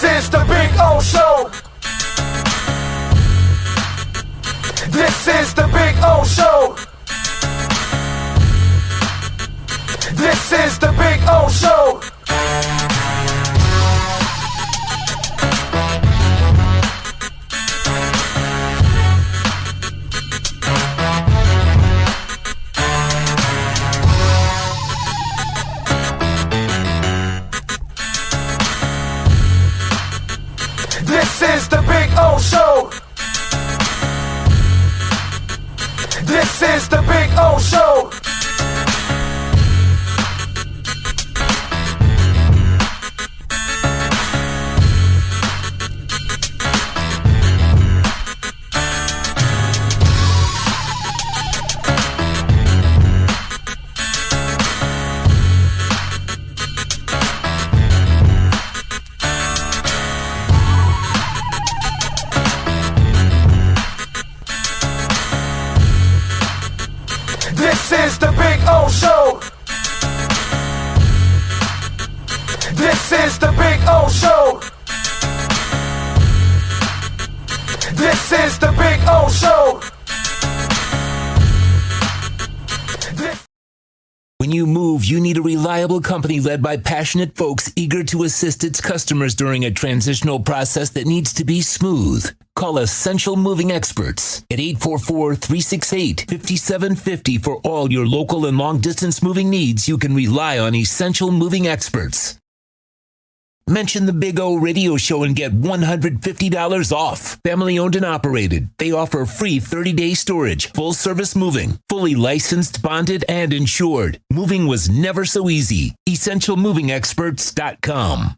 This is the Big O Show. This is the Big O Show. This is the Big O Show. This is the Big O Show. This is the Big O Show. This is the Big O Show. This is the Big O Show. This is the Big O Show. When you move, you need a reliable company led by passionate folks eager to assist its customers during a transitional process that needs to be smooth. Call Essential Moving Experts at 844-368-5750 for all your local and long-distance moving needs. You can rely on Essential Moving Experts. Mention the Big O Radio Show and get $150 off. Family owned and operated. They offer free 30-day storage, full service moving, fully licensed, bonded, and insured. Moving was never so easy. EssentialMovingExperts.com.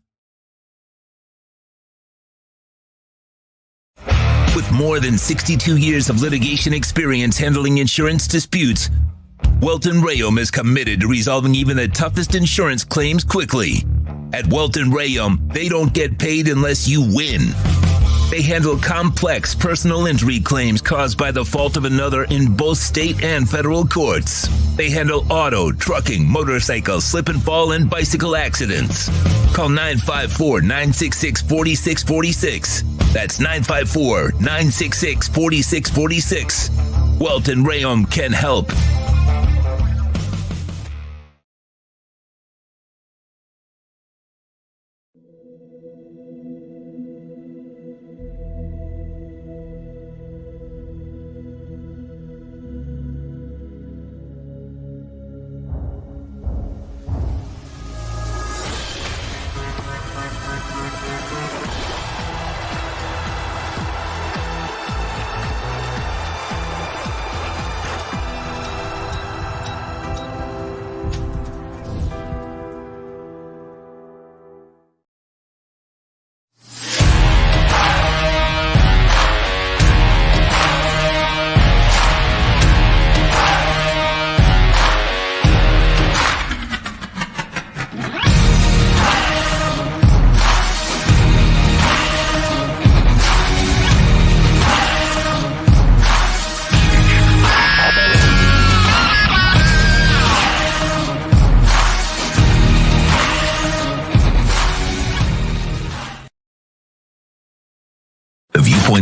With more than 62 years of litigation experience handling insurance disputes, Welton Rayom is committed to resolving even the toughest insurance claims quickly. At Welton Rayom, they don't get paid unless you win. They handle complex personal injury claims caused by the fault of another in both state and federal courts. They handle auto, trucking, motorcycle, slip and fall, and bicycle accidents. Call 954-966-4646. That's 954-966-4646. Welton Rayom can help.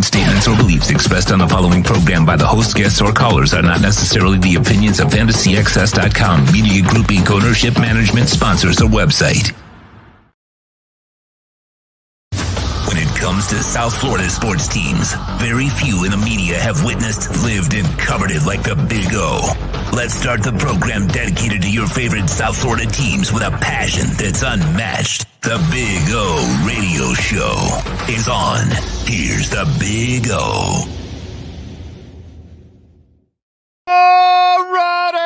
Statements or beliefs expressed on the following program by the host, guests, or callers are not necessarily the opinions of FantasyXS.com, Media Group Inc., ownership, management, sponsors, or website. When it comes to South Florida sports teams, very few in the media have witnessed, lived, and covered it like the Big O. Let's start the program dedicated to your favorite South Florida teams with a passion that's unmatched. The Big O Radio Show is on. Here's the Big O. Alrighty,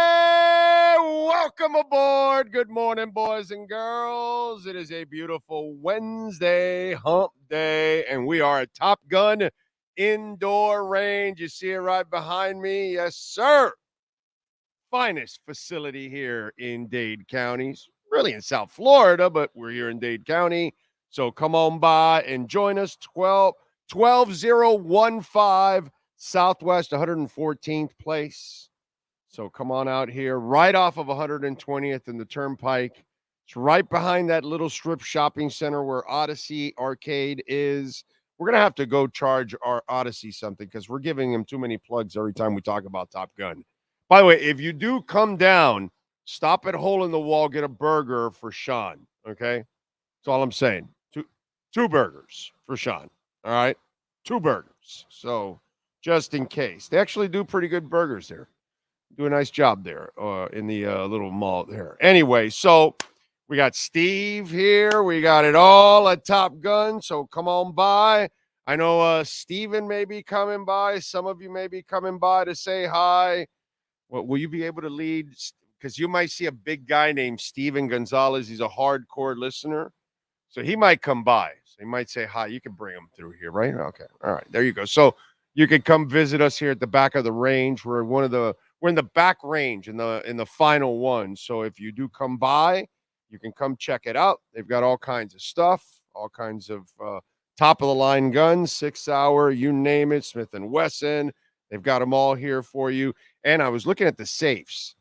welcome aboard. Good morning, boys and girls. It is a beautiful Wednesday, hump day, and we are at Top Gun Indoor Range. You see it right behind me? Yes, sir. Finest facility here in Dade Counties. Really in South Florida, but we're here in Dade County. So come on by and join us. 12015 Southwest 114th Place. So come on out here right off of 120th and the Turnpike. It's right behind that little strip shopping center where Odyssey Arcade is. We're going to have to go charge our Odyssey something because we're giving him too many plugs every time we talk about Top Gun. By the way, if you do come down, stop at Hole in the Wall, get a burger for Sean, okay? That's all I'm saying. Two burgers for Sean, all right? 2 burgers. So just in case. They actually do pretty good burgers there. Do a nice job there in the little mall there. Anyway, so we got Steve here. We got it all at Top Gun. So come on by. I know Steven may be coming by. Some of you may be coming by to say hi. Well, will you be able to lead? Because you might see a big guy named Steven Gonzalez. He's a hardcore listener. So he might come by. So he might say hi. You can bring him through here, right? Okay. All right. There you go. So you can come visit us here at the back of the range. We're in the back range in the final one. So if you do come by, you can come check it out. They've got all kinds of stuff, all kinds of top of the line guns, 6 hour, you name it, Smith and Wesson. They've got them all here for you. And I was looking at the safes.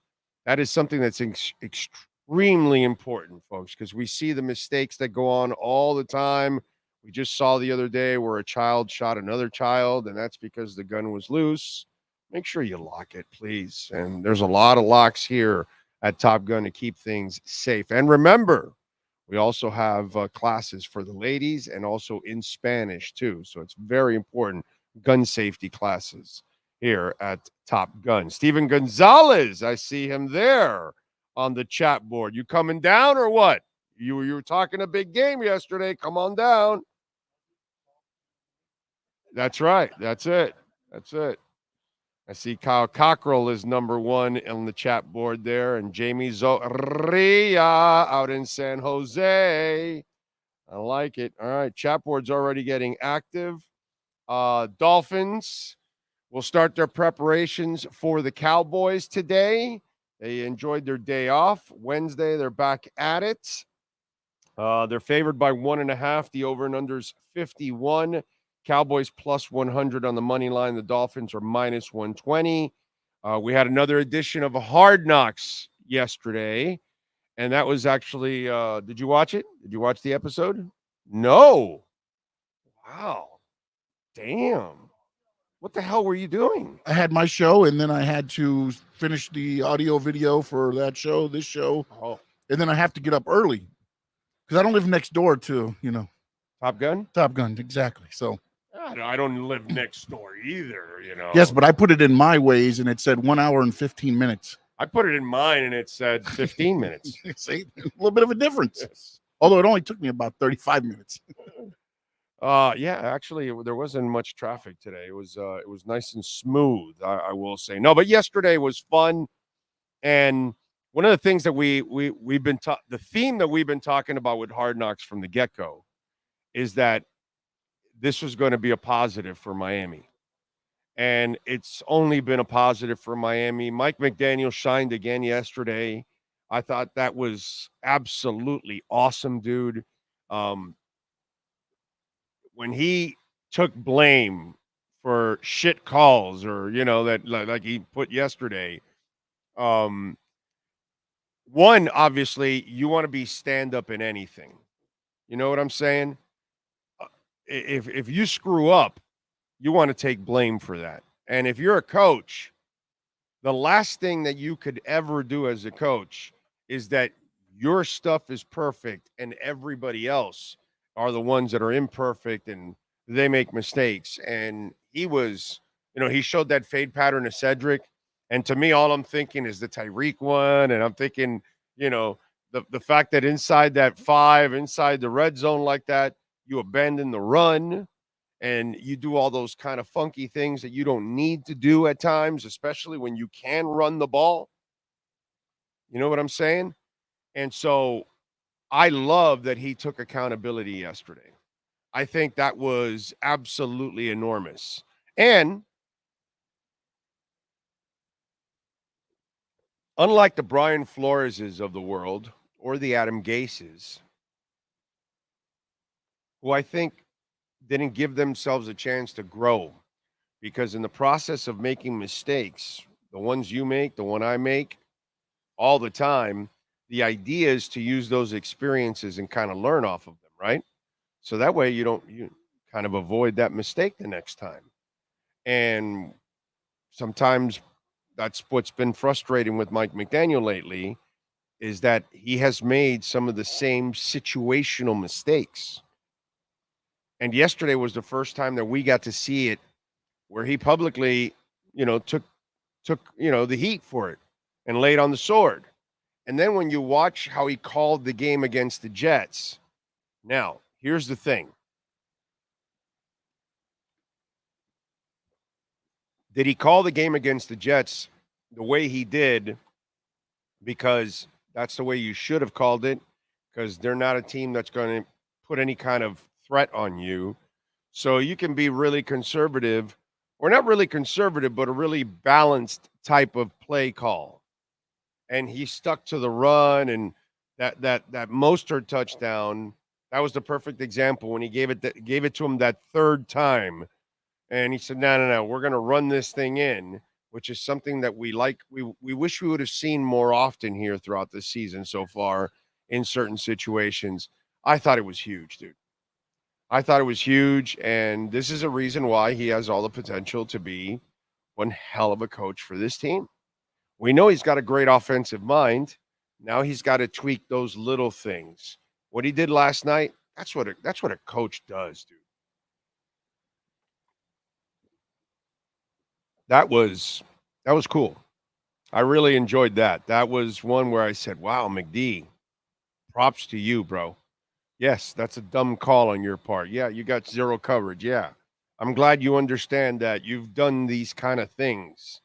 That is something that's extremely important, folks, because we see the mistakes that go on all the time. We just saw the other day where a child shot another child, and that's because the gun was loose. Make sure you lock it, please. And there's a lot of locks here at Top Gun to keep things safe. And remember, we also have classes for the ladies and also in Spanish, too. So it's very important, gun safety classes here at Top Gun. Steven Gonzalez, I see him there on the chat board. You coming down or what? You were talking a big game yesterday. Come on down. That's right. That's it. I see Kyle Cockrell is number 1 on the chat board there, and Jamie Zoria out in San Jose. I like it. All right, chat board's already getting active. Dolphins will start their preparations for the Cowboys today. They enjoyed their day off. Wednesday, they're back at it. They're favored by 1.5. The over and under's 51. Cowboys plus 100 on the money line. The Dolphins are minus 120. We had another edition of Hardknocks yesterday, and that was actually, did you watch it? Did you watch the episode? No. Wow. Damn. What the hell were you doing? I had my show, and then I had to finish the audio video for that show, this show. Oh. And then I have to get up early because I don't live next door to, Top Gun? Top Gun, exactly. So I don't live next door either, Yes, but I put it in my ways, and it said 1 hour and 15 minutes. I put it in mine, and it said 15 minutes. See, a little bit of a difference. Yes. Although it only took me about 35 minutes. Yeah, actually, there wasn't much traffic today. It was nice and smooth, I will say. No, but yesterday was fun, and one of the things that we've been the theme that we've been talking about with Hard Knocks from the get-go is that this was going to be a positive for Miami. And it's only been a positive for Miami. Mike McDaniel shined again yesterday. I thought that was absolutely awesome, dude. When he took blame for shit calls or, that like he put yesterday, one, obviously, you want to be stand-up in anything. You know what I'm saying? If you screw up, you want to take blame for that. And if you're a coach, the last thing that you could ever do as a coach is that your stuff is perfect and everybody else are the ones that are imperfect and they make mistakes. And he was, he showed that fade pattern to Cedric. And to me, all I'm thinking is the Tyreek one. And I'm thinking, the fact that inside that 5, inside the red zone like that, you abandon the run and you do all those kind of funky things that you don't need to do at times, especially when you can run the ball. You know what I'm saying? And so I love that he took accountability yesterday. I think that was absolutely enormous. And unlike the Brian Floreses of the world or the Adam Gases, who I think didn't give themselves a chance to grow, because in the process of making mistakes, the ones you make, the one I make all the time, the idea is to use those experiences and kind of learn off of them, right? So that way you kind of avoid that mistake the next time. And sometimes that's what's been frustrating with Mike McDaniel lately is that he has made some of the same situational mistakes. And yesterday was the first time that we got to see it where he publicly, took the heat for it and laid on the sword. And then when you watch how he called the game against the Jets, now, here's the thing. Did he call the game against the Jets the way he did because that's the way you should have called it because they're not a team that's going to put any kind of threat on you. So you can be really conservative, or not really conservative, but a really balanced type of play call. And he stuck to the run and that Mostert touchdown, that was the perfect example when he gave it to him that third time. And he said, no, we're going to run this thing in, which is something that we like. We wish we would have seen more often here throughout the season so far in certain situations. I thought it was huge, dude. I thought it was huge, and this is a reason why he has all the potential to be one hell of a coach for this team. We know he's got a great offensive mind. Now he's got to tweak those little things. What he did last night, that's what a coach does, dude. That was cool. I really enjoyed that. That was one where I said, wow, McD, props to you, bro. Yes, that's a dumb call on your part. Yeah, you got zero coverage. Yeah. I'm glad you understand that you've done these kind of things,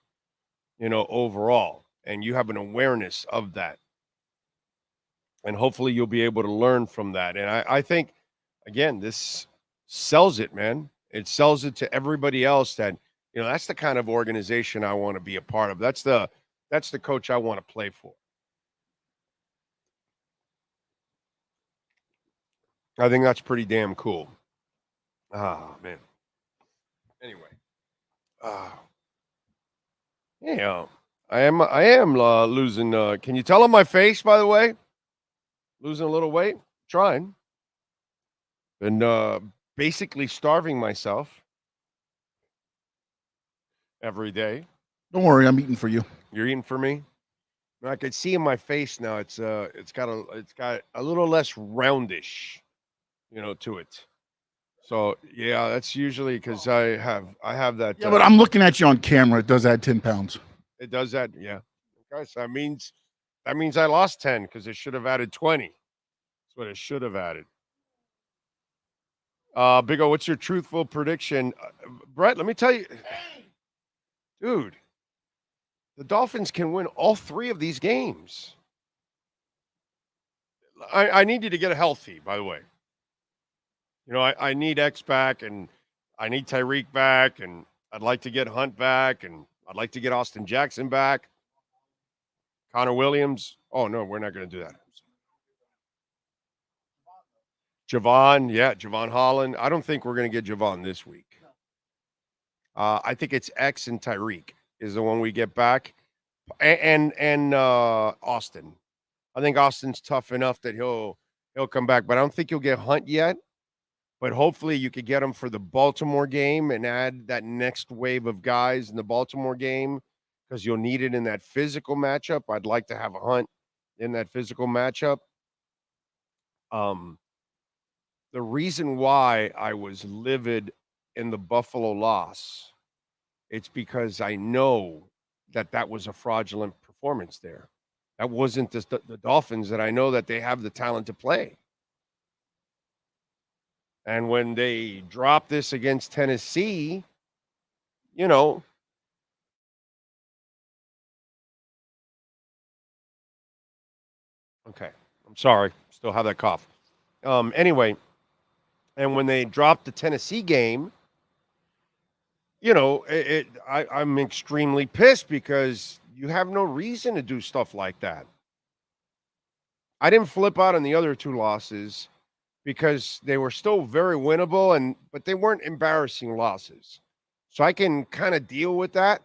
overall, and you have an awareness of that. And hopefully you'll be able to learn from that. And I think, again, this sells it, man. It sells it to everybody else that, that's the kind of organization I want to be a part of. That's the coach I want to play for. I think that's pretty damn cool. Ah, man. Anyway. Yeah. I am losing. Can you tell on my face, by the way? Losing a little weight? Trying. Been basically starving myself every day. Don't worry, I'm eating for you. You're eating for me? I could see in my face now. It's got a little less roundish, to it. So yeah, that's usually because I have that. Yeah, but I'm looking at you on camera. It does add 10 pounds. It does that, yeah. Okay, so that means I lost 10 because it should have added 20. That's what it should have added. Big O, what's your truthful prediction? Brett, let me tell you, dude, the Dolphins can win all 3 of these games. I need you to get healthy, by the way. I need X back, and I need Tyreek back, and I'd like to get Hunt back, and I'd like to get Austin Jackson back. Connor Williams. Oh, no, we're not going to do that. Javon Holland. I don't think we're going to get Javon this week. I think it's X and Tyreek is the one we get back, and Austin. I think Austin's tough enough that he'll come back, but I don't think you'll get Hunt yet. But hopefully you could get him for the Baltimore game and add that next wave of guys in the Baltimore game because you'll need it in that physical matchup. I'd like to have a Hunt in that physical matchup. The reason why I was livid in the Buffalo loss, it's because I know that was a fraudulent performance there. That wasn't the Dolphins that I know that they have the talent to play. And when they drop this against Tennessee, okay, I'm sorry, still have that cough. Anyway, and when they dropped the Tennessee game, I'm extremely pissed because you have no reason to do stuff like that. I didn't flip out on the other 2 losses because they were still very winnable, but they weren't embarrassing losses. So I can kind of deal with that.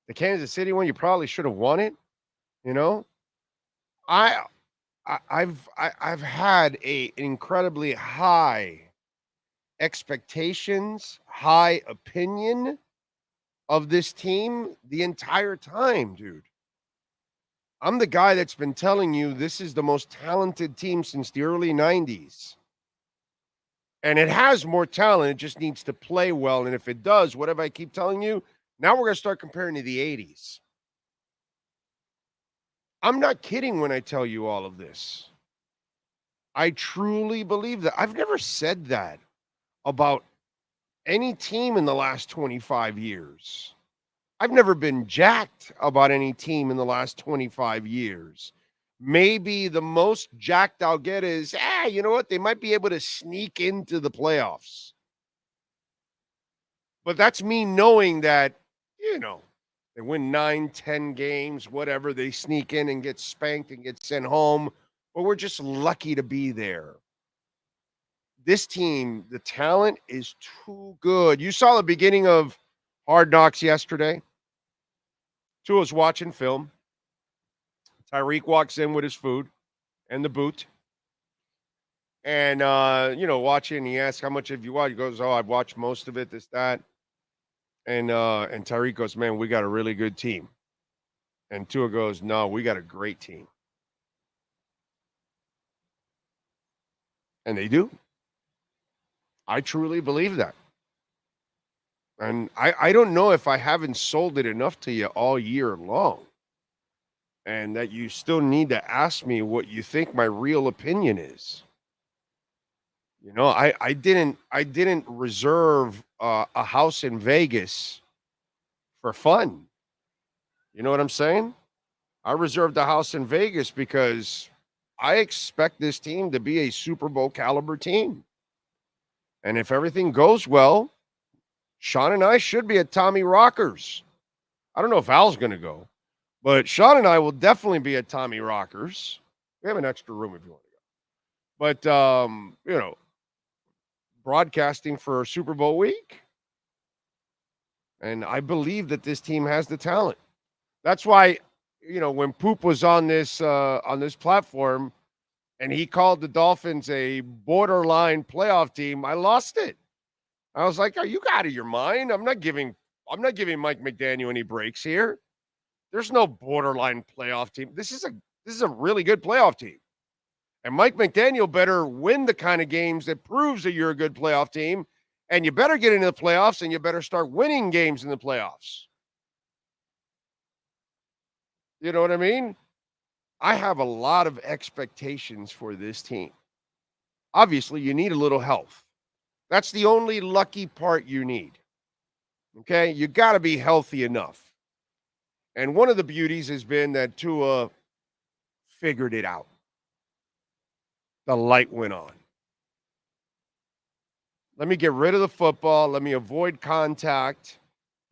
The Kansas City one, you probably should have won it. I've had an incredibly high expectations, high opinion of this team the entire time, dude. I'm the guy that's been telling you this is the most talented team since the early 90s. And it has more talent. It just needs to play well. And if it does, whatever I keep telling you, now we're going to start comparing to the 80s. I'm not kidding when I tell you all of this. I truly believe that. I've never said that about any team in the last 25 years. I've never been jacked about any team in the last 25 years. Maybe the most jacked I'll get is, you know what? They might be able to sneak into the playoffs. But that's me knowing that, they win 9, 10 games, whatever. They sneak in and get spanked and get sent home. But we're just lucky to be there. This team, the talent is too good. You saw the beginning of Hardknocks yesterday. Tua's watching film. Tyreek walks in with his food and the boot. And, watching, he asks, how much have you watched? He goes, I've watched most of it, this, that. And Tyreek goes, man, we got a really good team. And Tua goes, no, we got a great team. And they do. I truly believe that. And I don't know if I haven't sold it enough to you all year long. And that you still need to ask me what you think my real opinion is. I didn't reserve a house in Vegas for fun. You know what I'm saying? I reserved a house in Vegas because I expect this team to be a Super Bowl caliber team. And if everything goes well, Sean and I should be at Tommy Rockers. I don't know if Al's going to go, but Sean and I will definitely be at Tommy Rockers. We have an extra room if you want to go. But, broadcasting for Super Bowl week. And I believe that this team has the talent. That's why, when Poop was on this platform and he called the Dolphins a borderline playoff team, I lost it. I was like, are you out of your mind? I'm not giving Mike McDaniel any breaks here. There's no borderline playoff team. This is a really good playoff team. And Mike McDaniel better win the kind of games that proves that you're a good playoff team. And you better get into the playoffs and you better start winning games in the playoffs. You know what I mean? I have a lot of expectations for this team. Obviously, you need a little health. That's the only lucky part you need. Okay? You got to be healthy enough. And one of the beauties has been that Tua figured it out. The light went on. Let me get rid of the football. Let me avoid contact.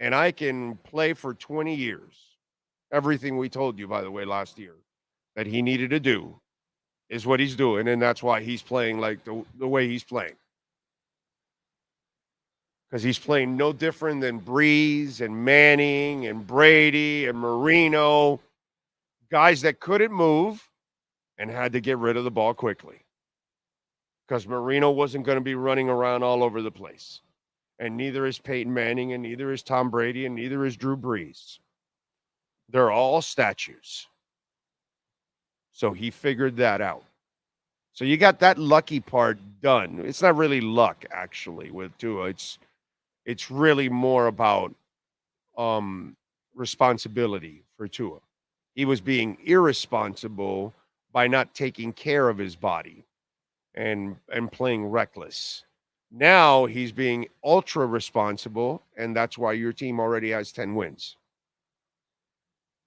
And I can play for 20 years. Everything we told you, by the way, last year that he needed to do is what he's doing. And that's why he's playing like the way he's playing. Because he's playing no different than Breeze and Manning and Brady and Marino. Guys that couldn't move and had to get rid of the ball quickly. Because Marino wasn't going to be running around all over the place. And neither is Peyton Manning, and neither is Tom Brady, and neither is Drew Brees. They're all statues. So he figured that out. So you got that lucky part done. It's not really luck, actually, with Tua. It's really more about responsibility for Tua. He was being irresponsible by not taking care of his body and playing reckless. Now he's being ultra responsible, and that's why your team already has 10 wins.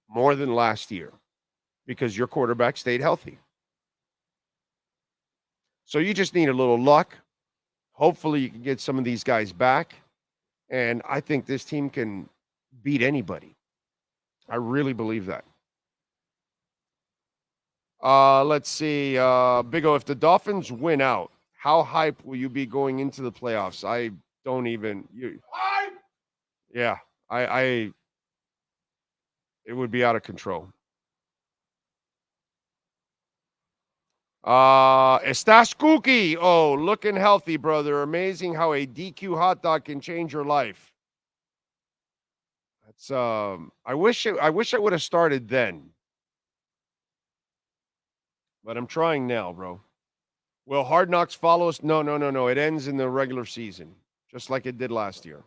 More than last year, because your quarterback stayed healthy. So you just need a little luck. Hopefully you can get some of these guys back. And I think this team can beat anybody. I really believe that. Let's see. Big O, if the Dolphins win out, how hype will you be going into the playoffs? I don't even. Yeah, I. It would be out of control. Estás cookie. Oh, looking healthy, brother. Amazing how a DQ hot dog can change your life. That's I wish I would have started then. But I'm trying now, bro. Will Hard Knocks follow us? No. It ends in the regular season, just like it did last year.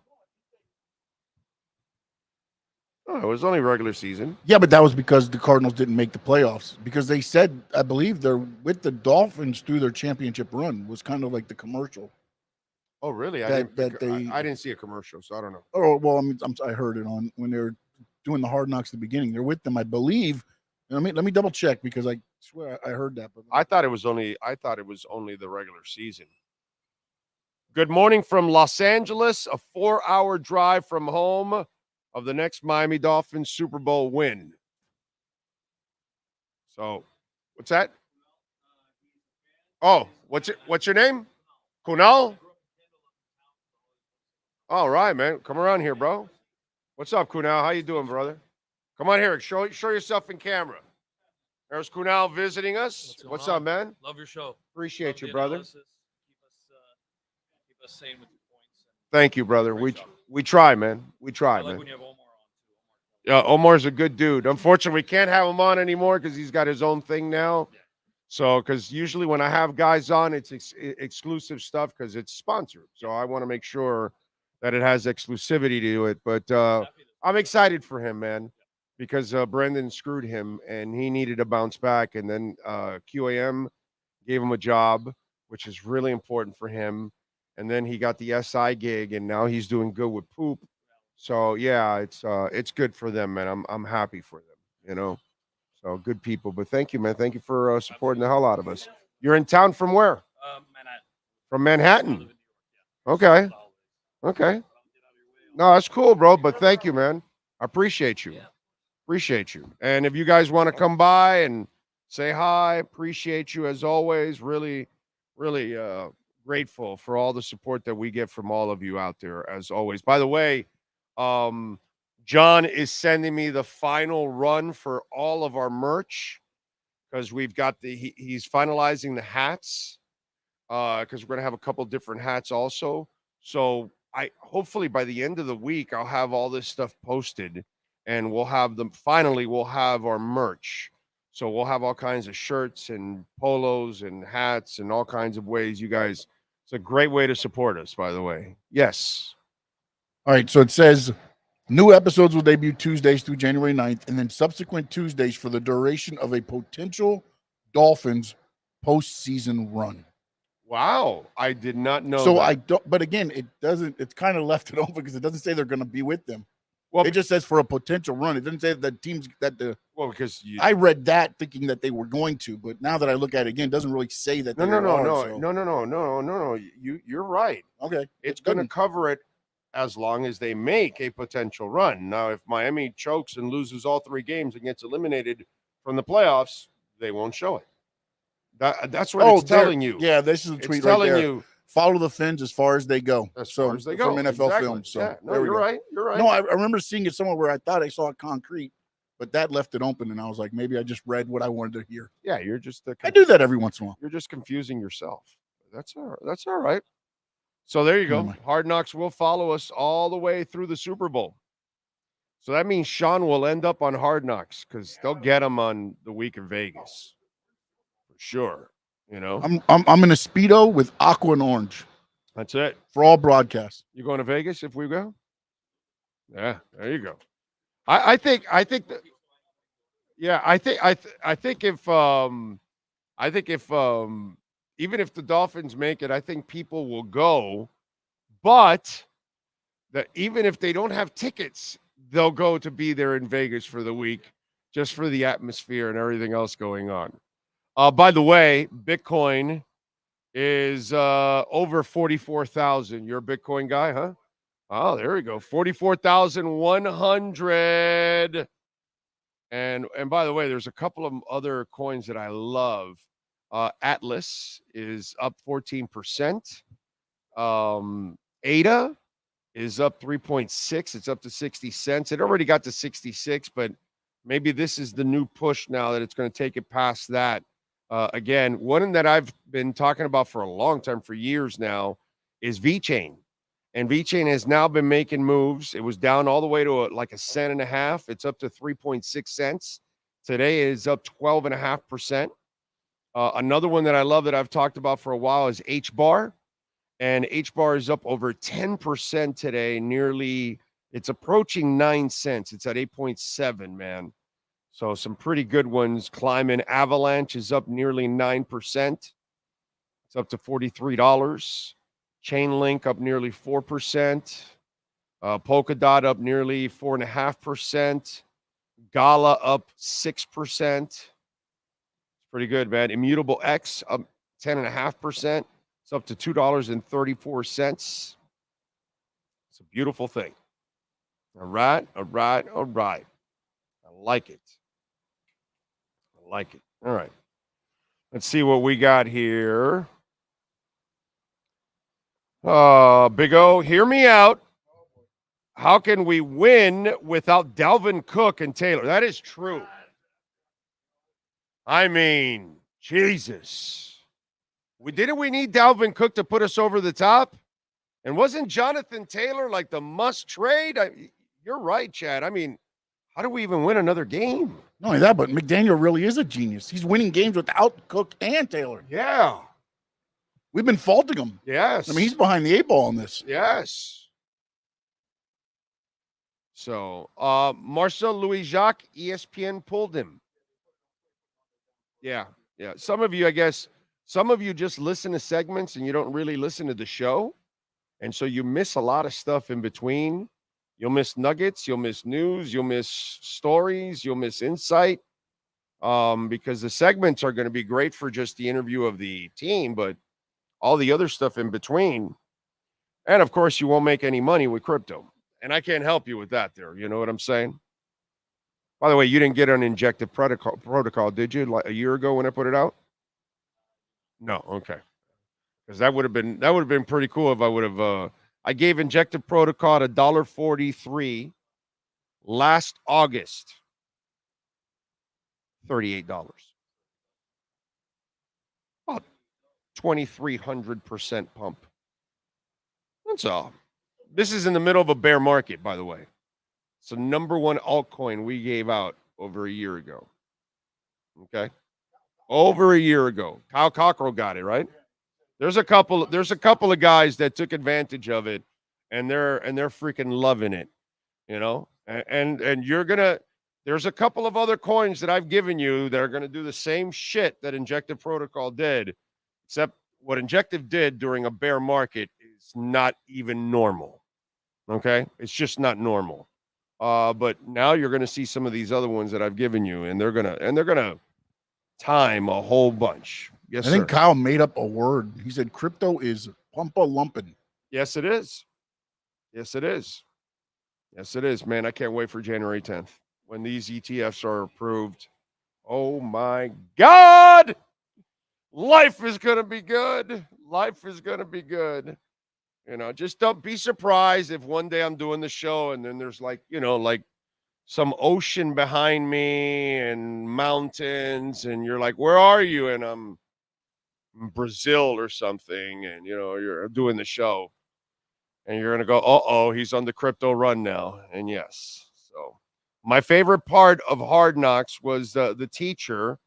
Oh, it was only regular season. Yeah, but that was because the Cardinals didn't make the playoffs. Because they said, I believe they're with the Dolphins through their championship run was kind of like the commercial. Oh, really? I didn't see a commercial, so I don't know. Oh, well, I heard it on when they were doing the Hard Knocks at the beginning. They're with them, I believe. Let me double check because I swear I heard that. But I thought it was only the regular season. Good morning from Los Angeles, a 4-hour drive from home of the next Miami Dolphins Super Bowl win. So, what's that? Oh, what's your name? Kunal? All right, man. Come around here, bro. What's up, Kunal? How you doing, brother? Come on here. Show yourself in camera. There's Kunal visiting us. What's up, man? Love your show. Appreciate you, brother. Keep us sane with your points. Thank you, brother. We try, man. We try, I like man. when you have Omar on too. Yeah, Omar's a good dude. Unfortunately, we can't have him on anymore because he's got his own thing now. So, because usually when I have guys on, it's exclusive stuff because it's sponsored. So I want to make sure that it has exclusivity to it. But I'm excited for him, man, because Brendan screwed him and he needed to bounce back. And then QAM gave him a job, which is really important for him. And then he got the SI gig, and now he's doing good with Poop. So yeah, it's good for them, man. I'm happy for them, So good people. But thank you, man. Thank you for supporting the hell out of us. You're in town from where? Manhattan. From Manhattan. Okay. Okay. No, that's cool, bro. But thank you, man. I appreciate you. Appreciate you. And if you guys want to come by and say hi, appreciate you as always. Really, really grateful for all the support that we get from all of you out there, as always. By the way, John is sending me the final run for all of our merch because we've got he's finalizing the hats because we're going to have a couple different hats also. So hopefully by the end of the week, I'll have all this stuff posted and we'll have our merch. So we'll have all kinds of shirts and polos and hats and all kinds of ways. You guys, it's a great way to support us, by the way. Yes. all right, so it says new episodes will debut Tuesdays through January 9th, and then subsequent Tuesdays for the duration of a potential Dolphins postseason run. Wow, I did not know. So that. I don't, but again, it doesn't. It's kind of left it open because it doesn't say they're going to be with them. Well, it just says for a potential run. It doesn't say that teams because I read that thinking that they were going to, but now that I look at it again, it doesn't really say that. No. You're right. Okay, it's going to cover it as long as they make a potential run. Now, if Miami chokes and loses all 3 games and gets eliminated from the playoffs, they won't show it. That's what it's telling you. Yeah, this is a tweet it's right telling there. You follow the Fins as far as they go. As far as they go. From NFL exactly. Films. So yeah. No, you're right. You're right. No, I remember seeing it somewhere where I thought I saw it concrete, but that left it open, and I was like, maybe I just read what I wanted to hear. Yeah, you're just. I do that every once in a while. You're just confusing yourself. That's all right. That's all right. So there you go. Anyway. Hard Knocks will follow us all the way through the Super Bowl. So that means Sean will end up on Hard Knocks because they'll get him on the week in Vegas. For sure. I'm in a Speedo with aqua and orange. That's it. For all broadcasts. You going to Vegas if we go? Yeah, there you go. I think that if even if the Dolphins make it, I think people will go, but that even if they don't have tickets, they'll go to be there in Vegas for the week just for the atmosphere and everything else going on. By the way, Bitcoin is over 44,000. You're a Bitcoin guy, huh? Oh, there we go. 44,100. And by the way, there's a couple of other coins that I love. Atlas is up 14%. ADA is up 3.6. It's up to 60 cents. It already got to 66, but maybe this is the new push now that it's going to take it past that. Again, one that I've been talking about for a long time, for years now, is VeChain. And VeChain has now been making moves. It was down all the way to like a cent and a half. It's up to 3.6 cents. Today is up 12.5%. Another one that I love that I've talked about for a while is HBAR. And HBAR is up over 10% today, it's approaching 9 cents. It's at 8.7, man. So some pretty good ones climbing. Avalanche is up nearly 9%. It's up to $43. Chainlink up nearly 4%. Polkadot up nearly 4.5%. Gala up 6%. It's pretty good, man. Immutable X up 10.5%. It's up to $2.34. It's a beautiful thing. All right. I like it. All right. Let's see what we got here. Big O, hear me out. How can we win without Dalvin Cook and Taylor? That is true. I mean, Jesus. Didn't we need Dalvin Cook to put us over the top? And wasn't Jonathan Taylor like the must trade? You're right, Chad. I mean, how do we even win another game? Not only that, but McDaniel really is a genius. He's winning games without Cook and Taylor. Yeah. We've been faulting him. Yes. I mean, he's behind the 8 ball on this. Yes. So, Marcel Louis-Jacques, ESPN pulled him. Yeah. Some of you just listen to segments and you don't really listen to the show. And so you miss a lot of stuff in between. You'll miss nuggets, you'll miss news, you'll miss stories, you'll miss insight. Because the segments are going to be great for just the interview of the team, but all the other stuff in between. And of course, you won't make any money with crypto. And I can't help you with that there. You know what I'm saying? By the way, you didn't get an injective protocol, did you? Like a year ago when I put it out? No, okay. Because that would have been pretty cool if I would have I gave injective protocol at $1.43 last August. $38. About 2,300% pump. That's all. This is in the middle of a bear market, by the way. It's the number one altcoin we gave out over a year ago. Okay? Over a year ago. Kyle Cockrell got it, right? There's a couple of guys that took advantage of it, and they're freaking loving it, you know. And there's a couple of other coins that I've given you that are gonna do the same shit that Injective Protocol did, except what Injective did during a bear market is not even normal. Okay, it's just not normal. But now you're gonna see some of these other ones that I've given you, and they're gonna time a whole bunch. Yes, I think Kyle made up a word. He said crypto is pump-a-lumpin'. Yes, it is. Yes, it is. Yes, it is, man. I can't wait for January 10th when these ETFs are approved. Oh, my God. Life is going to be good. Life is going to be good. You know, just don't be surprised if one day I'm doing the show and then there's like some ocean behind me and mountains, and you're like, where are you? And I'm Brazil or something, and you're doing the show and you're gonna go, he's on the crypto run now. And yes, so my favorite part of Hard Knocks was the teacher.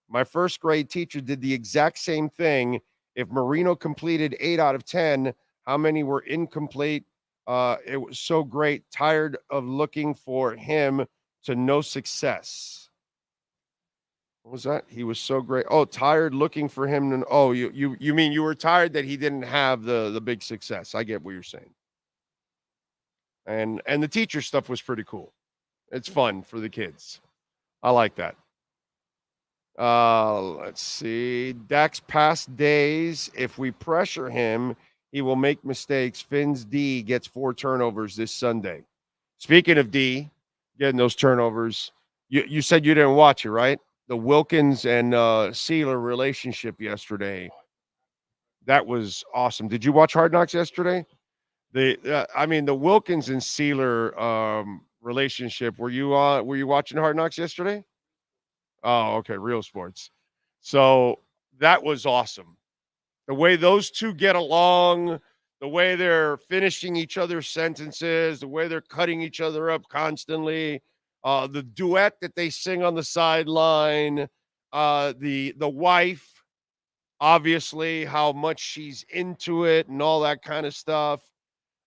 My first grade teacher did the exact same thing. If Marino completed 8 out of 10, how many were incomplete? It was so great. Tired of looking for him to no success. What was that? He was so great. Oh, tired looking for him. You mean you were tired that he didn't have the big success. I get what you're saying. And the teacher stuff was pretty cool. It's fun for the kids. I like that. Let's see. Dak's past days. If we pressure him, he will make mistakes. Finn's D gets 4 turnovers this Sunday. Speaking of D getting those turnovers, you said you didn't watch it, right? The Wilkins and Sealer relationship yesterday. That was awesome. Did you watch Hard Knocks yesterday? The Wilkins and Sealer relationship. Were you watching Hard Knocks yesterday? Oh, okay. Real sports. So that was awesome. The way those two get along, the way they're finishing each other's sentences, the way they're cutting each other up constantly, the duet that they sing on the sideline, the wife, obviously, how much she's into it and all that kind of stuff.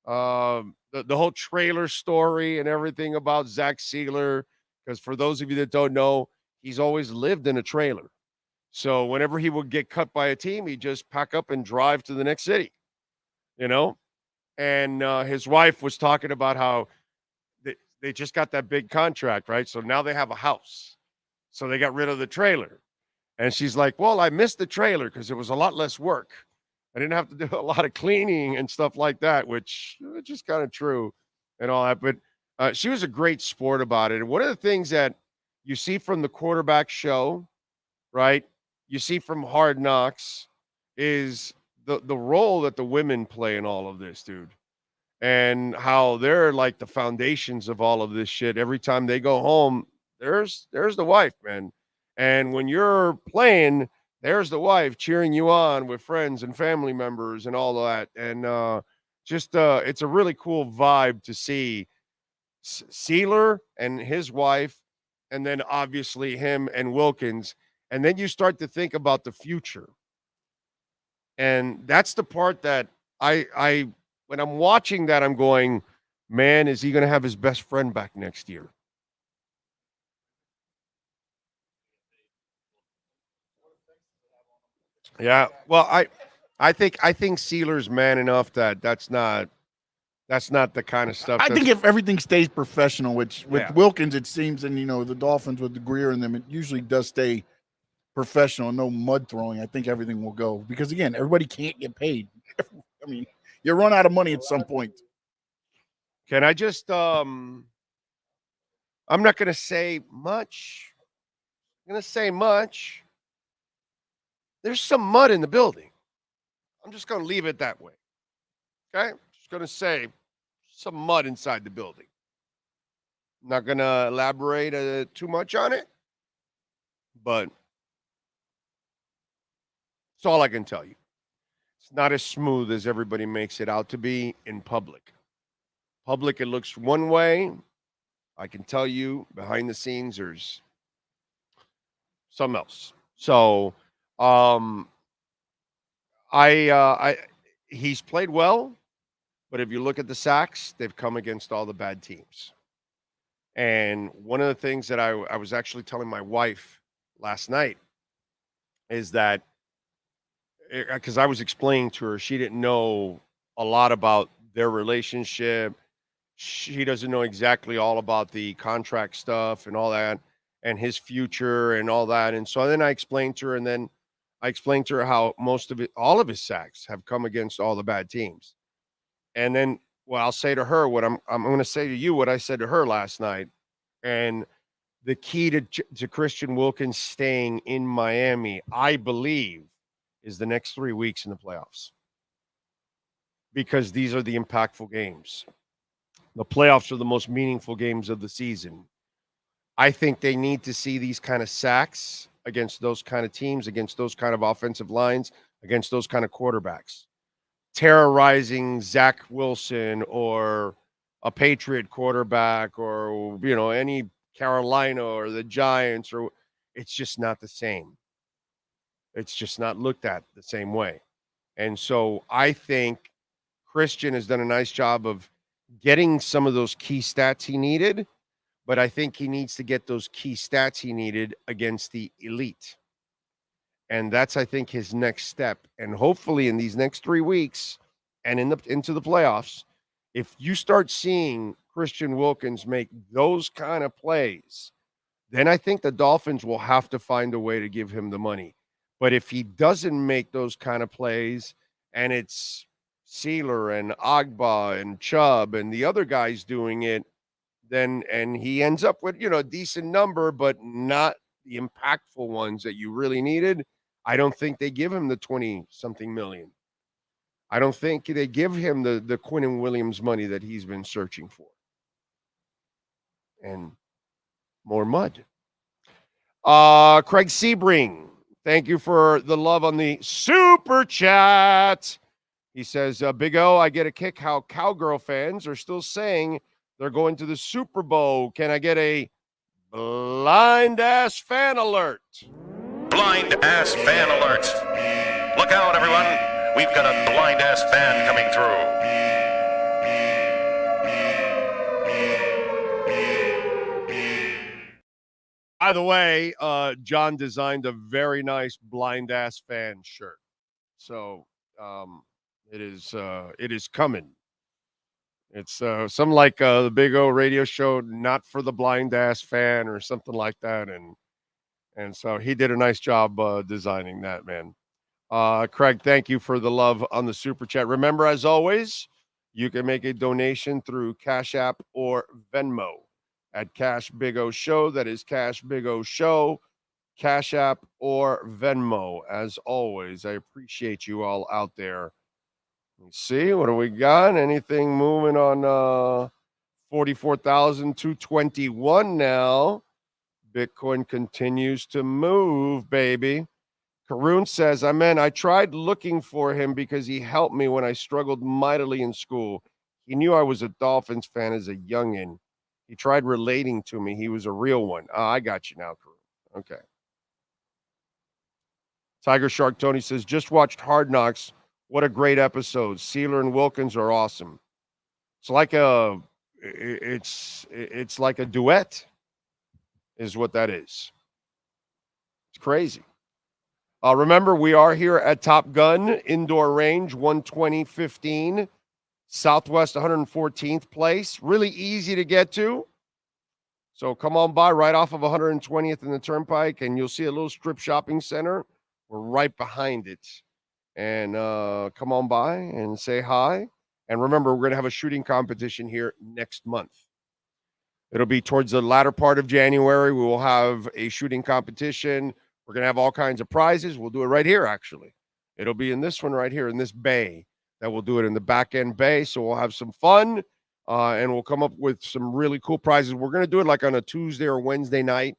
The whole trailer story and everything about Zach Sealer, because for those of you that don't know, he's always lived in a trailer. So whenever he would get cut by a team, he'd just pack up and drive to the next city, you know? And his wife was talking about how they just got that big contract, right? So now they have a house. So they got rid of the trailer. And she's like, well, I missed the trailer because it was a lot less work. I didn't have to do a lot of cleaning and stuff like that, which is kind of true and all that. But she was a great sport about it. And one of the things that you see from the quarterback show, right? You see from Hard Knocks is the role that the women play in all of this, dude. And how they're like the foundations of all of this shit. Every time they go home, there's the wife, man. And when you're playing, there's the wife cheering you on with friends and family members and all that. And it's a really cool vibe to see Sealer and his wife, and then obviously him and Wilkins. And then you start to think about the future. And that's the part that I when I'm watching that, I'm going, man, is he going to have his best friend back next year? Yeah. Well, I think Sealer's man enough that that's not the kind of stuff. I think if everything stays professional, which with Yeah. Wilkins, it seems, and the Dolphins with the Greer and them, it usually does stay professional, no mud throwing. I think everything will go because again, everybody can't get paid. I mean, you run out of money at some point. Can I just I'm not going to say much. I'm going to say much. There's some mud in the building. I'm just going to leave it that way. Okay? Just going to say some mud inside the building. I'm not going to elaborate too much on it, but that's all I can tell you. It's not as smooth as everybody makes it out to be in public. Public, it looks one way. I can tell you behind the scenes, there's something else. So, he's played well, but if you look at the sacks, they've come against all the bad teams. And one of the things that I was actually telling my wife last night is that because I was explaining to her, she didn't know a lot about their relationship. She doesn't know exactly all about the contract stuff and all that and his future and all that. And so then I explained to her, and then I explained to her how all of his sacks have come against all the bad teams. And then, well, I'll say to her what I'm going to say to you what I said to her last night. And the key to Christian Wilkins staying in Miami, I believe, is the next 3 weeks in the playoffs. Because these are the impactful games. The playoffs are the most meaningful games of the season. I think they need to see these kind of sacks against those kind of teams, against those kind of offensive lines, against those kind of quarterbacks. Terrorizing Zach Wilson or a Patriot quarterback or, any Carolina or the Giants, or it's just not the same. It's just not looked at the same way. And so I think Christian has done a nice job of getting some of those key stats he needed, but I think he needs to get those key stats he needed against the elite. And that's, I think, his next step. And hopefully in these next 3 weeks and into the playoffs, if you start seeing Christian Wilkins make those kind of plays, then I think the Dolphins will have to find a way to give him the money. But if he doesn't make those kind of plays and it's Sealer and Agba and Chubb and the other guys doing it, then and he ends up with, a decent number, but not the impactful ones that you really needed, I don't think they give him the 20-something million. I don't think they give him the Quinnen Williams money that he's been searching for. And more mud. Craig Sebring Thank you for the love on the super chat. He says, Big O, I get a kick how Cowgirl fans are still saying they're going to the Super Bowl. Can I get a blind ass fan alert? Blind ass fan alert. Look out, everyone. We've got a blind ass fan coming through. By the way, John designed a very nice blind ass fan shirt. So it is coming. It's something like the Big O radio show, not for the blind ass fan or something like that. And so he did a nice job designing that, man. Craig, thank you for the love on the super chat. Remember, as always, you can make a donation through Cash App or Venmo at Cash Big O Show. That is Cash Big O Show, Cash App or Venmo. As always, I appreciate you all out there. Let's see, what do we got? Anything moving on 44,221 now. Bitcoin continues to move, baby. Karun says, I tried looking for him because he helped me when I struggled mightily in school. He knew I was a Dolphins fan as a youngin'. He tried relating to me. He was a real one. I got you now, Karun. Okay. Tiger Shark Tony says, just watched Hardknocks. What a great episode. Sealer and Wilkins are awesome. It's like it's like a duet, is what that is. It's crazy. Remember, we are here at Top Gun Indoor Range, 12015, Southwest 114th Place. Really easy to get to. So come on by right off of 120th and the Turnpike, and you'll see a little strip shopping center. We're right behind it. And come on by and say hi. And remember, we're going to have a shooting competition here next month. It'll be towards the latter part of January. We will have a shooting competition. We're going to have all kinds of prizes. We'll do it right here, actually. It'll be in this one right here, in this bay. That we'll do it in the back end bay. So we'll have some fun, and we'll come up with some really cool prizes. We're going to do it like on a Tuesday or Wednesday night.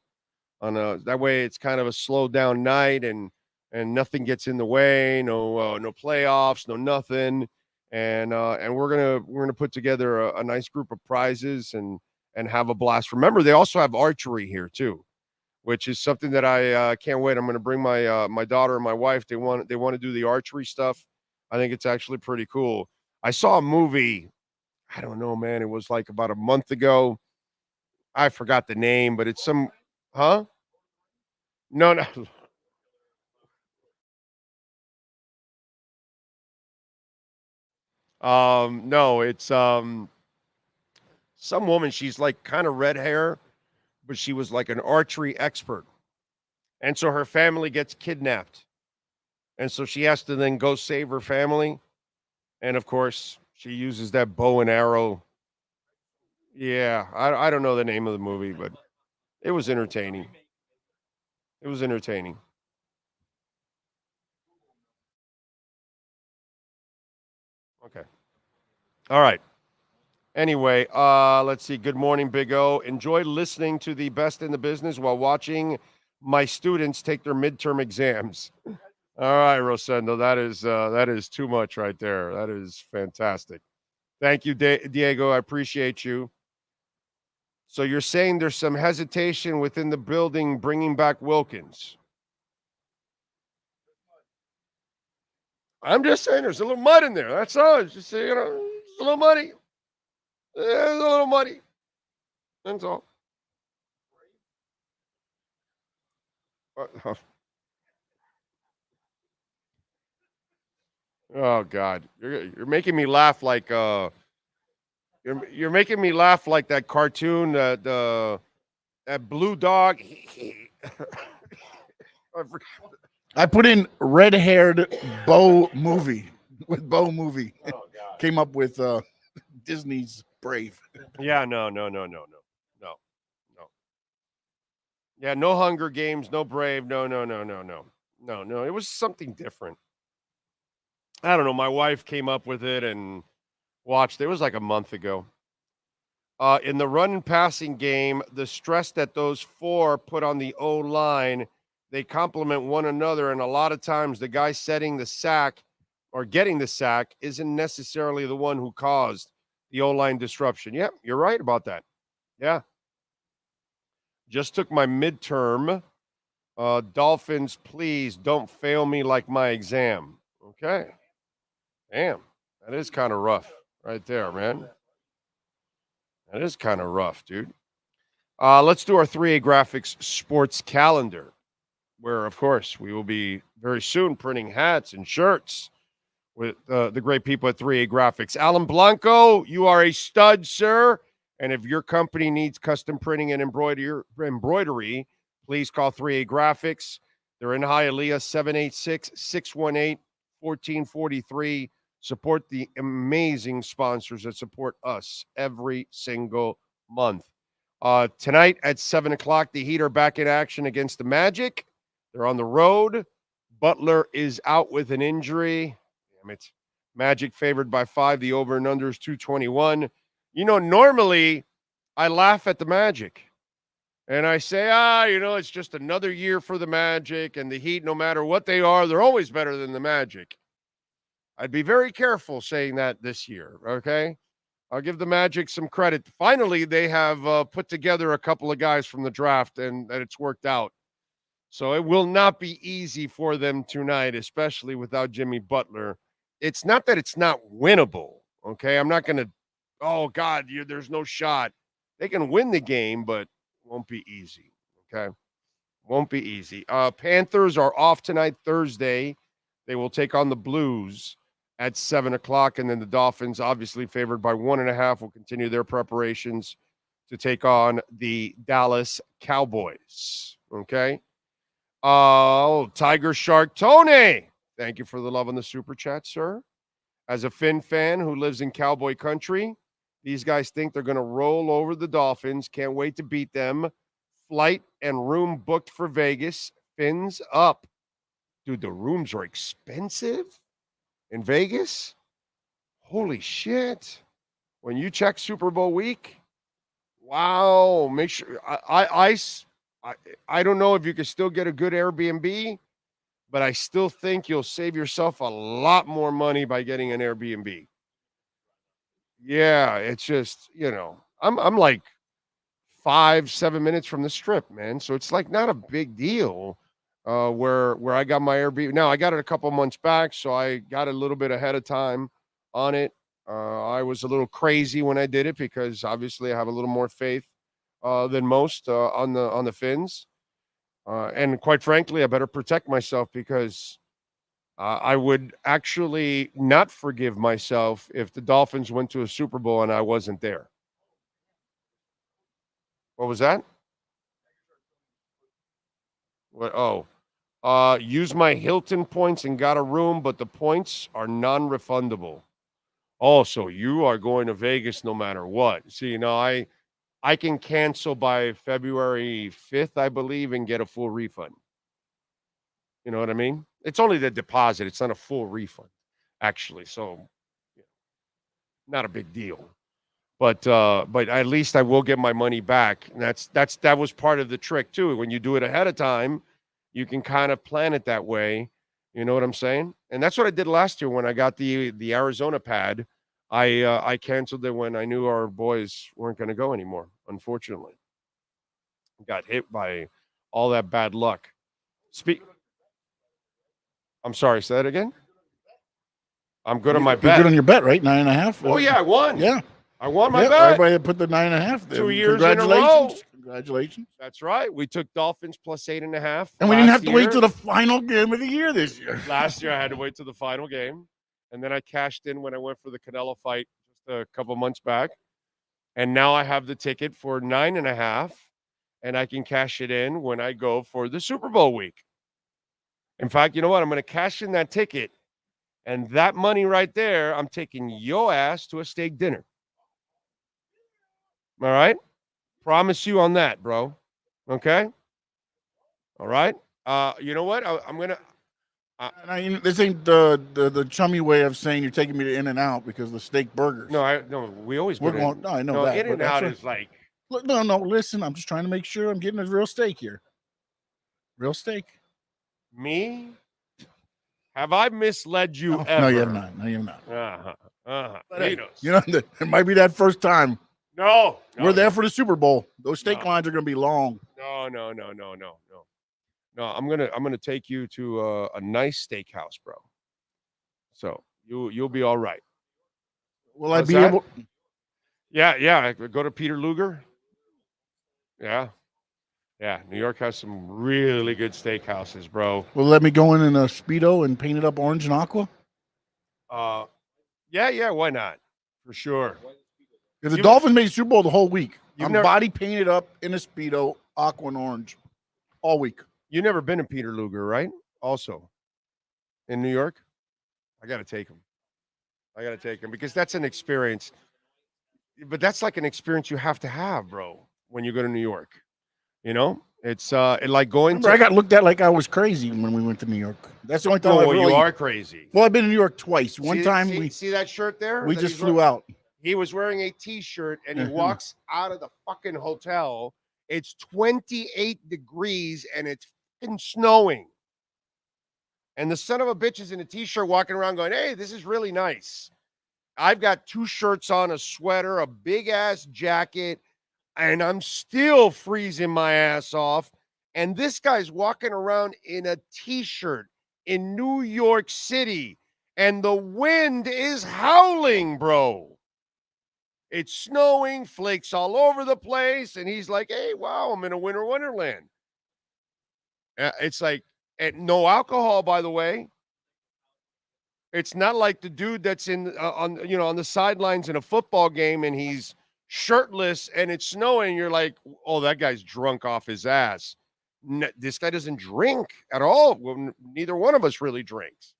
That way it's kind of a slow down night, and nothing gets in the way. No playoffs, no nothing. And we're gonna put together a nice group of prizes and have a blast. Remember, they also have archery here too, which is something that I can't wait. I'm going to bring my daughter and my wife. They want to do the archery stuff. I think it's actually pretty cool. I saw a movie. I don't know, man. It was like about a month ago. I forgot the name, but it's some, huh? No. No, it's some woman. She's like kind of red hair, but she was like an archery expert. And so her family gets kidnapped. And so she has to then go save her family. And of course, she uses that bow and arrow. Yeah, I don't know the name of the movie, but it was entertaining. It was entertaining. Okay. All right. Anyway, let's see. Good morning, Big O. Enjoy listening to the best in the business while watching my students take their midterm exams. All right, Rosendo, that is too much right there. That is fantastic. Thank you, Diego. I appreciate you. So you're saying there's some hesitation within the building bringing back Wilkins. I'm just saying there's a little mud in there. That's all. It's just, it's a little muddy. It's a little muddy. That's all. Oh God, you're making me laugh like you're making me laugh like that cartoon that blue dog. I put in red-haired Bo movie with Bo movie. Oh, came up with Disney's Brave. Yeah, no. Yeah, no Hunger Games, no Brave, no. It was something different. I don't know. My wife came up with it and watched. It was like a month ago. In the run and passing game, the stress that those four put on the O-line they complement one another. And a lot of times the guy setting the sack or getting the sack isn't necessarily the one who caused the O-line disruption. Yep, you're right about that. Yeah. Just took my midterm. Dolphins, please don't fail me like my exam. Okay. Damn, that is kind of rough right there, man. That is kind of rough, dude. Let's do our 3A Graphics sports calendar, where, of course, we will be very soon printing hats and shirts with the great people at 3A Graphics. Alan Blanco, you are a stud, sir. And if your company needs custom printing and embroidery, please call 3A Graphics. They're in Hialeah, 786-618-1443. Support the amazing sponsors that support us every single month. Tonight at 7 o'clock, the Heat are back in action against the Magic. They're on the road. Butler is out with an injury. Damn it. Magic favored by 5. The over and under is 221. You know, normally I laugh at the Magic. And I say, it's just another year for the Magic. And the Heat, no matter what they are, they're always better than the Magic. I'd be very careful saying that this year, okay? I'll give the Magic some credit. Finally, they have put together a couple of guys from the draft, and it's worked out. So it will not be easy for them tonight, especially without Jimmy Butler. It's not that it's not winnable, okay? I'm not going to, there's no shot. They can win the game, but it won't be easy, okay? Won't be easy. Panthers are off tonight, Thursday. They will take on the Blues at 7 o'clock, and then the Dolphins, obviously favored by 1.5, will continue their preparations to take on the Dallas Cowboys. Okay. Tiger Shark Tony, thank you for the love on the super chat, sir. As a Finn fan who lives in cowboy country, these guys think they're going to roll over the Dolphins. Can't wait to beat them. Flight and room booked for Vegas. Fins up. Dude, the rooms are expensive in Vegas. Holy shit. When you check Super Bowl week, wow, make sure I don't know if you can still get a good Airbnb, but I still think you'll save yourself a lot more money by getting an Airbnb. Yeah, it's just, I'm like 5-7 minutes from the Strip, man. So it's like not a big deal. Where I got my Airbnb. Now, I got it a couple months back, so I got a little bit ahead of time on it. I was a little crazy when I did it because obviously I have a little more faith than most on the Fins. And quite frankly, I better protect myself because I would actually not forgive myself if the Dolphins went to a Super Bowl and I wasn't there. What was that? What? Oh. Use my Hilton points and got a room, but the points are non-refundable. Oh, so you are going to Vegas no matter what. See, I can cancel by February 5th, I believe, and get a full refund. You know what I mean? It's only the deposit. It's not a full refund, actually. So, not a big deal. But at least I will get my money back. And that was part of the trick too. When you do it ahead of time, you can kind of plan it that way. You know what I'm saying? And that's what I did last year when I got the Arizona pad. I canceled it when I knew our boys weren't going to go anymore, unfortunately. Got hit by all that bad luck. I'm sorry, say that again? I'm good on my bet. You're good on your bet, right? 9.5? Oh, yeah, I won. Yeah. I won my bet. Everybody put the 9.5 there. 2 years in a row. Congratulations. That's right. We took Dolphins plus 8.5. And we didn't have to wait till the final game of the year this year. Last year, I had to wait till the final game. And then I cashed in when I went for the Canelo fight just a couple months back. And now I have the ticket for 9.5. And I can cash it in when I go for the Super Bowl week. In fact, you know what? I'm going to cash in that ticket. And that money right there, I'm taking your ass to a steak dinner. All right? Promise you on that, bro. Okay? All right? You know what? I'm going to... this ain't the chummy way of saying you're taking me to In-N-Out because of the steak burgers. No, we always go No, I know that. In-N-Out is like... No, listen, I'm just trying to make sure I'm getting a real steak here. Real steak. Me? Have I misled you No, ever? no, you have not. No, you have not. But hey, Vito's. you know, it might be that first time. No. We're there for the Super Bowl. Those steak lines are going to be long. No. No, I'm gonna take you to a nice steakhouse, bro. So you'll be all right. Will I How's be that? able? Yeah. Go to Peter Luger. Yeah. New York has some really good steakhouses, bro. Will let me go in a Speedo and paint it up orange and aqua? Yeah. Why not? For sure. If the Dolphins made Super Bowl the whole week, I'm never- body painted up in a Speedo, aqua and orange, all week. You never been to Peter Luger, right? Also, in New York, I got to take him. Because that's an experience. But that's like an experience you have to have, bro, when you go to New York. You know, it's like going Remember, I got looked at like I was crazy when we went to New York. That's the only time. Oh, you are crazy. Well, I've been to New York twice. One time see, we see that shirt there. we just flew out. He was wearing a T-shirt and he walks out of the fucking hotel. It's 28 degrees and it's fucking snowing. And the son of a bitch is in a T-shirt walking around going, "Hey, this is really nice." I've got 2 shirts on, a sweater, a big ass jacket, and I'm still freezing my ass off. And this guy's walking around in a T-shirt in New York City, and the wind is howling, bro. It's snowing, flakes all over the place, and he's like, "Hey, wow, I'm in a winter wonderland." It's like, and no alcohol, by the way. It's not like the dude that's in on the sidelines in a football game and he's shirtless and it's snowing. You're like, "Oh, that guy's drunk off his ass." This guy doesn't drink at all. Well, neither one of us really drinks.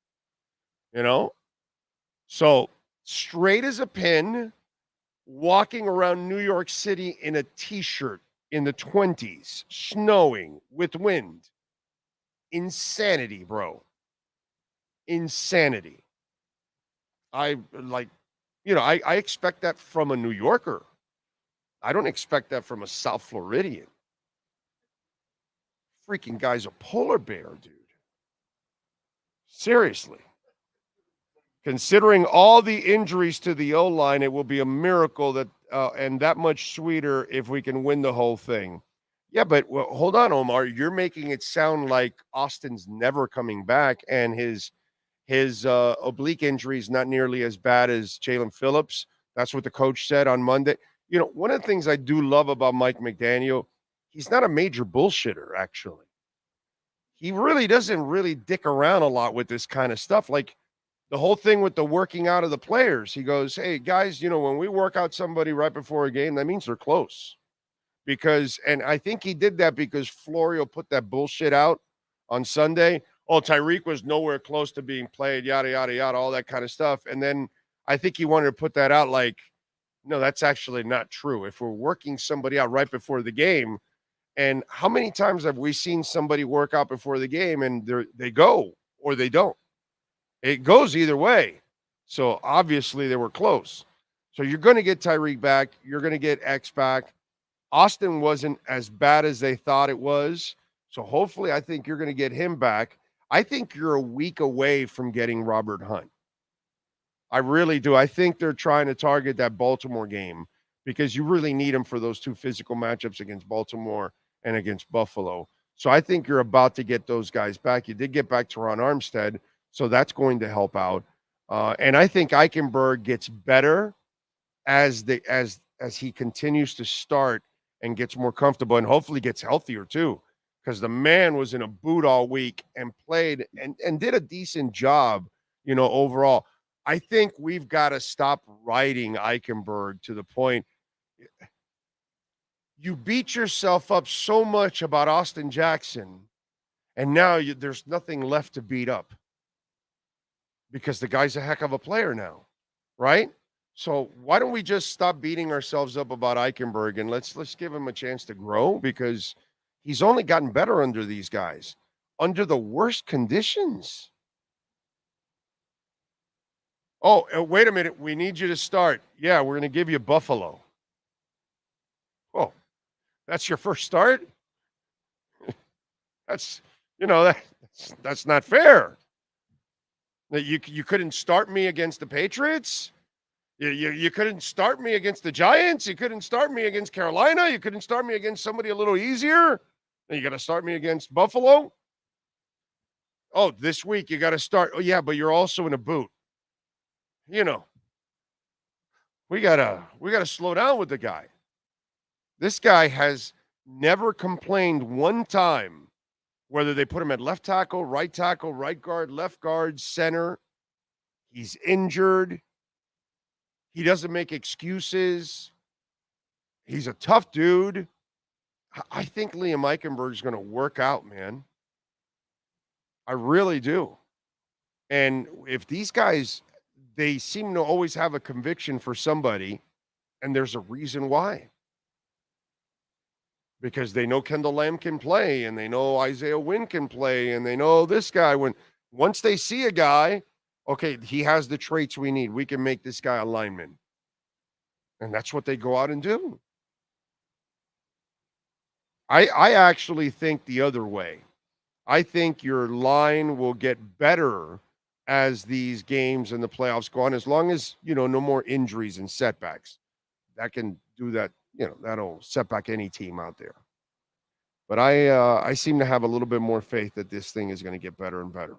So straight as a pin, walking around New York City in a T-shirt in the 20s, snowing with wind. Insanity, bro. Insanity. I expect that from a New Yorker. I don't expect that from a South Floridian. Freaking guy's a polar bear, dude. Seriously. Considering all the injuries to the O-line, it will be a miracle that and that much sweeter if we can win the whole thing. Yeah, but hold on, Omar. You're making it sound like Austin's never coming back, and his oblique injury is not nearly as bad as Jalen Phillips. That's what the coach said on Monday. One of the things I do love about Mike McDaniel, he's not a major bullshitter, actually. He really doesn't really dick around a lot with this kind of stuff. Like the whole thing with the working out of the players. He goes, "Hey, guys, when we work out somebody right before a game, that means they're close." And I think he did that because Florio put that bullshit out on Sunday. Oh, Tyreek was nowhere close to being played, yada, yada, yada, all that kind of stuff. And then I think he wanted to put that out like, no, that's actually not true. If we're working somebody out right before the game, and how many times have we seen somebody work out before the game and they go or they don't? It goes either way. So obviously they were close. So you're going to get Tyreek back. You're going to get X back. Austin wasn't as bad as they thought it was. So hopefully I think you're going to get him back. I think you're a week away from getting Robert Hunt. I really do. I think they're trying to target that Baltimore game because you really need him for those 2 physical matchups against Baltimore and against Buffalo. So I think you're about to get those guys back. You did get back Teron Armstead, so that's going to help out. And I think Eichenberg gets better as he continues to start and gets more comfortable and hopefully gets healthier too, because the man was in a boot all week and played and did a decent job, overall. I think we've got to stop riding Eichenberg to the point you beat yourself up so much about Austin Jackson, and now there's nothing left to beat up because the guy's a heck of a player now, right? So why don't we just stop beating ourselves up about Eichenberg and let's give him a chance to grow, because he's only gotten better under these guys, under the worst conditions. Oh, wait a minute. We need you to start. Yeah, we're going to give you Buffalo. Oh, that's your first start? That's That's not fair. You couldn't start me against the Patriots. You couldn't start me against the Giants. You couldn't start me against Carolina. You couldn't start me against somebody a little easier. Then you got to start me against Buffalo. Oh, this week you got to start. Oh, yeah, but you're also in a boot. You know, we gotta slow down with the guy. This guy has never complained one time, whether they put him at left tackle, right guard, left guard, center. He's injured. He doesn't make excuses. He's a tough dude. I think Liam Eichenberg's going to work out, man. I really do. And if these guys, they seem to always have a conviction for somebody, and there's a reason why. Because they know Kendall Lamb can play, and they know Isaiah Wynn can play, and they know this guy. Once they see a guy, okay, he has the traits we need. We can make this guy a lineman. And that's what they go out and do. I actually think the other way. I think your line will get better as these games and the playoffs go on, as long as, no more injuries and setbacks. That can do that, that'll set back any team out there. But I seem to have a little bit more faith that this thing is going to get better and better.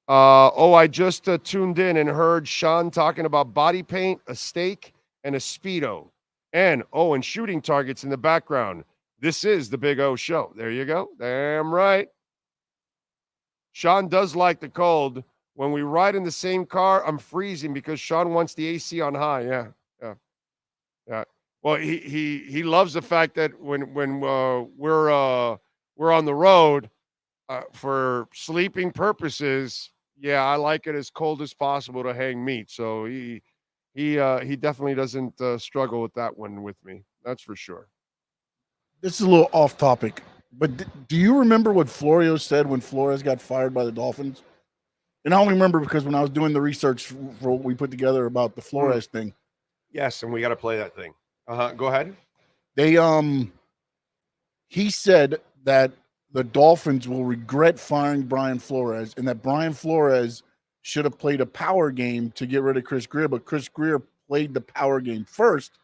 I just tuned in and heard Sean talking about body paint, a steak, and a Speedo. And shooting targets in the background. This is the Big O Show. There you go. Damn right. Sean does like the cold. When we ride in the same car, I'm freezing because Sean wants the AC on high. Yeah. Well, he loves the fact that when we're on the road for sleeping purposes, yeah, I like it as cold as possible to hang meat. So he definitely doesn't struggle with that one with me. That's for sure. This is a little off topic, but do you remember what Florio said when Flores got fired by the Dolphins? And I only remember because when I was doing the research for what we put together about the Flores thing. Yes, and we got to play that thing. Go ahead. He said that the Dolphins will regret firing Brian Flores, and that Brian Flores should have played a power game to get rid of Chris Greer, but Chris Greer played the power game first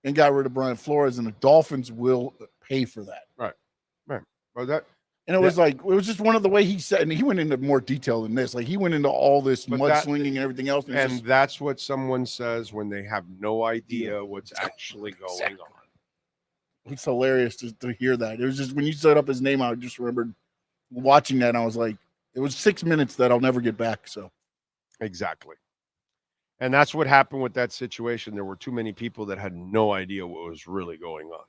and got rid of Brian Flores, and the Dolphins will pay for that. Right. Well, it was just one of the way he said, and he went into more detail than this. Like, he went into all this mudslinging and everything else. And that's what someone says when they have no idea what's actually going on. It's hilarious to hear that. It was just when you set up his name, I just remembered watching that, and I was like, it was 6 minutes that I'll never get back. So, exactly. And that's what happened with that situation. There were too many people that had no idea what was really going on.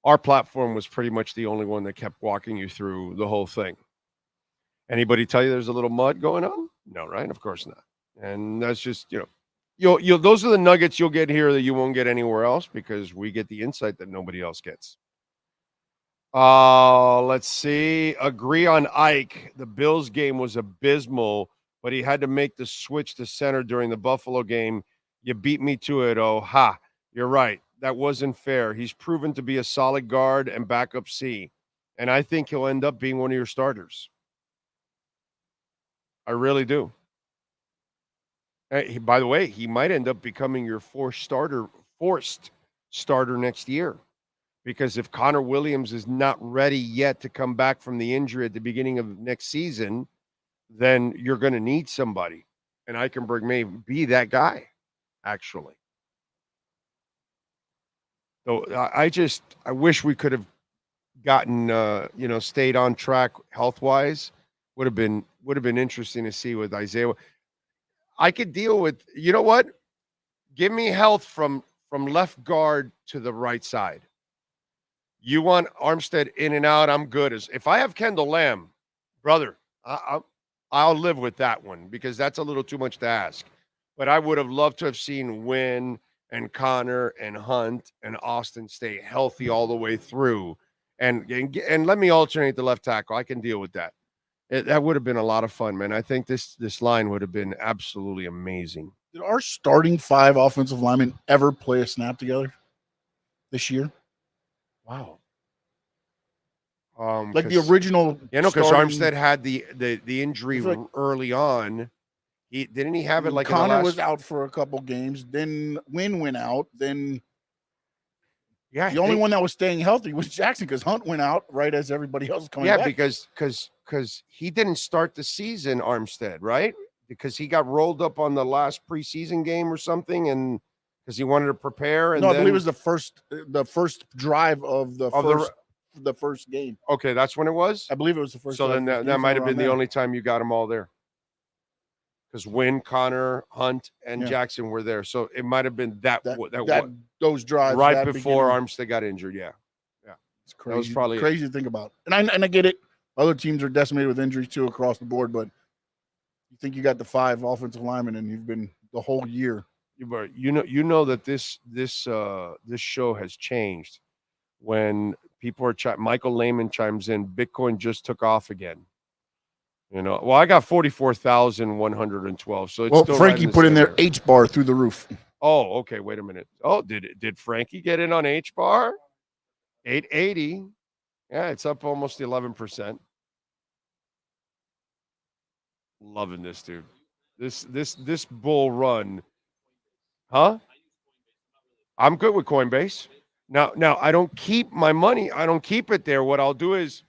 Our platform was pretty much the only one that kept walking you through the whole thing. Anybody tell you there's a little mud going on? No, right? Of course not. And that's just, you'll those are the nuggets you'll get here that you won't get anywhere else, because we get the insight that nobody else gets. Let's see. Agree on Ike. The Bills game was abysmal, but he had to make the switch to center during the Buffalo game. You beat me to it. Oh, ha. You're right. That wasn't fair. He's proven to be a solid guard and backup C, and I think he'll end up being one of your starters. I really do. By the way, he might end up becoming your forced starter next year, because if Connor Williams is not ready yet to come back from the injury at the beginning of next season, then you're going to need somebody, and Eichenberg may be that guy, actually. So I wish we could have gotten, stayed on track health-wise. Would have been interesting to see with Isaiah. I could deal with, you know what? Give me health from left guard to the right side. You want Armstead in and out, I'm good. If I have Kendall Lamb, brother, I'll live with that one, because that's a little too much to ask. But I would have loved to have seen Wynn and Connor and Hunt and Austin stay healthy all the way through, and let me alternate the left tackle. I can deal with that. That would have been a lot of fun, man. I think this line would have been absolutely amazing. Did our starting 5 offensive linemen ever play a snap together this year? Wow. Like the original. You know, because starting- Armstead had the injury I feel like- early on. Didn't he have it like Connor in the last... was out for a couple games. Then Wynn went out. Then Yeah, the only one that was staying healthy was Jackson because Hunt went out right as everybody else was coming Yeah, back. because he didn't start the season, Armstead, right? Because he got rolled up on the last preseason game or something, and because he wanted to prepare. And I then, believe it was the first drive of the first game. Okay, that's when it was. I believe it was the first. So drive then of the that, game, that might have somewhere been the around there. only time you got them all there. Because Wynn, Connor, Hunt, and Yeah. Jackson were there, so it might have been those drives right that before beginning. Armstead got injured. Yeah, It's crazy. that was probably it. crazy to think about. And I get it. Other teams are decimated with injuries too across the board, but you think you got the 5 offensive linemen and you've been the whole year. You know that this show has changed when people are Michael Lehman chimes in. Bitcoin just took off again. You know, well, I got 44,112. So it's still Frankie right put in the their same area. H bar through the roof. Oh, okay. Wait a minute. Oh, did Frankie get in on H bar? 880. Yeah, it's up almost 11%. Loving this, dude. This bull run. Huh? I'm good with Coinbase. Now I don't keep my money. I don't keep it there. What I'll do is,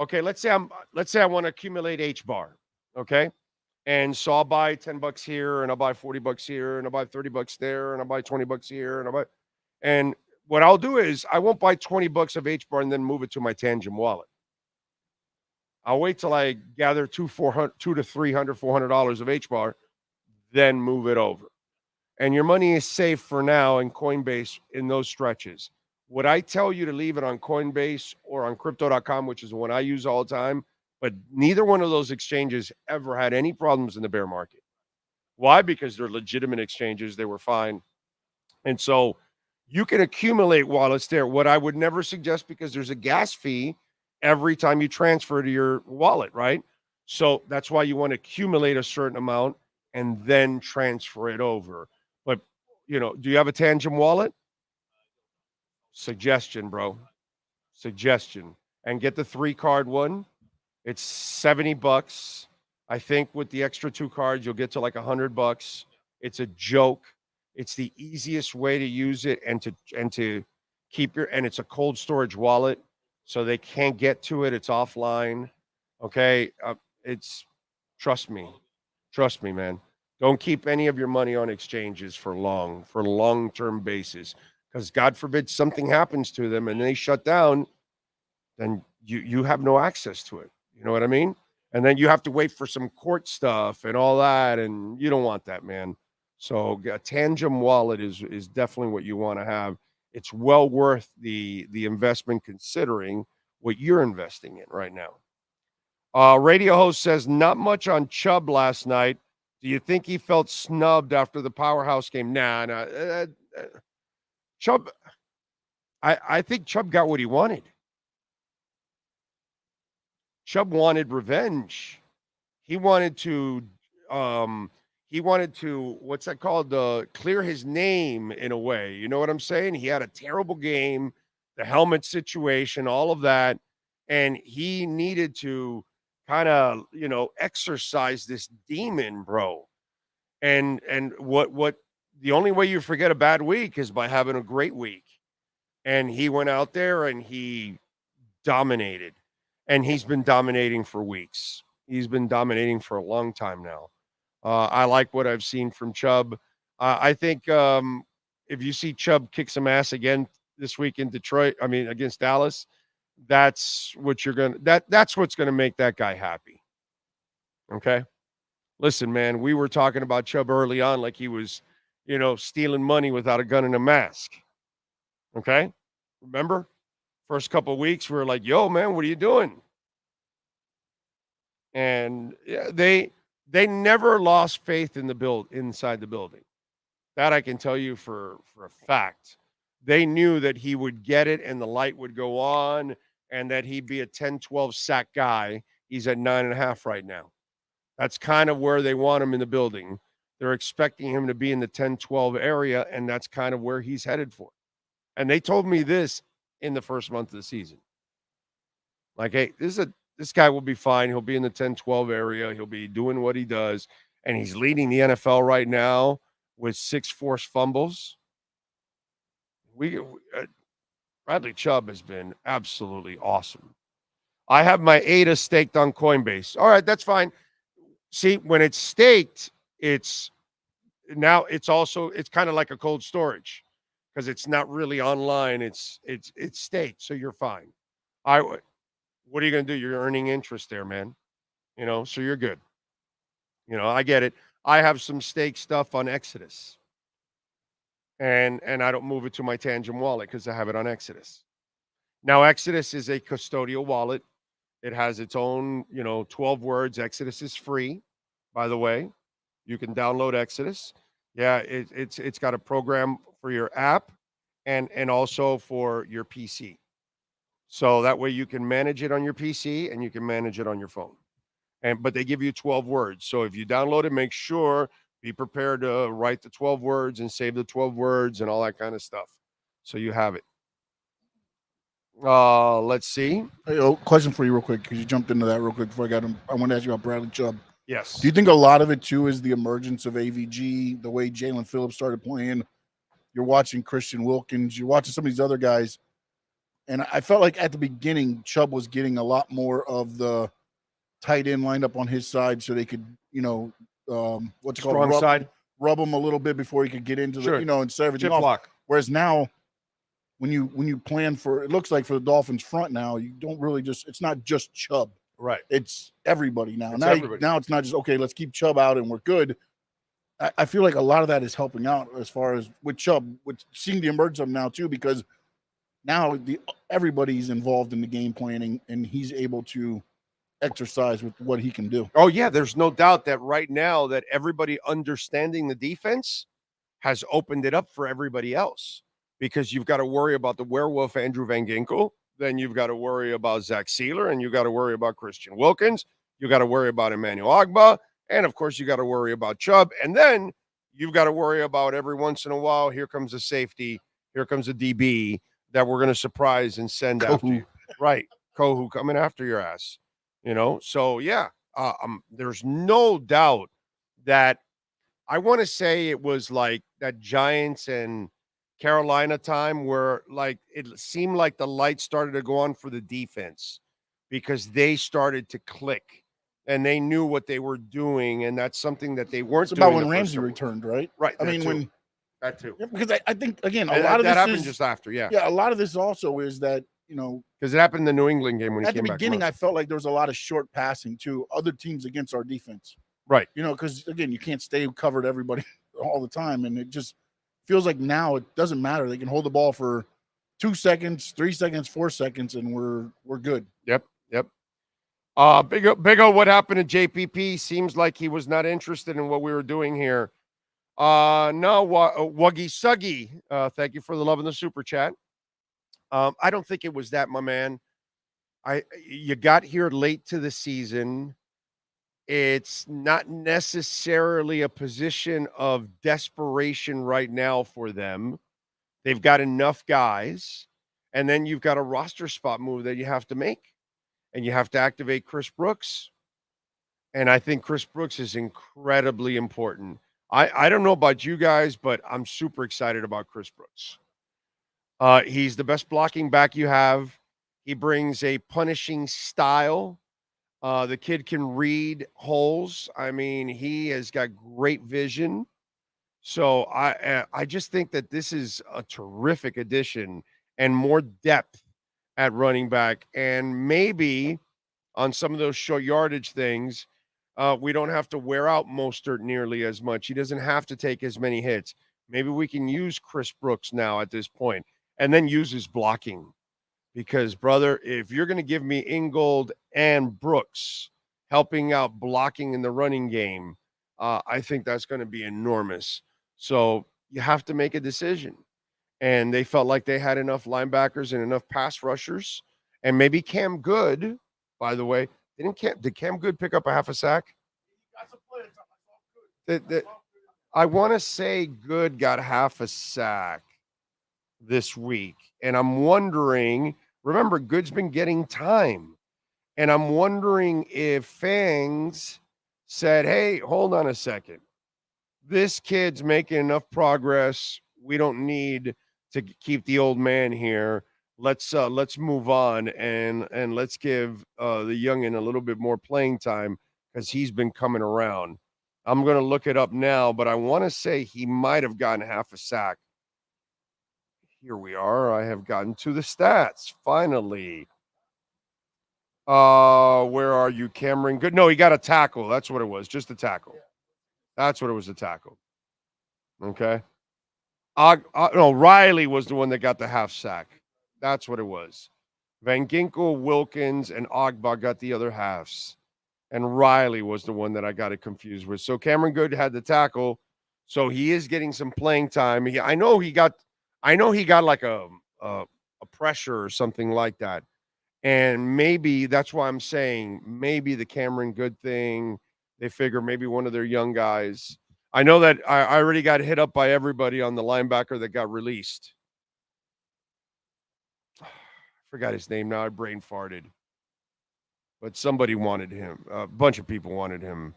okay, let's say I want to accumulate H bar. Okay. And so I'll buy $10 here, and I'll buy $40 here, and I'll buy $30 there, and I'll buy $20 here, and what I'll do is I won't buy $20 of H bar and then move it to my Tangent wallet. I'll wait till I gather $200 to $300, $400 of H bar, then move it over. And your money is safe for now in Coinbase in those stretches. Would I tell you to leave it on Coinbase or on crypto.com, which is the one I use all the time? But neither one of those exchanges ever had any problems in the bear market. Why? Because they're legitimate exchanges. They were fine. And so you can accumulate wallets there. What I would never suggest, because there's a gas fee every time you transfer to your wallet, right? So that's why you want to accumulate a certain amount and then transfer it over. But, do you have a Tangent wallet? Suggestion, bro. Suggestion. And get the 3-card one. It's $70. I think with the extra 2 cards, you'll get to like $100. It's a joke. It's the easiest way to use it and to keep and it's a cold storage wallet, so they can't get to it. It's offline. Okay. Trust me, man. Don't keep any of your money on exchanges for long-term basis, because God forbid something happens to them and they shut down, then you have no access to it. You know what I mean? And then you have to wait for some court stuff and all that, and you don't want that, man. So a Tangent wallet is definitely what you want to have. It's well worth the investment considering what you're investing in right now. Radio host says, not much on Chubb last night. Do you think he felt snubbed after the powerhouse game? Nah. Chubb, I think Chubb got what he wanted. Chubb wanted revenge. He wanted to what's that called? Clear his name in a way. You know what I'm saying? He had a terrible game, the helmet situation, all of that, and he needed to kind of, exercise this demon, bro. And what the only way you forget a bad week is by having a great week. And he went out there and he dominated. And he's been dominating for weeks. He's been dominating for a long time now. I like what I've seen from Chubb. I think if you see Chubb kick some ass again this week in against Dallas, that's what's going to make that guy happy. Okay. Listen, man, we were talking about Chubb early on like he was, stealing money without a gun and a mask. Okay. Remember? First couple of weeks, we were like, yo, man, what are you doing? And they never lost faith in inside the building. That I can tell you for a fact. They knew that he would get it and the light would go on and that he'd be a 10-12 sack guy. He's at 9.5 right now. That's kind of where they want him in the building. They're expecting him to be in the 10-12 area, and that's kind of where he's headed for. And they told me this in the first month of the season. Like, hey, this guy will be fine. He'll be in the 10-12 area. He'll be doing what he does. And he's leading the NFL right now with 6 forced fumbles. Bradley Chubb has been absolutely awesome. I have my ADA staked on Coinbase. All right, that's fine. See, when it's staked, it's kind of like a cold storage because it's not really online. It's staked, so you're fine. What are you going to do? You're earning interest there, man. So you're good. I get it. I have some stake stuff on Exodus. And I don't move it to my Tangent wallet because I have it on Exodus. Now, Exodus is a custodial wallet. It has its own, 12 words. Exodus is free, by the way. You can download Exodus. Yeah, it's got a program for your app and also for your PC. So that way you can manage it on your PC and you can manage it on your phone. But they give you 12 words. So if you download it, make sure, be prepared to write the 12 words and save the 12 words and all that kind of stuff. So you have it. Let's see. Hey, question for you real quick, because you jumped into that real quick before I got him. I want to ask you about Bradley Chubb. Yes. Do you think a lot of it, too, is the emergence of AVG, the way Jalen Phillips started playing? You're watching Christian Wilkins. You're watching some of these other guys. And I felt like at the beginning, Chubb was getting a lot more of the tight end lined up on his side so they could, rub him a little bit before he could get into the, instead of everything off. Block. Whereas now, when you plan for, it looks like for the Dolphins front now, you don't really it's not just Chubb. Right. It's everybody now. Everybody. Now it's not just, okay, let's keep Chubb out and we're good. I feel like a lot of that is helping out as far as with Chubb, with seeing the emergence of him now too, because now everybody's involved in the game planning and he's able to exercise with what he can do. Oh, yeah. There's no doubt that right now that everybody understanding the defense has opened it up for everybody else, because you've got to worry about the werewolf Andrew Van Ginkel. Then you've got to worry about Zach Sealer, and you got to worry about Christian Wilkins. You got to worry about Emmanuel Ogbah. And of course, you got to worry about Chubb. And then you've got to worry about every once in a while, here comes a safety, here comes a DB that we're going to surprise and send after you. Right. Kohu coming after your ass. So yeah, there's no doubt that I want to say it was like that Giants and Carolina time where like it seemed like the lights started to go on for the defense because they started to click and they knew what they were doing, and that's something that they weren't doing. It's about when Ramsey returned, right? Right. I mean, that too. Yeah, because I think again a and lot of that this happened is just after, yeah. Yeah, a lot of this also is that because it happened in the New England game when he at came the back. beginning, I felt like there was a lot of short passing to other teams against our defense. Right. Because again, you can't stay covered everybody all the time, and it just feels like now it doesn't matter. They can hold the ball for 2 seconds, 3 seconds, 4 seconds, and we're good. Yep. Big O, what happened to JPP? Seems like he was not interested in what we were doing here. No, Wuggy Suggy. Thank you for the love in the super chat. I don't think it was that, my man. You got here late to the season. It's not necessarily a position of desperation right now for them. They've got enough guys, and then you've got a roster spot move that you have to make, and you have to activate Chris Brooks. And I think Chris Brooks is incredibly important. I don't know about you guys, but I'm super excited about Chris Brooks. He's the best blocking back you have. He brings a punishing style. The kid can read holes. I mean, he has got great vision. So I just think that this is a terrific addition and more depth at running back. And maybe on some of those short yardage things, we don't have to wear out Mostert nearly as much. He doesn't have to take as many hits. Maybe we can use Chris Brooks now at this point and then use his blocking. Because, brother, if you're going to give me Ingold and Brooks helping out blocking in the running game, I think that's going to be enormous. So you have to make a decision. And they felt like they had enough linebackers and enough pass rushers. And maybe Cam Good, by the way, did Cam Good pick up a half a sack? I want to say Good got half a sack this week. And I'm wondering, remember, Good's been getting time. And I'm wondering if Fangs said, hey, hold on a second. This kid's making enough progress. We don't need to keep the old man here. Let's move on and let's give the youngin a little bit more playing time because he's been coming around. I'm going to look it up now, but I want to say he might have gotten half a sack. Here we are. I have gotten to the stats finally. Where are you, Cameron? Good. No, he got a tackle. That's what it was. Just a tackle. That's what it was, a tackle. Okay. No, Riley was the one that got the half sack. That's what it was. Van Ginkel, Wilkins, and Ogba got the other halves. And Riley was the one that I got it confused with. So Cameron Good had the tackle. So he is getting some playing time. I know he got like a pressure or something like that. And maybe that's why I'm saying maybe the Cameron Good thing, they figure maybe one of their young guys. I know that I already got hit up by everybody on the linebacker that got released. I forgot his name now. I brain farted. But somebody wanted him. A bunch of people wanted him.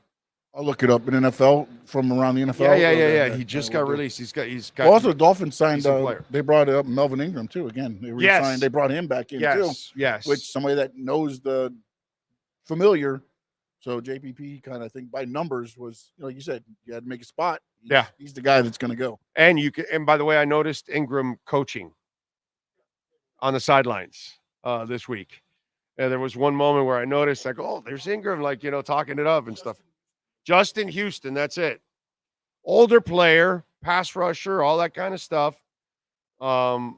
I'll look it up in NFL from around the NFL. Yeah. He just got released. He's got. Well, also, the Dolphins signed. They brought up Melvin Ingram too. Again, they re-signed. They brought him back in too. Yes. Which somebody that knows the familiar. So JPP kind of think by numbers was, like you said, you had to make a spot. He's the guy that's going to go. And you can. And by the way, I noticed Ingram coaching on the sidelines this week. And there was one moment where I noticed, like, oh, there's Ingram, like, talking it up and stuff. Justin Houston, that's it. Older player, pass rusher, all that kind of stuff. I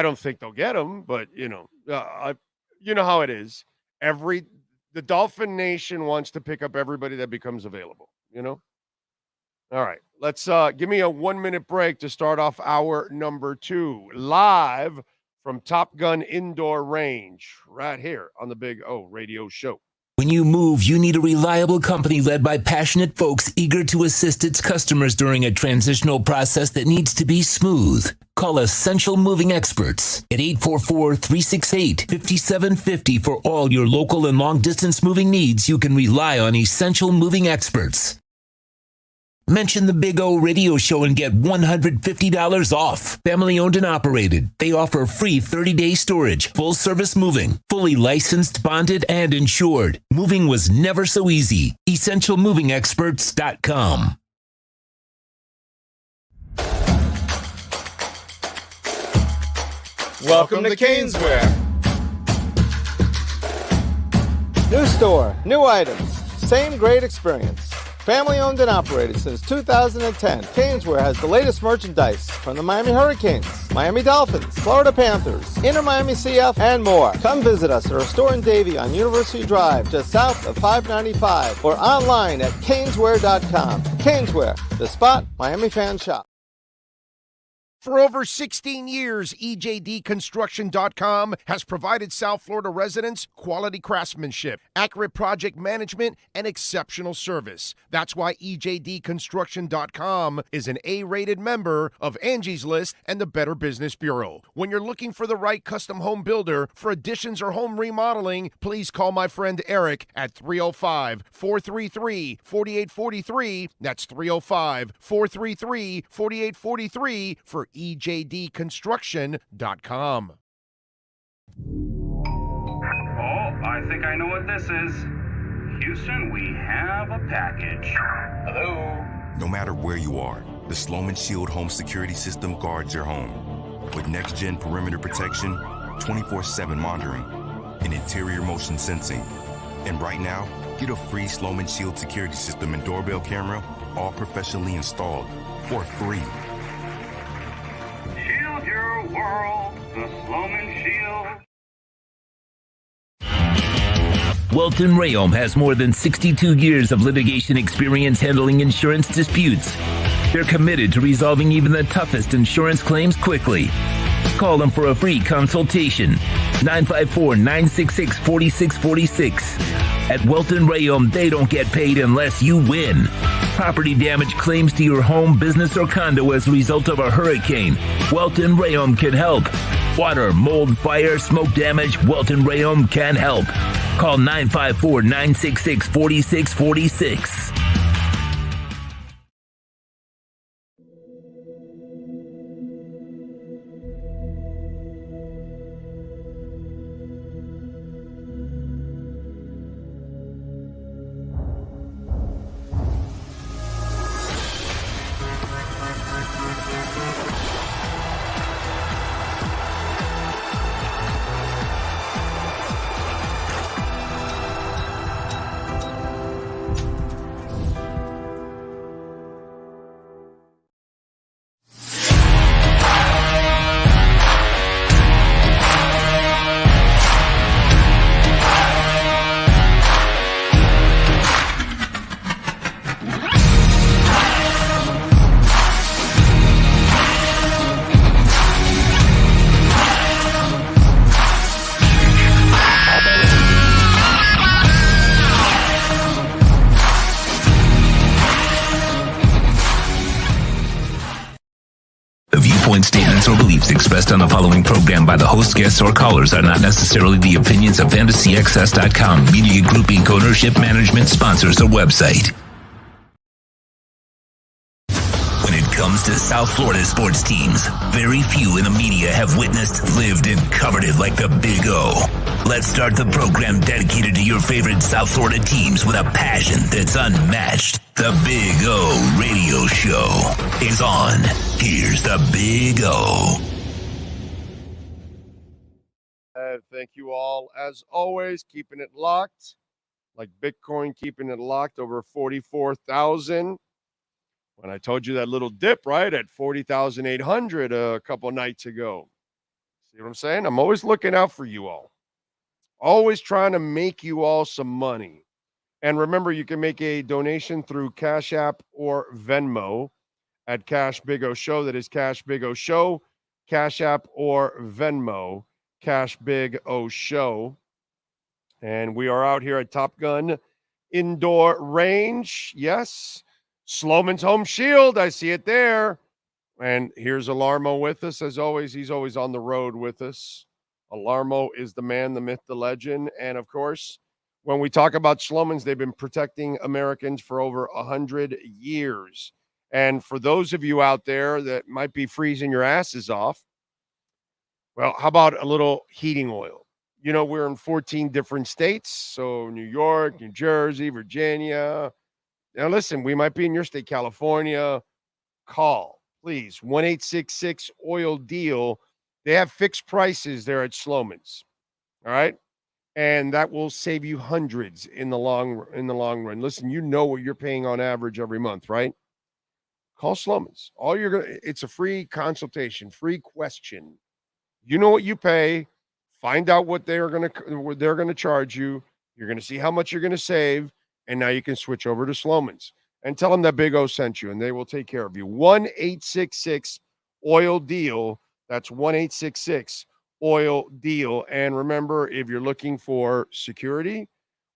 don't think they'll get him, but, you know how it is. The Dolphin Nation wants to pick up everybody that becomes available, All right, let's give me a 1-minute break to start off hour number 2, live from Top Gun Indoor Range, right here on the Big O Radio Show. When you move, you need a reliable company led by passionate folks eager to assist its customers during a transitional process that needs to be smooth. Call Essential Moving Experts at 844-368-5750 for all your local and long-distance moving needs. You can rely on Essential Moving Experts. Mention the Big O Radio Show and get $150 off. Family owned and operated. They offer free 30-day storage, full service moving, fully licensed, bonded, and insured. Moving was never so easy. EssentialMovingExperts.com. Welcome to Caneswear. New store, new items, same great experience. Family owned and operated since 2010, Caneswear has the latest merchandise from the Miami Hurricanes, Miami Dolphins, Florida Panthers, Inter Miami CF, and more. Come visit us at our store in Davie on University Drive, just south of 595, or online at caneswear.com. Caneswear, the spot Miami fans shop. For over 16 years, EJDconstruction.com has provided South Florida residents quality craftsmanship, accurate project management, and exceptional service. That's why EJDconstruction.com is an A-rated member of Angie's List and the Better Business Bureau. When you're looking for the right custom home builder for additions or home remodeling, please call my friend Eric at 305-433-4843. That's 305-433-4843 for EJDconstruction.com. Oh, I think I know what this is. Houston, we have a package. Hello? No matter where you are, the Sloman Shield home security system guards your home. With next-gen perimeter protection, 24/7 monitoring, and interior motion sensing. And right now, get a free Sloman Shield security system and doorbell camera, all professionally installed, for free. Shield your world, the Sloman Shield. Welton Rayom has more than 62 years of litigation experience handling insurance disputes. They're committed to resolving even the toughest insurance claims quickly. Call them for a free consultation. 954-966-4646. At Welton Rayom, they don't get paid unless you win. Property damage claims to your home, business, or condo as a result of a hurricane. Welton Rayom can help. Water, mold, fire, smoke damage, Welton Rayom can help. Call 954-966-4646. Statements or beliefs expressed on the following program by the host, guests, or callers are not necessarily the opinions of FantasyXS.com, Media Group Inc., ownership, management, sponsors, or website. When it comes to South Florida sports teams, very few in the media have witnessed, lived, and covered it like the Big O. Let's start the program dedicated to your favorite South Florida teams with a passion that's unmatched. The Big O Radio Show is on. Here's the Big O. Thank you all, as always, keeping it locked. Like Bitcoin, keeping it locked over 44,000. When I told you that little dip, right, at 40,800 a couple nights ago. See what I'm saying? I'm always looking out for you all. Always trying to make you all some money. And remember, you can make a donation through Cash App or Venmo at Cash Big O Show. That is Cash Big O Show, Cash App or Venmo, Cash Big O Show. And we are out here at Top Gun Indoor Range. Yes, Sloman's Home Shield. I see it there. And here's Alarmo with us, as always. He's always on the road with us. Alarmo is the man, the myth, the legend. And, of course, when we talk about Sloman's, they've been protecting Americans for over 100 years. And for those of you out there that might be freezing your asses off, well, how about a little heating oil? You know, we're in 14 different states. So New York, New Jersey, Virginia. Now, listen, we might be in your state, California. Call, please, 1-866-OIL-DEAL. They have fixed prices there at Sloman's. All right? And that will save you hundreds in the long run. Listen, you know what you're paying on average every month, right? Call Sloman's. It's a free consultation, free question. You know what you pay. Find out what they're gonna charge you. You're gonna see how much you're gonna save, and now you can switch over to Sloman's and tell them that Big O sent you, and they will take care of you. 1-866-OIL-DEAL. That's 1-866-OIL-DEAL. And remember, if you're looking for security,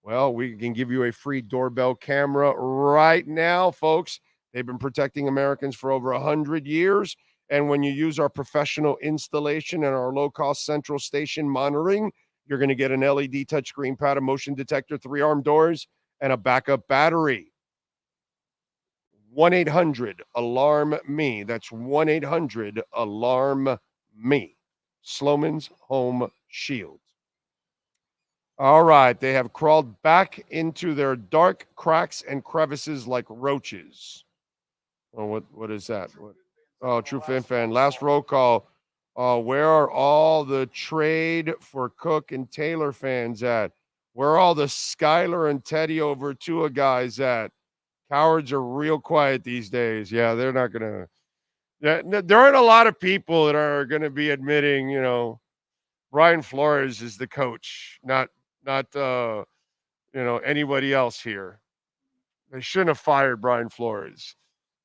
well, we can give you a free doorbell camera right now, folks. They've been protecting Americans for over 100 years. And when you use our professional installation and our low-cost central station monitoring, you're going to get an LED touchscreen pad, a motion detector, 3-arm doors, and a backup battery. 1-800-ALARM-ME. That's 1-800-ALARM-ME. Sloman's Home Shield. All right. They have crawled back into their dark cracks and crevices like roaches. Oh, what is that? Oh, True Fan. Last roll call. Where are all the trade for Cook and Taylor fans at? Where are all the Skyler and Teddy over Tua guys at? Cowards are real quiet these days. Yeah, they're not going to. Yeah, there aren't a lot of people that are going to be admitting, Brian Flores is the coach, not anybody else here. They shouldn't have fired Brian Flores.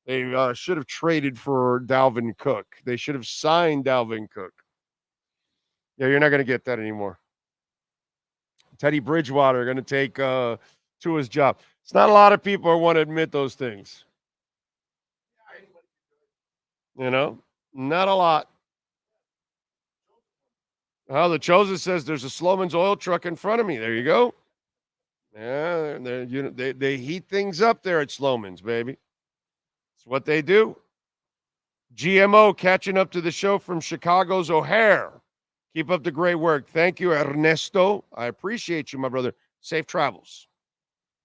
They should have traded for Dalvin Cook. They should have signed Dalvin Cook. Yeah, you're not going to get that anymore. Teddy Bridgewater going to take Tua's job. It's not a lot of people who want to admit those things. Not a lot. The Chosen says there's a Sloman's oil truck in front of me. There you go. Yeah, they heat things up there at Sloman's, baby. It's what they do. GMO catching up to the show from Chicago's O'Hare. Keep up the great work. Thank you, Ernesto. I appreciate you, my brother. Safe travels.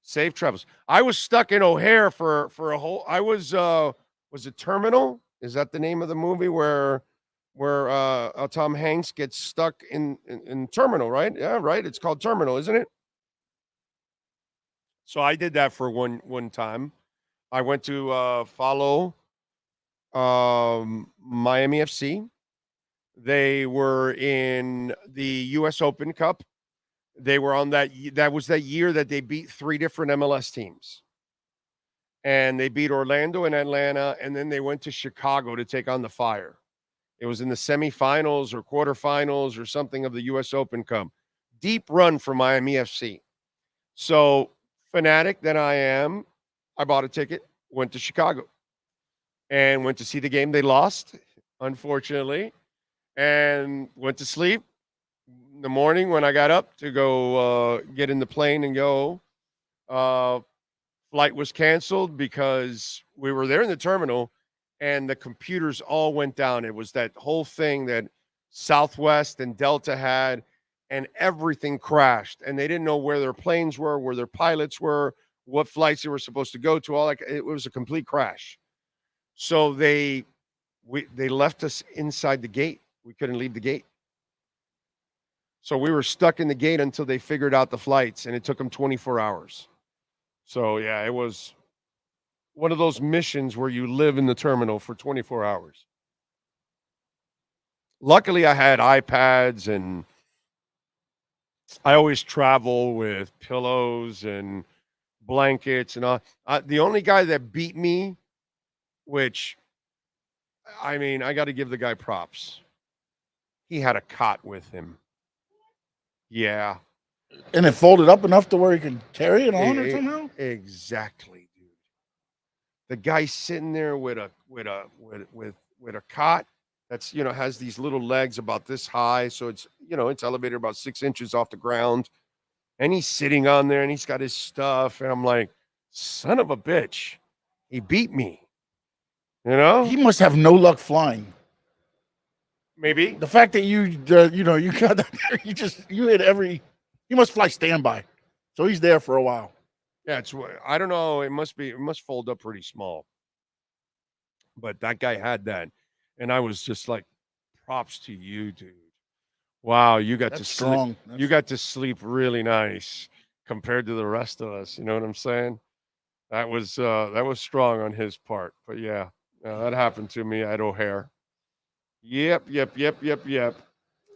Safe travels. I was stuck in O'Hare for a whole. I was it Terminal? Is that the name of the movie where Tom Hanks gets stuck in Terminal? Right? Yeah, right. It's called Terminal, isn't it? So I did that for one time. I went to follow Miami FC. They were in the U.S. Open Cup. They were on that was that year that they beat 3 different MLS teams. And they beat Orlando and Atlanta, and then they went to Chicago to take on the Fire. It was in the semifinals or quarterfinals or something of the U.S. Open Cup. Deep run for Miami FC. So, fanatic that I am, I bought a ticket, went to Chicago, and went to see the game. They lost, unfortunately, and went to sleep. In the morning when I got up to go get in the plane and go, flight was canceled because we were there in the terminal and the computers all went down. It was that whole thing that Southwest and Delta had, and everything crashed. And they didn't know where their planes were, where their pilots were, what flights they were supposed to go to. All that, it was a complete crash. So they left us inside the gate. We couldn't leave the gate. So we were stuck in the gate until they figured out the flights, and it took them 24 hours. So, yeah, it was one of those missions where you live in the terminal for 24 hours. Luckily, I had iPads, and I always travel with pillows and blankets and all. The only guy that beat me, which, I mean, I got to give the guy props. He had a cot with him. Yeah. And it folded up enough to where he could carry it on or somehow? Exactly, dude. The guy sitting there with a cot that's, has these little legs about this high. So it's, it's elevated about 6 inches off the ground. And he's sitting on there and he's got his stuff. And I'm like, son of a bitch. He beat me. He must have no luck flying. Maybe. The fact that you got that, you hit every, he must fly standby. So he's there for a while. Yeah, I don't know. It must fold up pretty small. But that guy had that. And I was just like, props to you, dude. Wow, you got to sleep. You got to sleep really nice compared to the rest of us. You know what I'm saying? That was strong on his part. But yeah, that happened to me at O'Hare. Yep.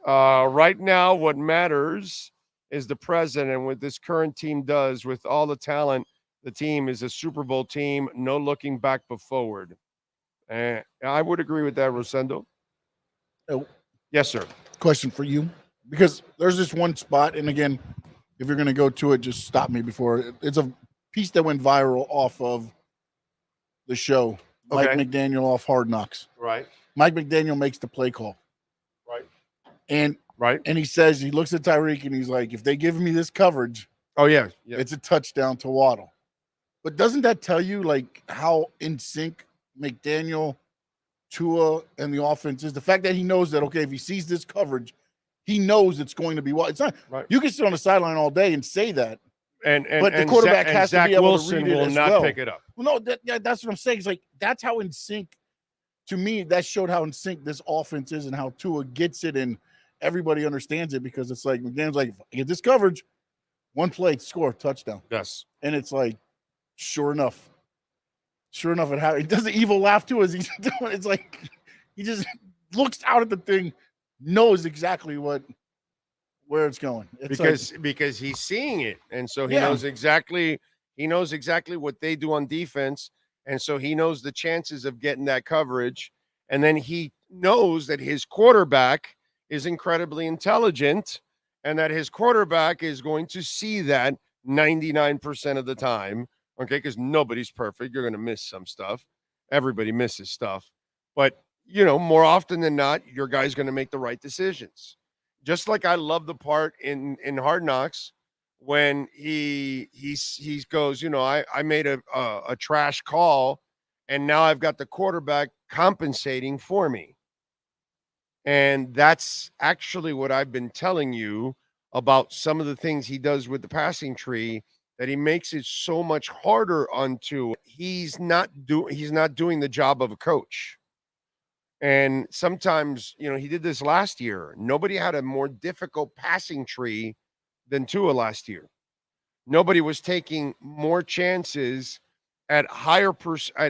Right now, what matters is the present, and what this current team does with all the talent. The team is a Super Bowl team. No looking back but forward. And I would agree with that, Rosendo. Oh. Yes, sir. Question for you, because there's this one spot, and again, if you're going to go to it, just stop me before. It's a piece that went viral off of the show. Mike McDaniel off Hard Knocks. Right. Mike McDaniel makes the play call. Right. And he says, he looks at Tyreek and he's like, if they give me this coverage, it's a touchdown to Waddle. But doesn't that tell you like how in sync McDaniel, Tua, and the offense is? The fact that he knows that, okay, if he sees this coverage, he knows it's going to be what it's not. Right. You can sit on the sideline all day and say that. But the quarterback has to be able to read it as well. Will not pick it up. Well, no, that's what I'm saying. It's like, that's how in sync, to me, that showed how in sync this offense is and how Tua gets it and everybody understands it, because it's like, McDaniel's like, if I get this coverage, one play, score, touchdown. Yes. And it's like, sure enough, it happened. He does the evil laugh too as he's doing. It's like, he just looks out at the thing, knows exactly where it's going. It's because he's seeing it, and so he knows exactly what they do on defense, and so he knows the chances of getting that coverage, and then he knows that his quarterback is incredibly intelligent, and that his quarterback is going to see that 99% of the time. Okay, because nobody's perfect. You're going to miss some stuff. Everybody misses stuff, but more often than not, your guy's going to make the right decisions. Just like I love the part in Hard Knocks when he goes, I made a trash call, and now I've got the quarterback compensating for me. And that's actually what I've been telling you about some of the things he does with the passing tree, that he makes it so much harder onto. He's not doing the job of a coach. And sometimes, he did this last year. Nobody had a more difficult passing tree than Tua last year. Nobody was taking more chances at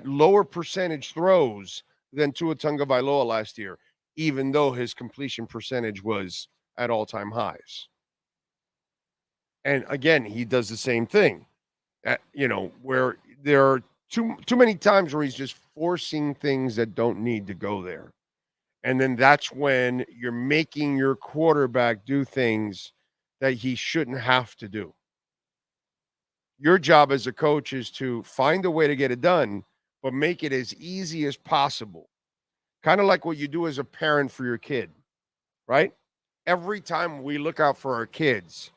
lower percentage throws than Tua Tagovailoa last year, even though his completion percentage was at all-time highs. And again, he does the same thing, where there are too many times where he's just forcing things that don't need to go there. And then that's when you're making your quarterback do things that he shouldn't have to do. Your job as a coach is to find a way to get it done, but make it as easy as possible. Kind of like what you do as a parent for your kid, right? Every time we look out for our kids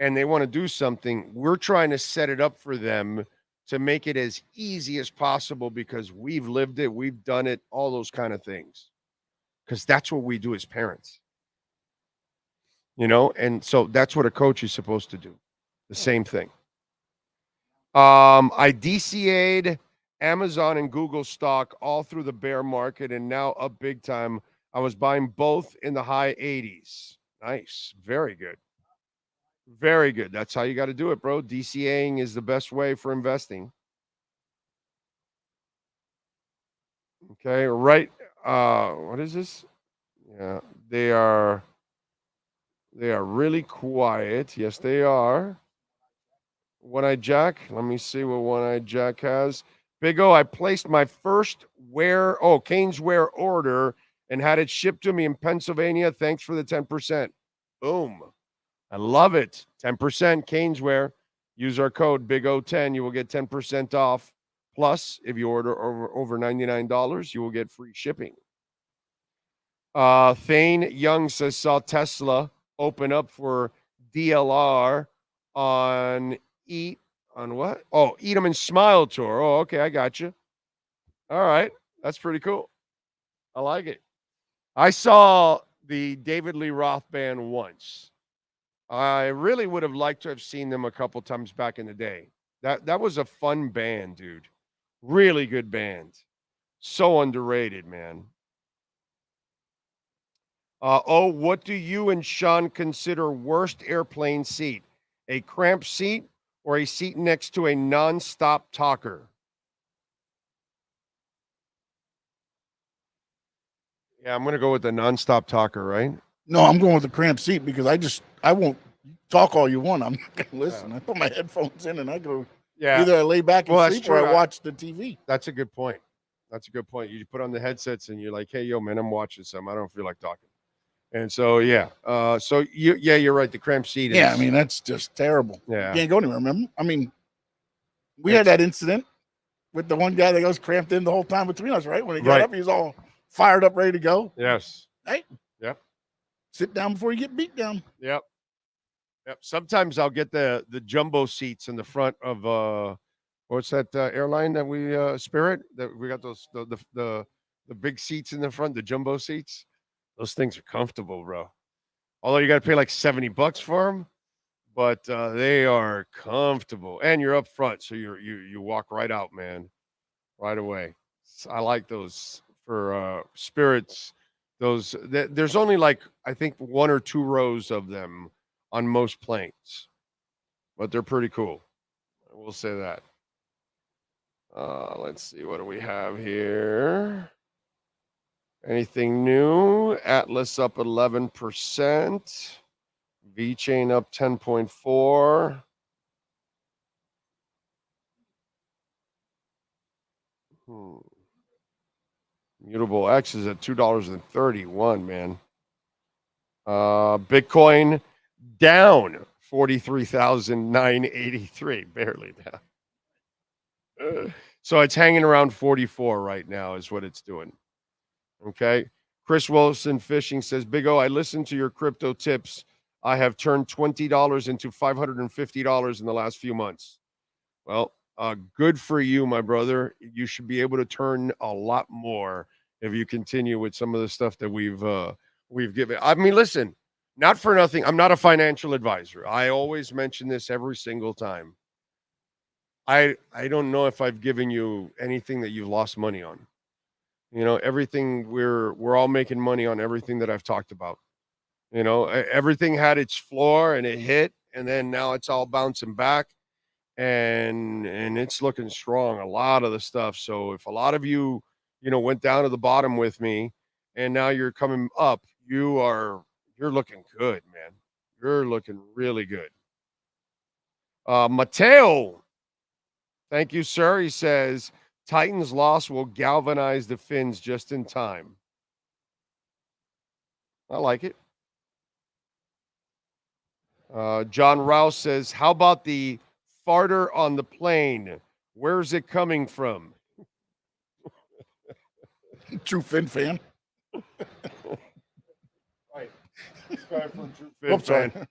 and they want to do something, we're trying to set it up for them to make it as easy as possible because we've lived it, we've done it, all those kind of things. Because that's what we do as parents. And so that's what a coach is supposed to do. The same thing. I DCA'd Amazon and Google stock all through the bear market and now up big time. I was buying both in the high 80s. Nice. Very good. Very good. That's how you got to do it, bro. DCAing is the best way for investing. Okay, right. What is this? Yeah, they are really quiet. Yes, they are. One-Eyed Jack. Let me see what One-Eyed Jack has. Big O, I placed my first Cane's Wear order and had it shipped to me in Pennsylvania. Thanks for the 10%. Boom. I love it. 10% Cane's Wear. Use our code BIG-O10. You will get 10% off. Plus, if you order over $99, you will get free shipping. Thane Young says, saw Tesla open up for DLR on what? Oh, Eat 'em and Smile tour. Oh, okay, I got you. All right, that's pretty cool. I like it. I saw the David Lee Roth band once. I really would have liked to have seen them a couple times back in the day. That was a fun band, dude. Really good band. So underrated, man. What do you and Sean consider worst airplane seat? A cramped seat or a seat next to a nonstop talker? Yeah, I'm going to go with the nonstop talker, right? No, I'm going with the cramped seat because I won't talk all you want. I'm not going to listen. I put my headphones in and I go, either I lay back and sleep or I watch the TV. That's a good point. You put on the headsets and you're like, hey, yo, man, I'm watching some. I don't feel like talking. And so, yeah. You're right. The cramped seat is. Yeah, I mean, that's just terrible. Yeah. You can't go anywhere, remember? I mean, we had that incident with the one guy that goes cramped in the whole time between us, right? When he got up, he was all fired up, ready to go. Yes. Hey. Yep. Sit down before you get beat down. Yep. Sometimes I'll get the jumbo seats in the front of what's that airline that we Spirit, that we got those the big seats in the front, the jumbo seats. Those things are comfortable, bro. Although you got to pay like $70 for them, but they are comfortable, and you're up front, so you walk right out, man, right away. I like those for Spirits. There's only like I think 1 or 2 rows of them on most planes, but they're pretty cool. I will say that. Let's see, what do we have here? Anything new? Atlas up 11%. V-Chain up 10.4. Mutable X is at $2.31, man. Bitcoin down 43,983, barely down. So it's hanging around 44 right now is what it's doing. Okay. Chris Wilson Fishing says, Big O, I listened to your crypto tips I have turned $20 into $550 in the last few months. Well, good for you, my brother. You should be able to turn a lot more if you continue with some of the stuff that we've given. I mean, listen, not for nothing. I'm not a financial advisor. I always mention this every single time. I don't know if I've given you anything that you've lost money on. You know, everything we're all making money on everything that I've talked about. You know, everything had its floor and it hit, and then now it's all bouncing back, and it's looking strong. A lot of the stuff. So if a lot of you, went down to the bottom with me, and now you're coming up, you're looking good, man. You're looking really good. Mateo, thank you, sir. He says Titans' loss will galvanize the Finns just in time. I like it. John Rouse says, how about the farter on the plane? Where's it coming from? True Finn fan. Right. This guy from True Finn fan.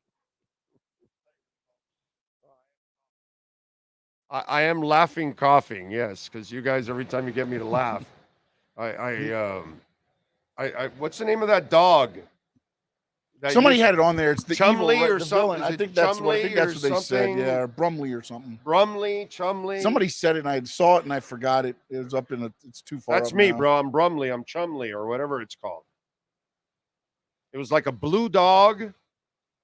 I am laughing, coughing, yes, because you guys, every time you get me to laugh, I what's the name of that dog? Somebody had it on there. It's the Chumley evil, or the something. villain. I think that's what they said. Yeah, Brumley or something. Chumley. Somebody said it, and I saw it, and I forgot it. It was up in it's too far. That's up me, now. bro. I'm Brumley. I'm Chumley or whatever it's called. It was like a blue dog,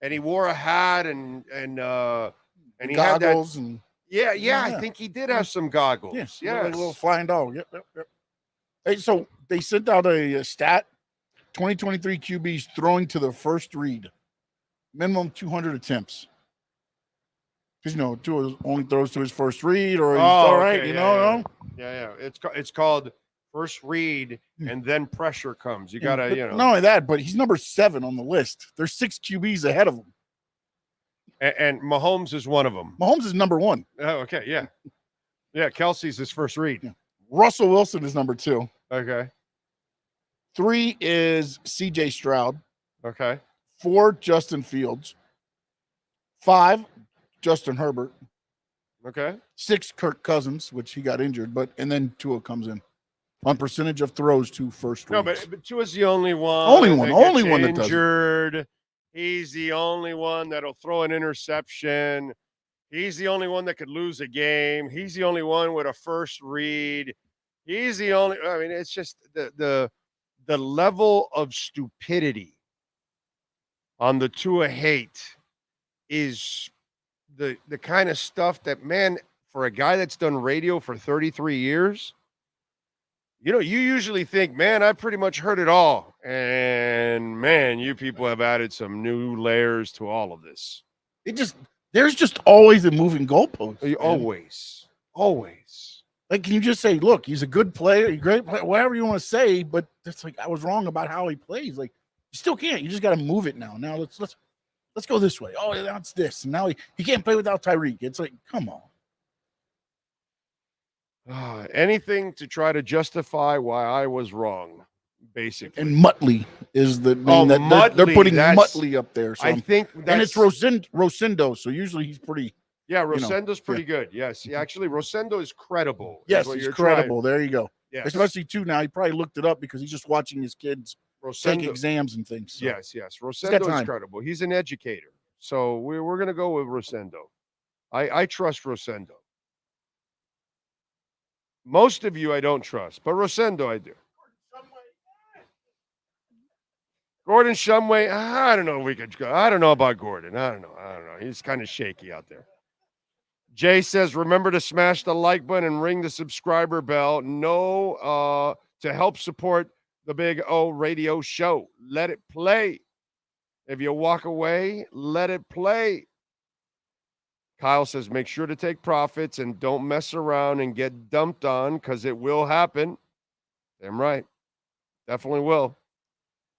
and he wore a hat and he goggles had that, and yeah. I think he did have some goggles. Yes, yes. like a little flying dog. Yep. Hey, so they sent out a stat. 2023 QBs throwing to the first read, minimum 200 attempts. Because Tua only throws to his first read, or he's all right, okay, no. Yeah. It's called first read, and then pressure comes. You gotta, Not only that, but he's number 7 on the list. There's 6 QBs ahead of him, and Mahomes is one of them. Mahomes is number 1. Oh, okay, yeah. Kelsey's his first read. Yeah. Russell Wilson is number 2. Okay. 3 is C.J. Stroud. Okay. 4, Justin Fields. 5, Justin Herbert. Okay. 6, Kirk Cousins, which he got injured, and then Tua comes in on percentage of throws to first reads. No, but Tua's the only one. Only one that does injured. He's the only one that'll throw an interception. He's the only one that could lose a game. He's the only one with a first read. He's the only. I mean, it's just the level of stupidity on the Tua hate is the kind of stuff that, man, for a guy that's done radio for 33 years, you usually think, man, I pretty much heard it all. And, man, you people have added some new layers to all of this. There's just always a moving goalpost. Always. Like, can you just say, look, he's a good player, great player, whatever you want to say, but it's like I was wrong about how he plays. Like, you still can't. You just got to move it now. Now let's go this way. Oh, that's this. And now he can't play without Tyreek. It's like, come on. Anything to try to justify why I was wrong, basically. And Muttley is the name that they're putting Muttley up there. So I think that's, and it's Rosendo, so usually he's pretty. Yeah, Rosendo's pretty good. Yes, actually, Rosendo is credible. Yes, he's credible. There you go. Yes. Especially too now. He probably looked it up because he's just watching his kids take exams and things. So. Yes. Rosendo is credible. He's an educator. So we're going to go with Rosendo. I trust Rosendo. Most of you I don't trust, but Rosendo I do. Gordon Shumway, I don't know if we could go. I don't know about Gordon. I don't know. He's kind of shaky out there. Jay says, remember to smash the like button and ring the subscriber bell. To help support the Big O radio show. Let it play. If you walk away, let it play. Kyle says, make sure to take profits and don't mess around and get dumped on because it will happen. Damn right. Definitely will.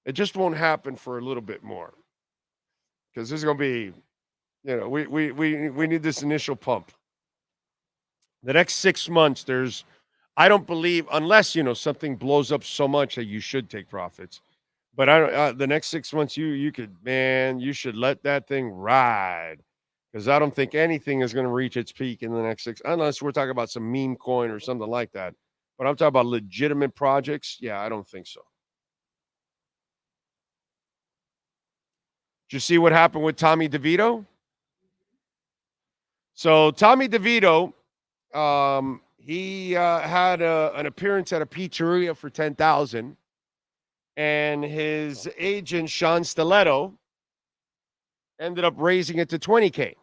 It just won't happen for a little bit more because there's going to be, we need this initial pump. The next 6 months, I don't believe, unless, something blows up so much that you should take profits. But I don't. The next 6 months, you could, man, you should let that thing ride, because I don't think anything is going to reach its peak in the next unless we're talking about some meme coin or something like that. But I'm talking about legitimate projects. Yeah, I don't think so. Did you see what happened with Tommy DeVito? So Tommy DeVito, he had an appearance at a pizzeria for $10,000, and his agent Sean Stiletto ended up raising it to $20K,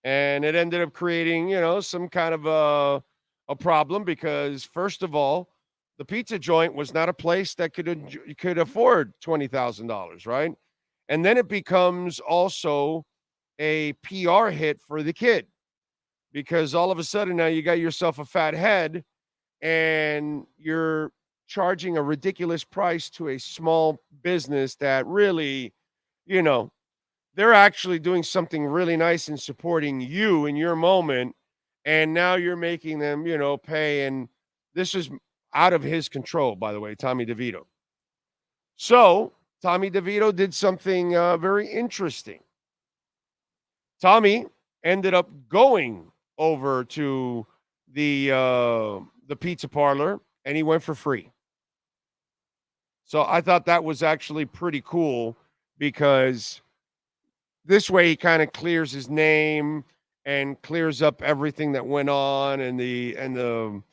and it ended up creating, some kind of a problem, because first of all, the pizza joint was not a place that could afford $20,000, right? And then it becomes also a PR hit for the kid, because all of a sudden now you got yourself a fat head and you're charging a ridiculous price to a small business that really, they're actually doing something really nice and supporting you in your moment. And now you're making them, pay. And this is out of his control, by the way, Tommy DeVito. So Tommy DeVito did something very interesting. Tommy ended up going over to the pizza parlor, and he went for free. So I thought that was actually pretty cool, because this way he kind of clears his name and clears up everything that went on and the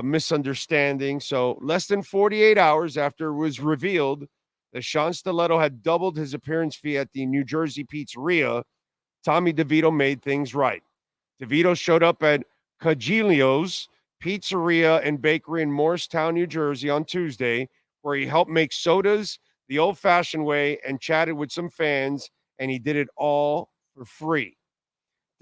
misunderstanding. So less than 48 hours after it was revealed that Sean Stiletto had doubled his appearance fee at the New Jersey pizzeria, Tommy DeVito made things right. DeVito showed up at Cagilio's Pizzeria and Bakery in Morristown, New Jersey on Tuesday, where he helped make sodas the old-fashioned way and chatted with some fans, and he did it all for free.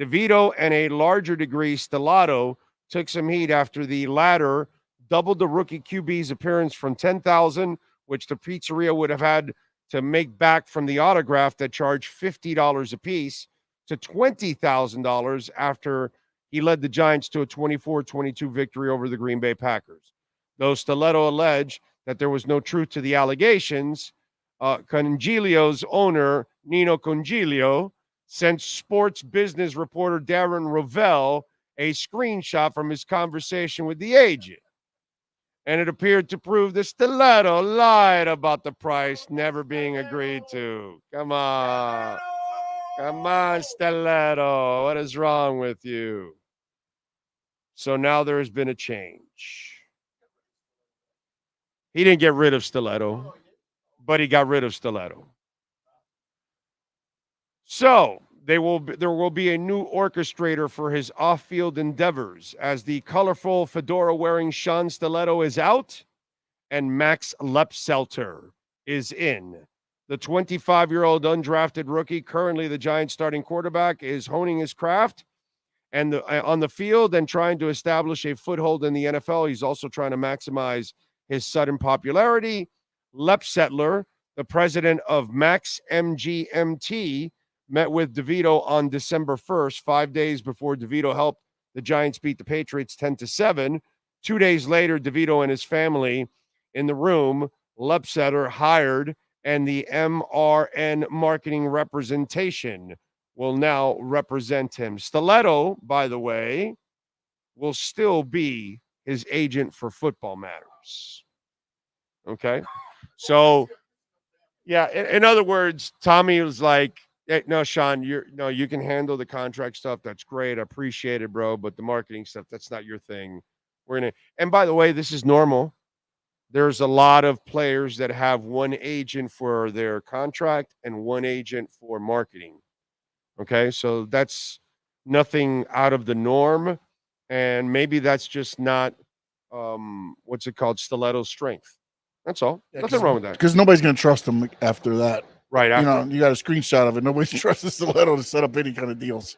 DeVito and a larger degree Stellato took some heat after the latter doubled the rookie QB's appearance from $10,000, which the pizzeria would have had to make back from the autograph that charged $50 apiece, to $20,000 after he led the Giants to a 24-22 victory over the Green Bay Packers. Though Stiletto alleged that there was no truth to the allegations, Congilio's owner, Nino Congilio, sent sports business reporter Darren Rovell a screenshot from his conversation with the agent. And it appeared to prove that Stiletto lied about the price never being agreed to. Come on. Come on, Stiletto. What is wrong with you? So now there has been a change. He didn't get rid of Stiletto, but he got rid of Stiletto. So there will be a new orchestrator for his off-field endeavors, as the colorful fedora-wearing Sean Stiletto is out and Max Lepselter is in. The 25-year-old undrafted rookie, currently the Giants' starting quarterback, is honing his craft and on the field and trying to establish a foothold in the NFL. He's also trying to maximize his sudden popularity. Lepsetler, the president of Max MGMT, met with DeVito on December 1st, 5 days before DeVito helped the Giants beat the Patriots 10-7. 2 days later, DeVito and his family in the room, Lepsetler hired, and the MRN marketing representation will now represent him. Stiletto, by the way, will still be his agent for Football Matters. Okay? So, yeah, in other words, Tommy was like, hey, no, Sean, you can handle the contract stuff. That's great. I appreciate it, bro. But the marketing stuff, that's not your thing. And by the way, this is normal. There's a lot of players that have one agent for their contract and one agent for marketing. Okay, so that's nothing out of the norm. And maybe that's just not, what's it called, Stiletto's strength. That's all. Yeah, nothing wrong with that. Because nobody's going to trust him after that. Right. After, you got a screenshot of it. Nobody trusts Stiletto to set up any kind of deals.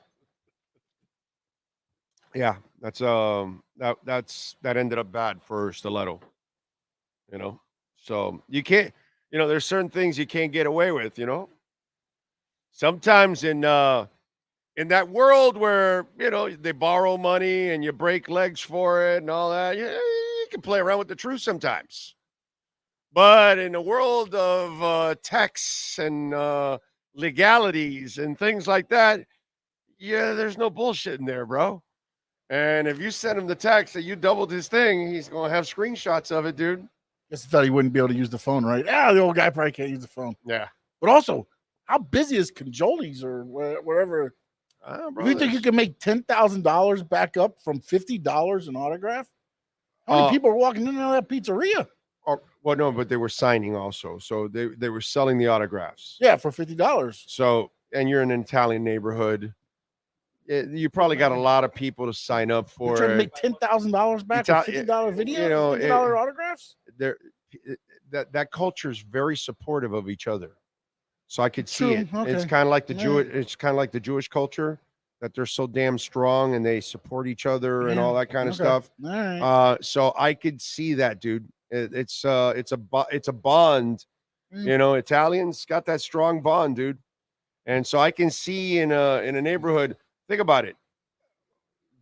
Yeah, that ended up bad for Stiletto. So you can't, there's certain things you can't get away with, Sometimes in that world where, they borrow money and you break legs for it and all that, you can play around with the truth sometimes. But in the world of texts and legalities and things like that, yeah, there's no bullshit in there, bro. And if you send him the text that you doubled his thing, he's going to have screenshots of it, dude. Just thought he wouldn't be able to use the phone, right? Yeah, the old guy probably can't use the phone. Yeah. But also, how busy is Conjoli's or wherever? Bro, You think you can make $10,000 back up from $50 an autograph? How many people are walking in and out of that pizzeria? Well, no, but they were signing also. So they were selling the autographs. Yeah, for $50. So, and you're in an Italian neighborhood. You probably got a lot of people to sign up for. You're trying to make $10,000 back with $50 video, you know, $50 autographs? That culture is very supportive of each other. So I could see it. Okay. It's kind of like the It's kind of like the Jewish culture, that they're so damn strong and they support each other and all that kind of stuff. All right. So I could see that, dude. It's a bond. You know, Italians got that strong bond, dude. And so I can see in a neighborhood. Think about it.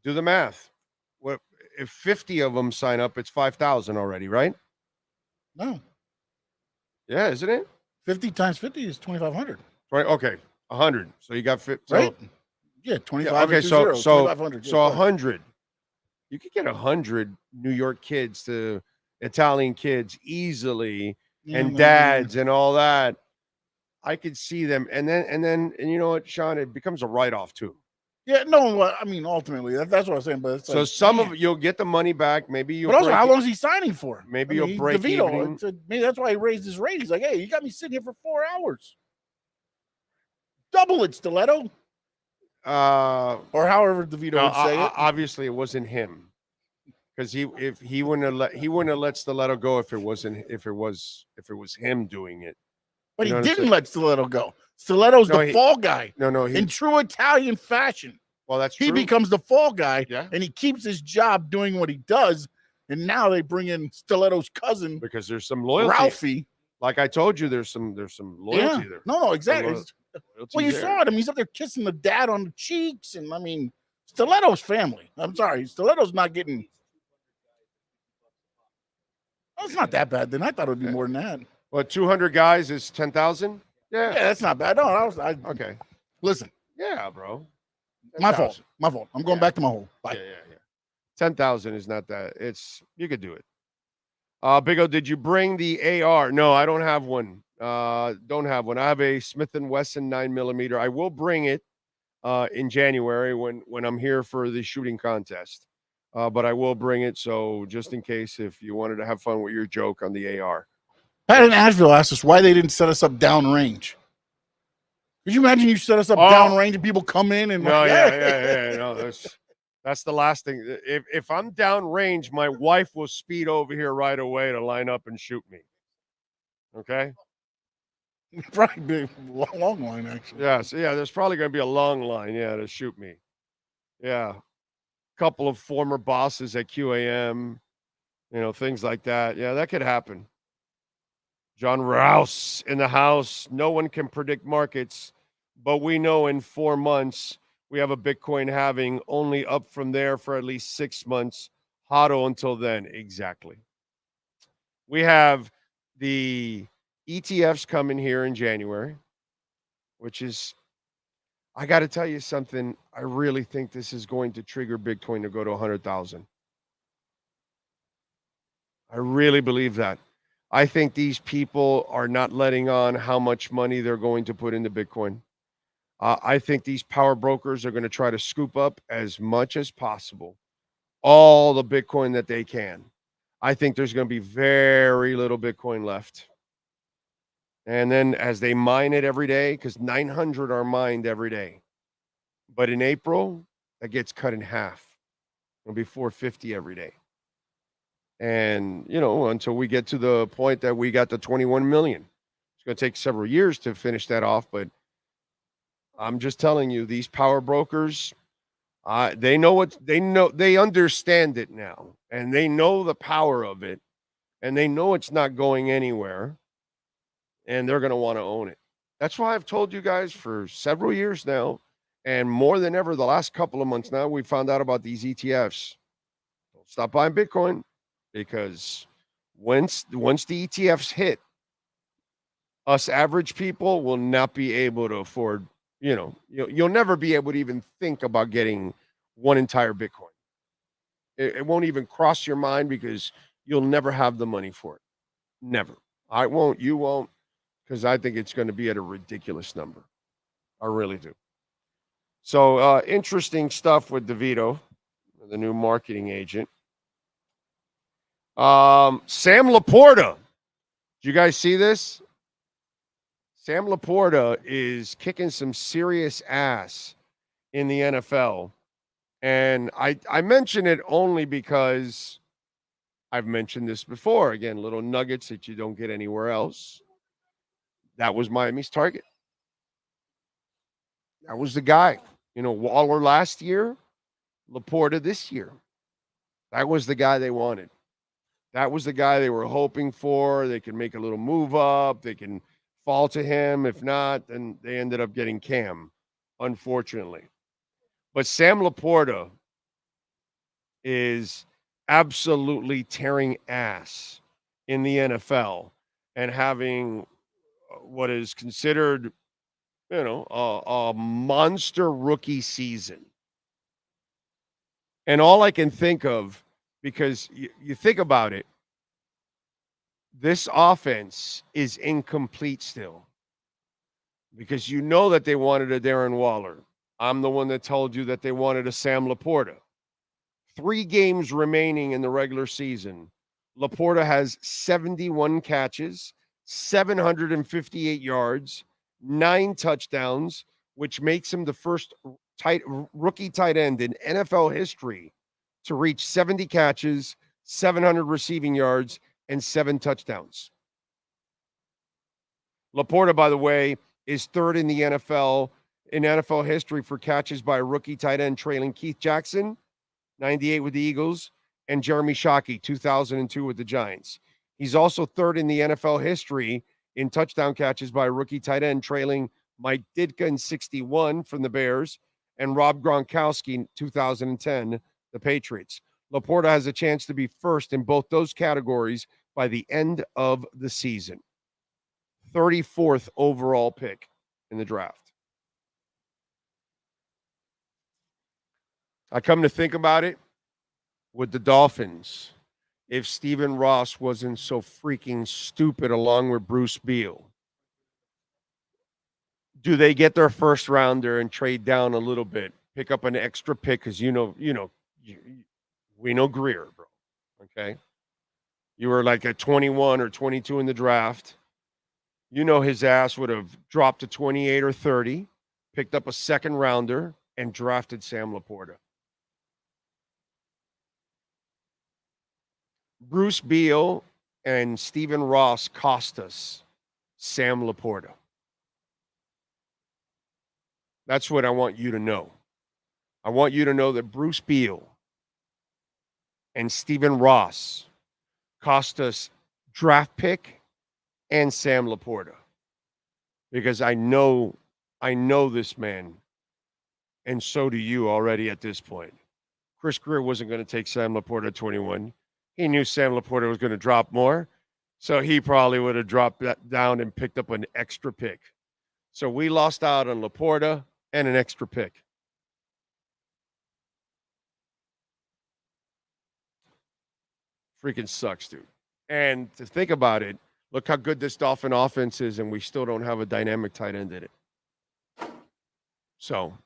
Do the math. What if 50 of them sign up? It's 5,000 already, right? No. Yeah, isn't it? 50 times 50 is 2,500. Right. Okay. 100. So you got 50. Right? Yeah, 25. Yeah, okay. So 2,500. So 100. You could get 100 New York kids to Italian kids easily, and dads and all that. I could see them, and you know what, Sean? It becomes a write-off too. Yeah, no, I mean, ultimately, that's what I'm saying. But it's so like, some of you'll get the money back. Maybe you'll. But also, how long is he signing for? Maybe you'll break even. Maybe that's why he raised his rate. He's like, hey, you got me sitting here for 4 hours. Double it, Stiletto. Or however DeVito would say it. Obviously, it wasn't him, because he wouldn't have let Stiletto go if it was him doing it. But he didn't let Stiletto go. Stiletto's the fall guy. In true Italian fashion. Well, that's true. He becomes the fall guy, and he keeps his job doing what he does. And now they bring in Stiletto's cousin because there's some loyalty. Ralphie. Like I told you, there's some loyalty there. No, exactly. Well, you saw it. I mean, he's up there kissing the dad on the cheeks, and I mean, Stiletto's family. I'm sorry, Stiletto's not getting. Well, it's not that bad. Then I thought it would be more than that. What, 200 guys is 10,000? Yeah, that's not bad. No, okay. Listen. Yeah, bro. 10, my fault. I'm going back to my hole. Bye. Yeah. 10,000 is not that. You could do it. Big O, did you bring the AR? No, I don't have one. Don't have one. I have a Smith & Wesson 9mm. I will bring it in January when I'm here for the shooting contest. But I will bring it, so just in case if you wanted to have fun with your joke on the AR. Pat in Asheville asked us why they didn't set us up downrange. Could you imagine you set us up downrange and people come in and no, yeah. No, that's the last thing. If I'm downrange, my wife will speed over here right away to line up and shoot me. Okay. Probably be a long line, actually. Yeah, so there's probably going to be a long line, to shoot me. Yeah. Couple of former bosses at QAM, things like that. Yeah, that could happen. John Rouse in the house. No one can predict markets, but we know in 4 months we have a Bitcoin halving, only up from there for at least 6 months. HODL until then. Exactly. We have the ETFs coming here in January, which is, I got to tell you something. I really think this is going to trigger Bitcoin to go to 100,000. I really believe that. I think these people are not letting on how much money they're going to put into Bitcoin. I think these power brokers are going to try to scoop up as much as possible, all the Bitcoin that they can. I think there's going to be very little Bitcoin left. And then as they mine it every day, because 900 are mined every day. But in April, that gets cut in half. It'll be 450 every day. And, until we get to the point that we got the 21 million. It's going to take several years to finish that off. But I'm just telling you, these power brokers, they understand it now. And they know the power of it. And they know it's not going anywhere. And they're going to want to own it. That's why I've told you guys for several years now, and more than ever the last couple of months now, we found out about these ETFs. Don't stop buying Bitcoin, because Once the ETFs hit, us average people will not be able to afford, you'll never be able to even think about getting one entire Bitcoin. It won't even cross your mind because you'll never have the money for it. Never. I won't. You won't. Because I think it's going to be at a ridiculous number. I really do. So interesting stuff with DeVito, the new marketing agent. Sam Laporta. Did you guys see this? Sam Laporta is kicking some serious ass in the NFL. And I mention it only because I've mentioned this before. Again, little nuggets that you don't get anywhere else. That was Miami's target. That was the guy. Waller last year, Laporta this year. That was the guy they wanted. That was the guy they were hoping for. They could make a little move up. They can fall to him. If not, then they ended up getting Cam, unfortunately. But Sam Laporta is absolutely tearing ass in the NFL and having what is considered, a monster rookie season. And all I can think of, because you think about it, this offense is incomplete still. Because you know that they wanted a Darren Waller. I'm the one that told you that they wanted a Sam Laporta. 3 games remaining in the regular season. Laporta has 71 catches, 758 yards, 9 touchdowns, which makes him the first rookie tight end in NFL history to reach 70 catches, 700 receiving yards, and 7 touchdowns. Laporta, by the way, is 3rd in the NFL in NFL history for catches by a rookie tight end, trailing Keith Jackson, 98 with the Eagles, and Jeremy Shockey, 2002 with the Giants. He's also 3rd in the NFL history in touchdown catches by a rookie tight end, trailing Mike Ditka in 61 from the Bears and Rob Gronkowski, 2010, the Patriots. Laporta has a chance to be first in both those categories by the end of the season. 34th overall pick in the draft. I come to think about it, with the Dolphins, if Stephen Ross wasn't so freaking stupid along with Bruce Beal, do they get their first rounder and trade down a little bit, pick up an extra pick? Because we know Greer, bro. Okay, you were like at 21 or 22 in the draft. His ass would have dropped to 28 or 30, picked up a second rounder, and drafted Sam Laporta. Bruce Beal and Stephen Ross cost us Sam Laporta. That's what I want you to know. I want you to know that Bruce Beal and Stephen Ross cost us draft pick and Sam Laporta. Because I know this man, and so do you already at this point. Chris Greer wasn't going to take Sam Laporta at 21. He knew Sam Laporta was going to drop more, so he probably would have dropped that down and picked up an extra pick. So we lost out on Laporta and an extra pick. Freaking sucks, dude. And to think about it, look how good this Dolphin offense is, and we still don't have a dynamic tight end in it. So,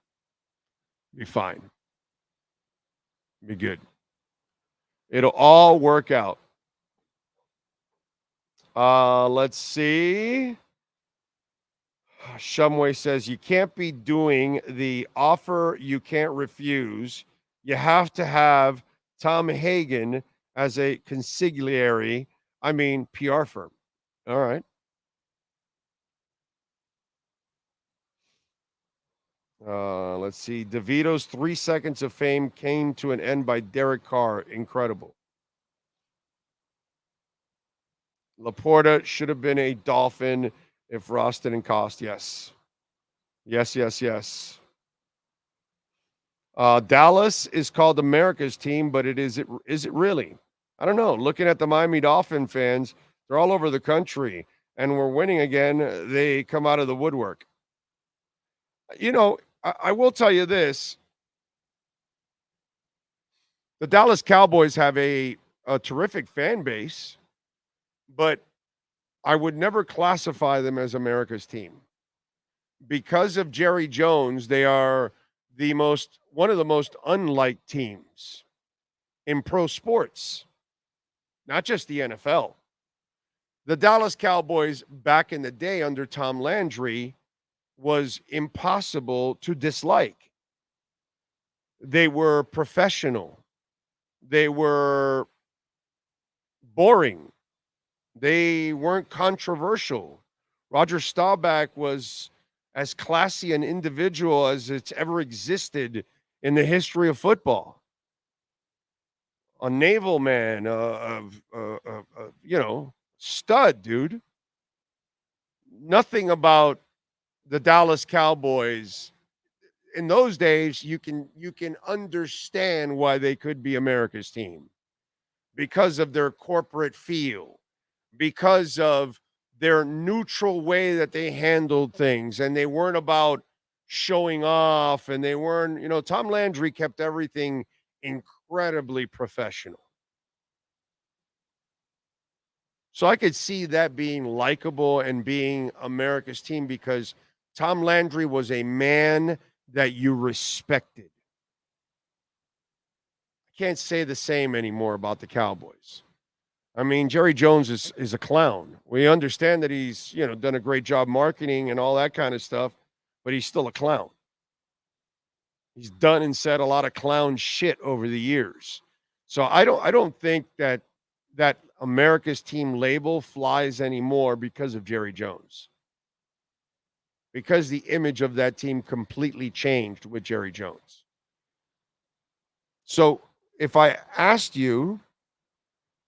be fine. Be good. It'll all work out. Let's see. Shumway says, you can't be doing the offer you can't refuse. You have to have Tom Hagen as a consigliere, PR firm. All right. Let's see. DeVito's 3 seconds of fame came to an end by Derek Carr. Incredible. Laporta should have been a Dolphin if Ross didn't cost. Yes. Yes. Dallas is called America's team, but is it really? I don't know. Looking at the Miami Dolphin fans, they're all over the country, and we're winning again. They come out of the woodwork. You know, I will tell you this. The Dallas Cowboys have a terrific fan base, but I would never classify them as America's team. Because of Jerry Jones, they are one of the most unliked teams in pro sports, not just the NFL. The Dallas Cowboys back in the day under Tom Landry was impossible to dislike. They were professional. They were boring. They weren't controversial. Roger Staubach was as classy an individual as it's ever existed in the history of football. A naval man, stud, dude. Nothing about the Dallas Cowboys in those days, you can understand why they could be America's team because of their corporate feel, because of their neutral way that they handled things, and they weren't about showing off, and they weren't, Tom Landry kept everything incredibly professional. So I could see that being likable and being America's team because Tom Landry was a man that you respected. I can't say the same anymore about the Cowboys. I mean, Jerry Jones is a clown. We understand that he's, done a great job marketing and all that kind of stuff, but he's still a clown. He's done and said a lot of clown shit over the years. So I don't think that America's team label flies anymore because of Jerry Jones. Because the image of that team completely changed with Jerry Jones. So if I asked you,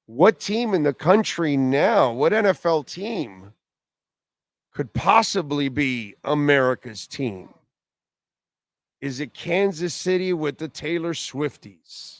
what team in the country now, what NFL team could possibly be America's team? Is it Kansas City with the Taylor Swifties?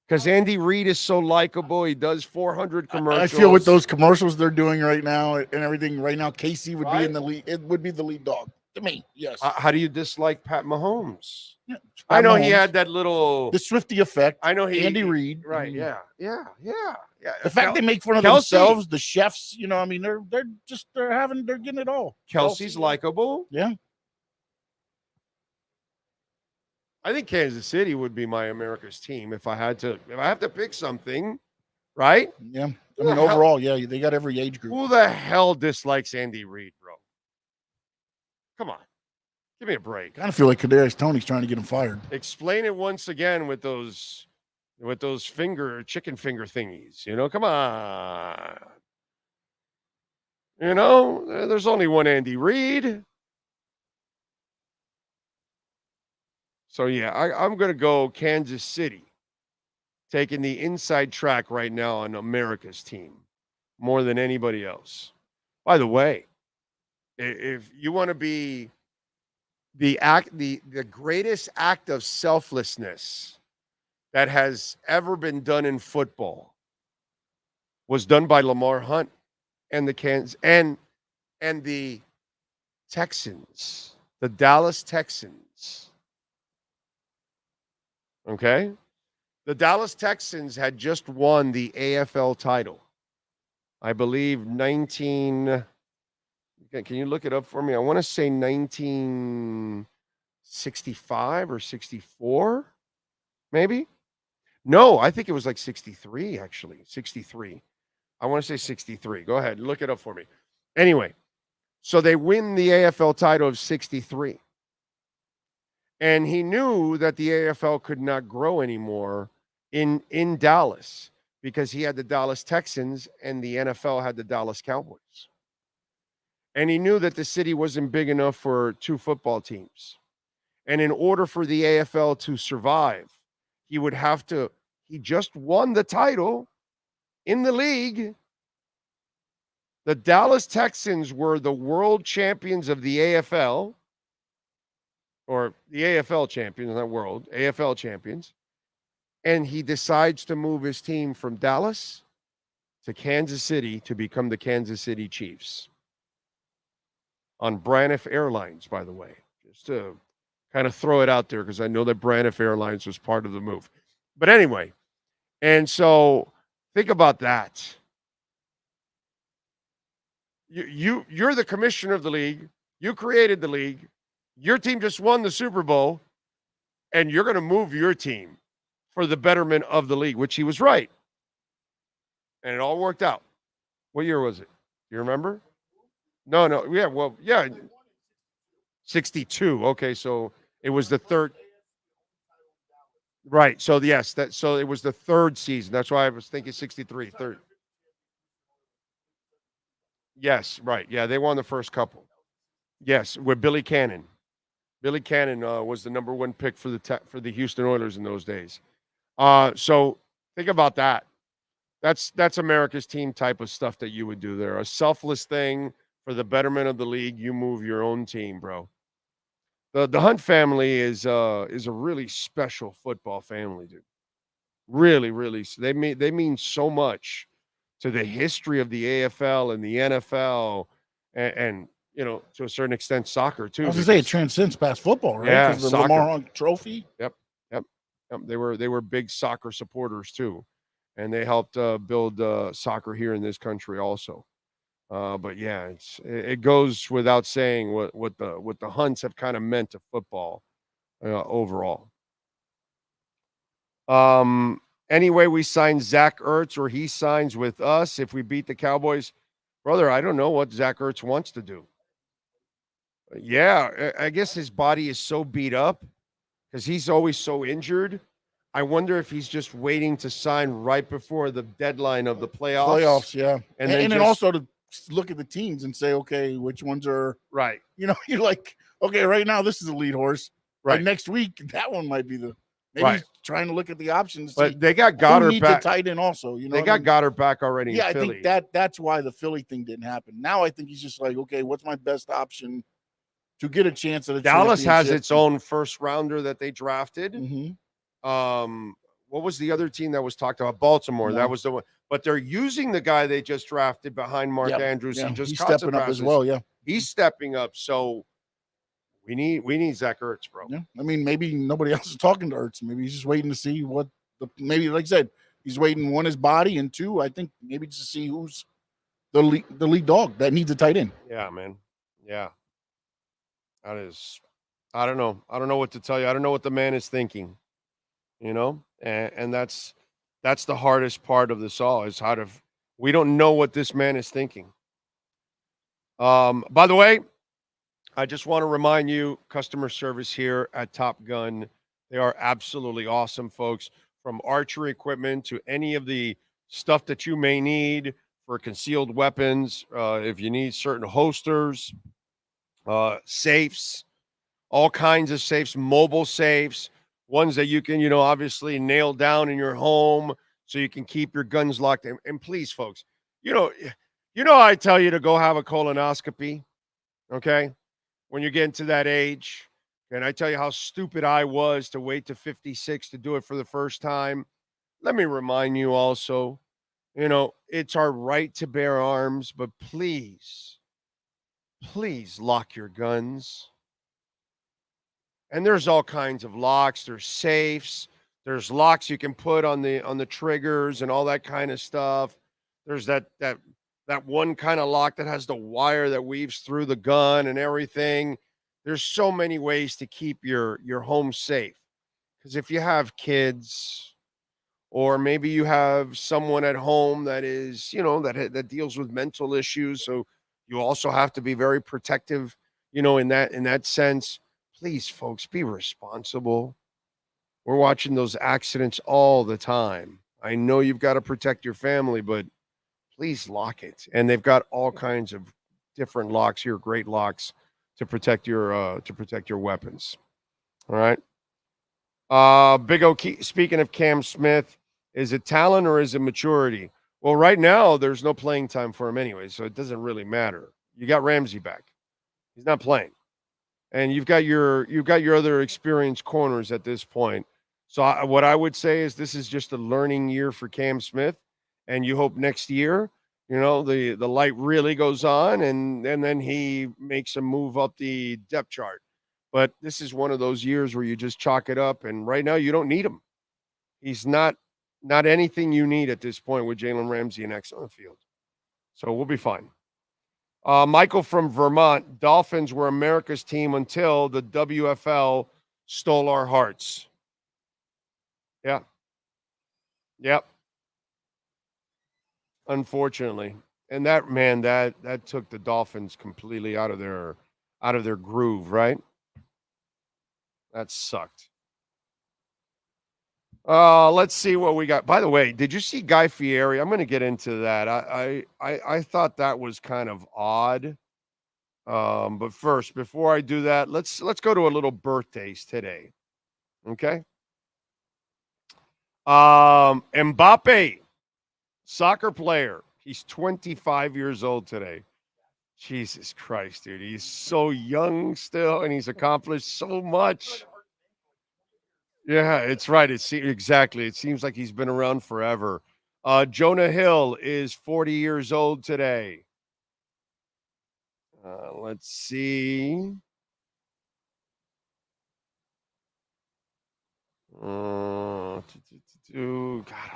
Because Andy Reid is so likable. He does 400 commercials. I feel with those commercials they're doing right now and everything right now, Casey would be in the lead. It would be the lead dog to me. Yes. How do you dislike Pat Mahomes? Yeah, I know he had that little the Swiftie effect. I know Andy Reid. Right. Yeah. The fact they make fun of themselves, the chefs. I mean, they're getting it all. Kelsey's likable. Yeah. I think Kansas City would be my America's team if I have to pick something, right? Yeah. I mean, overall, yeah, they got every age group. Who the hell dislikes Andy Reid, bro? Come on. Give me a break. I kind of feel like Kadarius Toney's trying to get him fired. Explain it once again with those chicken finger thingies. Come on. There's only one Andy Reid. So, yeah, I'm going to go Kansas City, taking the inside track right now on America's team more than anybody else. By the way, if you want to be the greatest act of selflessness that has ever been done in football was done by Lamar Hunt and the the Texans, the Dallas Texans. Okay? The Dallas Texans had just won the AFL title. I believe can you look it up for me? I want to say 1965 or 64, maybe? No, I think it was like 63, actually. 63. I want to say 63. Go ahead. Look it up for me. Anyway, so they win the AFL title of 63. And he knew that the AFL could not grow anymore in Dallas because he had the Dallas Texans and the NFL had the Dallas Cowboys. And he knew that the city wasn't big enough for two football teams. And in order for the AFL to survive, he just won the title in the league. The Dallas Texans were the world champions of the AFL. Or the AFL champions, not world, AFL champions. and he decides to move his team from Dallas to Kansas City to become the Kansas City Chiefs on Braniff Airlines, by the way, just to kind of throw it out there because I know that Braniff Airlines was part of the move. But anyway, and so think about that. You're the commissioner of the league. You created the league. Your team just won the Super Bowl, and you're going to move your team for the betterment of the league, which he was right. And it all worked out. What year was it? Do you remember? No. Yeah, well, yeah. 62. Okay, so it was the third. Right. So yes, so it was the third season. That's why I was thinking 63. Third. Yes, right. Yeah, they won the first couple. Yes, with Billy Cannon. Billy Cannon was the number one pick for the Houston Oilers in those days. So think about that. That's America's team type of stuff that you would do there. A selfless thing for the betterment of the league. You move your own team, bro. The Hunt family is a really special football family, dude. Really, really. They mean so much to the history of the AFL and the NFL, and to a certain extent, soccer too. I was gonna say it transcends past football, right? Yeah, Because the soccer. Lamar Hunt Trophy. Yep. They were big soccer supporters too, and they helped build soccer here in this country also. But yeah, it goes without saying what the Hunts have kind of meant to football overall. Anyway, we sign Zach Ertz, or he signs with us if we beat the Cowboys. Brother, I don't know what Zach Ertz wants to do. Yeah, I guess his body is so beat up because he's always so injured. I wonder if he's just waiting to sign right before the deadline of the playoffs. Yeah. And then just, also to look at the teams and say, okay, which ones are right. You're like, okay, right now this is the lead horse. Right. Next week, that one might be the maybe right. he's trying to look at the options. But they got Goddard back. A tight end also. They got Goddard back already. Yeah, in Philly. I think that's why the Philly thing didn't happen. Now I think he's just like, okay, what's my best option to get a chance at a Dallas has championship? its own first rounder that they drafted. Mm-hmm. What was the other team that was talked about? Baltimore. No. That was the one. But they're using the guy they just drafted behind Mark Andrews. Yeah. He's stepping up as well. Yeah, he's stepping up. So we need Zach Ertz, bro. Yeah, I mean, maybe nobody else is talking to Ertz. Maybe he's just waiting to see what maybe, like I said, he's waiting, one, his body, and two, I think maybe just to see who's the lead dog that needs a tight end. Yeah, man. Yeah. That is, I don't know. I don't know what to tell you. I don't know what the man is thinking, and that's the hardest part of this all is we don't know what this man is thinking. By the way, I just want to remind you, customer service here at Top Gun, they are absolutely awesome, folks. From archery equipment to any of the stuff that you may need for concealed weapons, if you need certain holsters, safes, all kinds of safes, mobile safes, ones that you can, obviously nail down in your home so you can keep your guns locked. And please, folks, I tell you to go have a colonoscopy, okay? When you're getting to that age, and I tell you how stupid I was to wait to 56 to do it for the first time. Let me remind you also, it's our right to bear arms, but please lock your guns. And there's all kinds of locks. There's safes. There's locks you can put on the triggers and all that kind of stuff. There's that one kind of lock that has the wire that weaves through the gun and everything. There's so many ways to keep your home safe. Because if you have kids, or maybe you have someone at home that is, that deals with mental issues, so you also have to be very protective, in that sense. Please, folks, be responsible. We're watching those accidents all the time. I know you've got to protect your family, but please lock it. And they've got all kinds of different locks here, great locks to protect your weapons. All right. Big O. Speaking of Cam Smith, is it talent or is it maturity? Well, right now there's no playing time for him anyway, so it doesn't really matter. You got Ramsey back; he's not playing, and you've got your other experienced corners at this point. So what I would say is this is just a learning year for Cam Smith, and you hope next year, the light really goes on, and then he makes a move up the depth chart. But this is one of those years where you just chalk it up, and right now you don't need him. He's not anything you need at this point with Jalen Ramsey and X on the field. So we'll be fine. Michael from Vermont, Dolphins were America's team until the WFL stole our hearts. Yeah. Yep. Unfortunately. And that took the Dolphins completely out of their groove, right? That sucked. Let's see what we got. By the way, did you see Guy Fieri? I'm going to get into that. I thought that was kind of odd. But first, before I do that, let's go to a little birthdays today. Okay? Mbappe, soccer player. He's 25 years old today. Jesus Christ, dude. He's so young still, and he's accomplished so much. Yeah, it's right. Exactly. It seems like he's been around forever. Jonah Hill is 40 years old today. Let's see. God,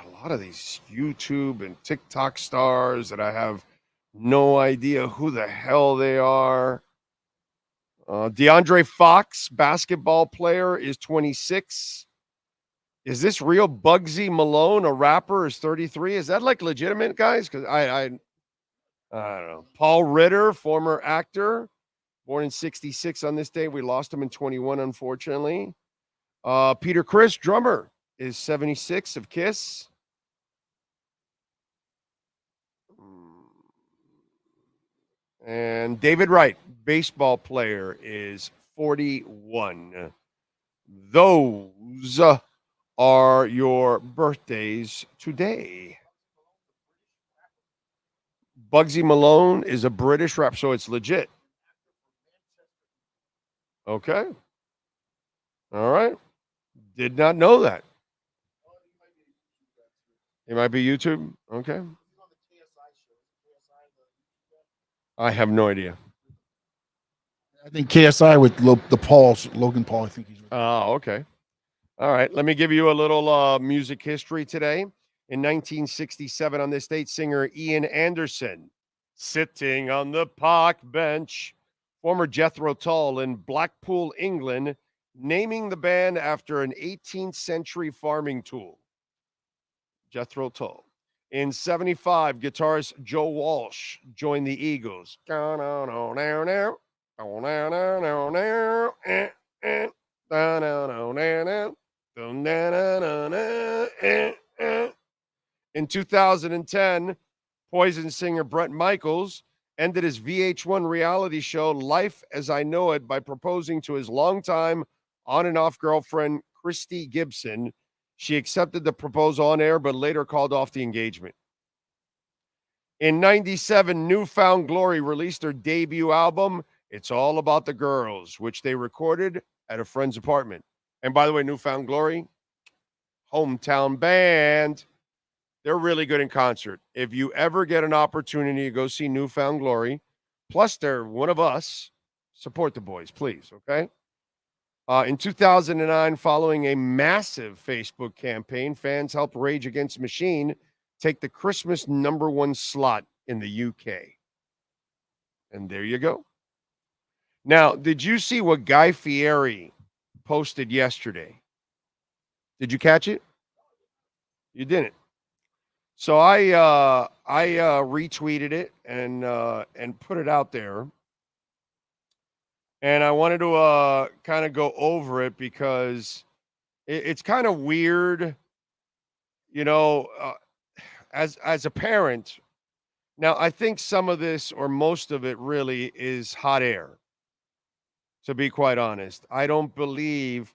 a lot of these YouTube and TikTok stars that I have no idea who the hell they are. DeAndre Fox, basketball player, is 26. Is this real? Bugsy Malone, a rapper, is 33. Is that like legitimate, guys? Because I don't know. Paul Ritter, former actor, born in 66 on this day. We lost him in 21, unfortunately. Peter Criss, drummer, is 76 of Kiss. And David Wright, baseball player, is 41. Those are your birthdays today. Bugsy Malone is a British rapper, so it's legit. Okay. All right. Did not know that. It might be YouTube. Okay. I have no idea. I think KSI with Logan Paul. I think he's. Oh, okay. All right. Let me give you a little music history today. In 1967, on this date, singer Ian Anderson, sitting on the park bench, former Jethro Tull in Blackpool, England, naming the band after an 18th century farming tool. Jethro Tull. In 75, guitarist Joe Walsh joined the Eagles. In 2010, Poison singer Bret Michaels ended his VH1 reality show Life as I Know It by proposing to his longtime on and off girlfriend, Christy Gibson. She accepted the proposal on air, but later called off the engagement. In 97, New Found Glory released their debut album, It's All About the Girls, which they recorded at a friend's apartment. And by the way, New Found Glory, hometown band. They're really good in concert. If you ever get an opportunity to go see New Found Glory, plus they're one of us, support the boys, please, okay? In 2009, following a massive Facebook campaign, fans helped Rage Against the Machine take the Christmas #1 slot in the UK. And there you go. Now, did you see what Guy Fieri posted yesterday? Did you catch it? You didn't. So I retweeted it and put it out there. And I wanted to kind of go over it because it's kind of weird, as a parent. Now, I think some of this or most of it really is hot air, to be quite honest. I don't believe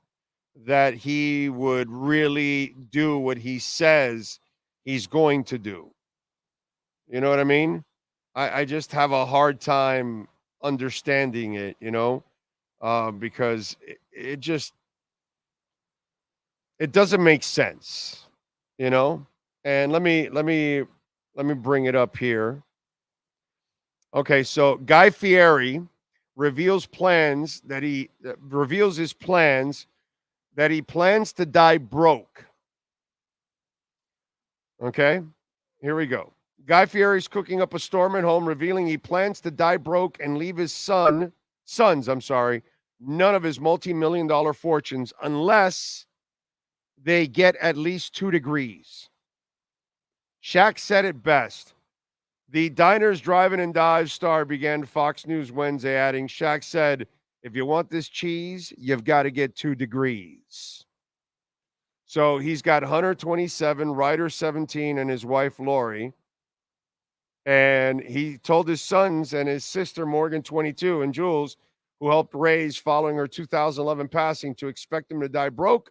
that he would really do what he says he's going to do. You know what I mean? I just have a hard time understanding it, because it just, It doesn't make sense, you know? And let me bring it up here. Okay, so Guy Fieri reveals his plans that he plans to die broke. Okay? Here we go. Guy Fieri's cooking up a storm at home, revealing he plans to die broke and leave his sons, none of his multi-million-dollar fortunes unless they get at least 2 degrees. Shaq said it best. The Diners, Driving, and Dives star began Fox News Wednesday, adding, Shaq said, if you want this cheese, you've got to get 2 degrees. So he's got Hunter, 27, Ryder, 17, and his wife, Lori. And he told his sons and his sister, Morgan, 22, and Jules, who helped raise following her 2011 passing, to expect him to die broke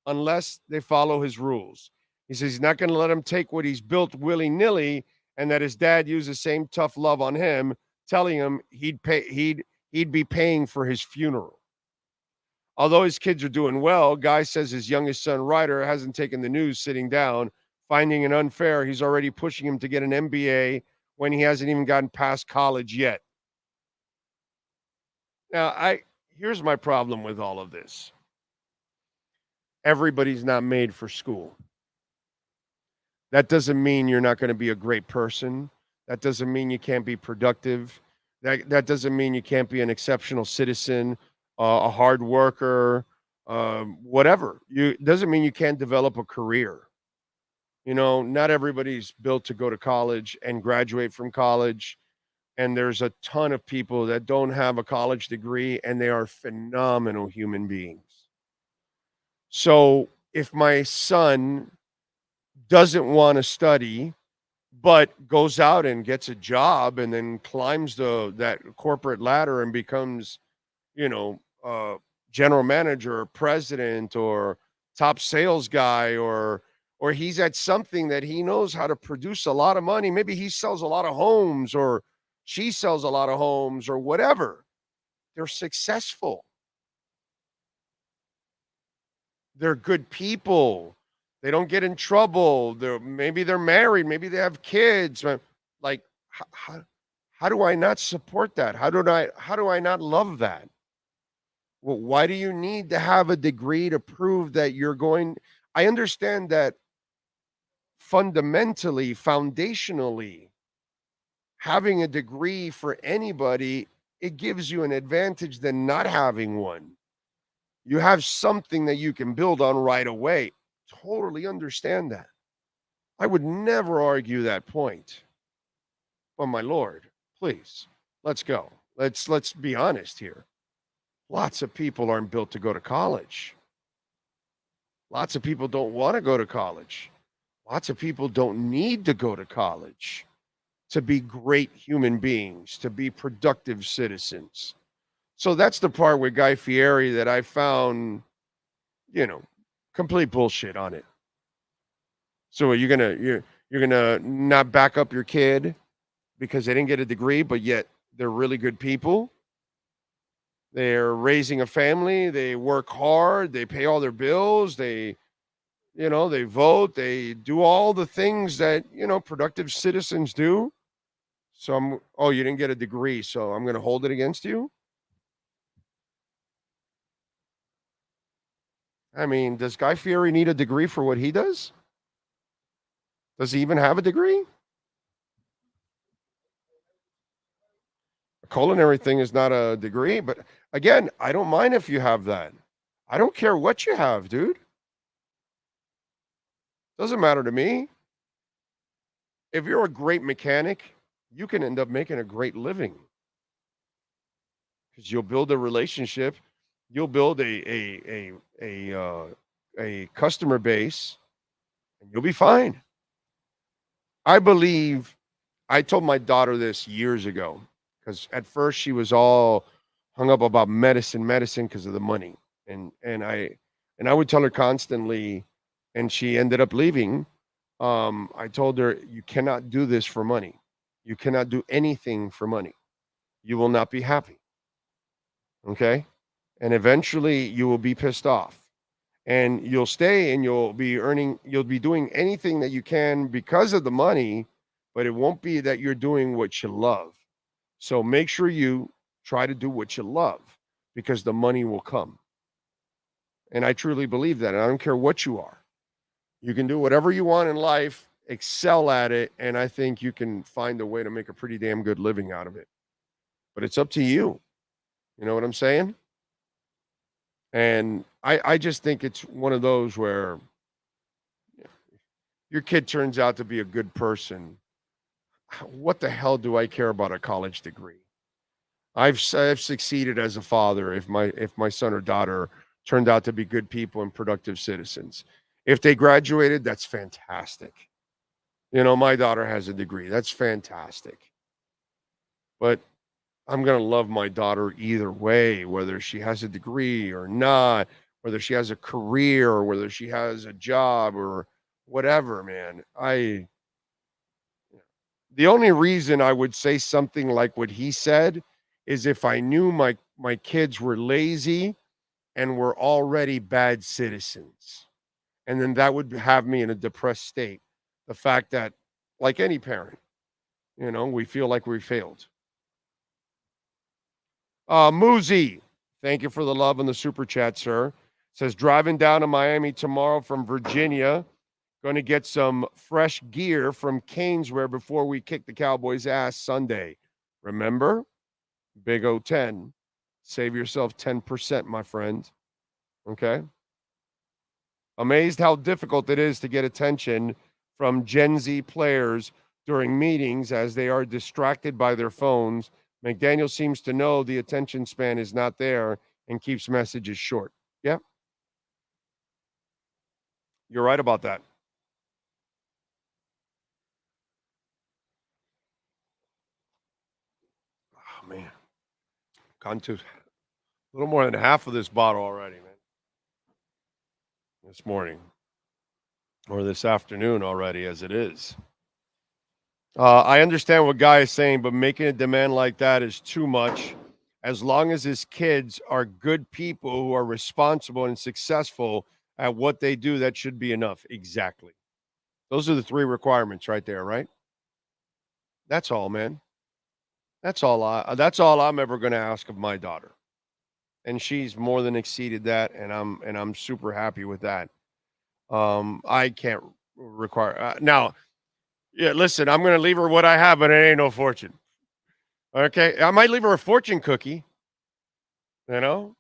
unless they follow his rules. He says he's not going to let him take what he's built willy-nilly, and that his dad used the same tough love on him, telling him he'd be paying for his funeral. Although his kids are doing well, Guy says his youngest son, Ryder, hasn't taken the news sitting down, finding it unfair. He's already pushing him to get an MBA when he hasn't even gotten past college yet. Now, here's my problem with all of this. Everybody's not made for school. That doesn't mean you're not going to be a great person. That doesn't mean you can't be productive. That doesn't mean you can't be an exceptional citizen, a hard worker, whatever. It doesn't mean you can't develop a career. You know, not everybody's built to go to college and graduate from college. And there's a ton of people that don't have a college degree, and they are phenomenal human beings. So if my son doesn't want to study, but goes out and gets a job and then climbs that corporate ladder and becomes, general manager or president or top sales guy, or he's at something that he knows how to produce a lot of money. Maybe he sells a lot of homes, or she sells a lot of homes, or whatever. They're successful. They're good people. They don't get in trouble. Maybe they're married. Maybe they have kids. Like, how do I not support that? How do I not love that? Well, why do you need to have a degree to prove that you're going? I understand that fundamentally, foundationally, having a degree for anybody, it gives you an advantage than not having one. You have something that you can build on right away. Totally understand that. I would never argue that point. But my Lord, please, let's go. Let's be honest here. Lots of people aren't built to go to college. Lots of people don't want to go to college. Lots of people don't need to go to college to be great human beings, to be productive citizens. So that's the part with Guy Fieri that I found, complete bullshit on it. So you're gonna not back up your kid because they didn't get a degree, but yet they're really good people. They're raising a family. They work hard. They pay all their bills. They vote. They do all the things that productive citizens do. So you didn't get a degree, so I'm going to hold it against you. I mean, does Guy Fieri need a degree for what he does? Does he even have a degree? A culinary thing is not a degree, but again, I don't mind if you have that. I don't care what you have, dude. Doesn't matter to me. If you're a great mechanic, you can end up making a great living because you'll build a relationship. You'll build a customer base, and you'll be fine. I told my daughter this years ago, because at first she was all hung up about medicine because of the money. And I would tell her constantly, and she ended up leaving. I told her, you cannot do this for money. You cannot do anything for money. You will not be happy. Okay? And eventually you will be pissed off. and you'll stay and you'll be doing anything that you can because of the money, but it won't be that you're doing what you love. So make sure you try to do what you love because the money will come. And I truly believe that. And I don't care what you are. You can do whatever you want in life, excel at it, and I think you can find a way to make a pretty damn good living out of it. But it's up to you. You know what I'm saying? And I just think it's one of those where your kid turns out to be a good person. What the hell do I care about a college degree? I've succeeded as a father if my son or daughter turned out to be good people and productive citizens. If they graduated, that's fantastic. You know, my daughter has a degree. That's fantastic. But I'm going to love my daughter either way, whether she has a degree or not, whether she has a career or whether she has a job or whatever, man. The only reason I would say something like what he said is if I knew my kids were lazy and were already bad citizens. And then that would have me in a depressed state. The fact that, like any parent, you know, we feel like we failed. Muzi, thank you for the love and the super chat, sir. Says, driving down to Miami tomorrow from Virginia. Going to get some fresh gear from Caneswear before we kick the Cowboys' ass Sunday. Remember? Big O10. Save yourself 10%, my friend. Okay? Amazed how difficult it is to get attention from Gen Z players during meetings as they are distracted by their phones. McDaniel seems to know the attention span is not there and keeps messages short. Yep. You're right about that. Oh, man. Gone to a little more than half of this bottle already, man. This morning. Or this afternoon already, as it is. I understand what Guy is saying, but making a demand like that is too much. As long as his kids are good people who are responsible and successful at what they do, that should be enough. Exactly. Those are the three requirements right there, right? That's all, man. That's all I'm ever going to ask of my daughter. And she's more than exceeded that, and I'm super happy with that. I can't require now. Yeah, listen, I'm going to leave her what I have, but it ain't no fortune. Okay, I might leave her a fortune cookie. You know,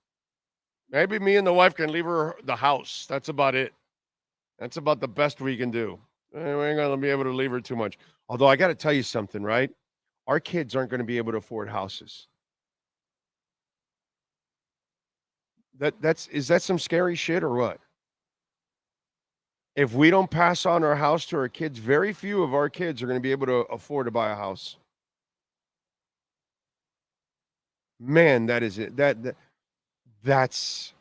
maybe me and the wife can leave her the house. That's about it. That's about the best we can do. We ain't going to be able to leave her too much. Although I got to tell you something, right? Our kids aren't going to be able to afford houses. Is that some scary shit or what? If we don't pass on our house to our kids, very few of our kids are going to be able to afford to buy a house. Man, that is it. That's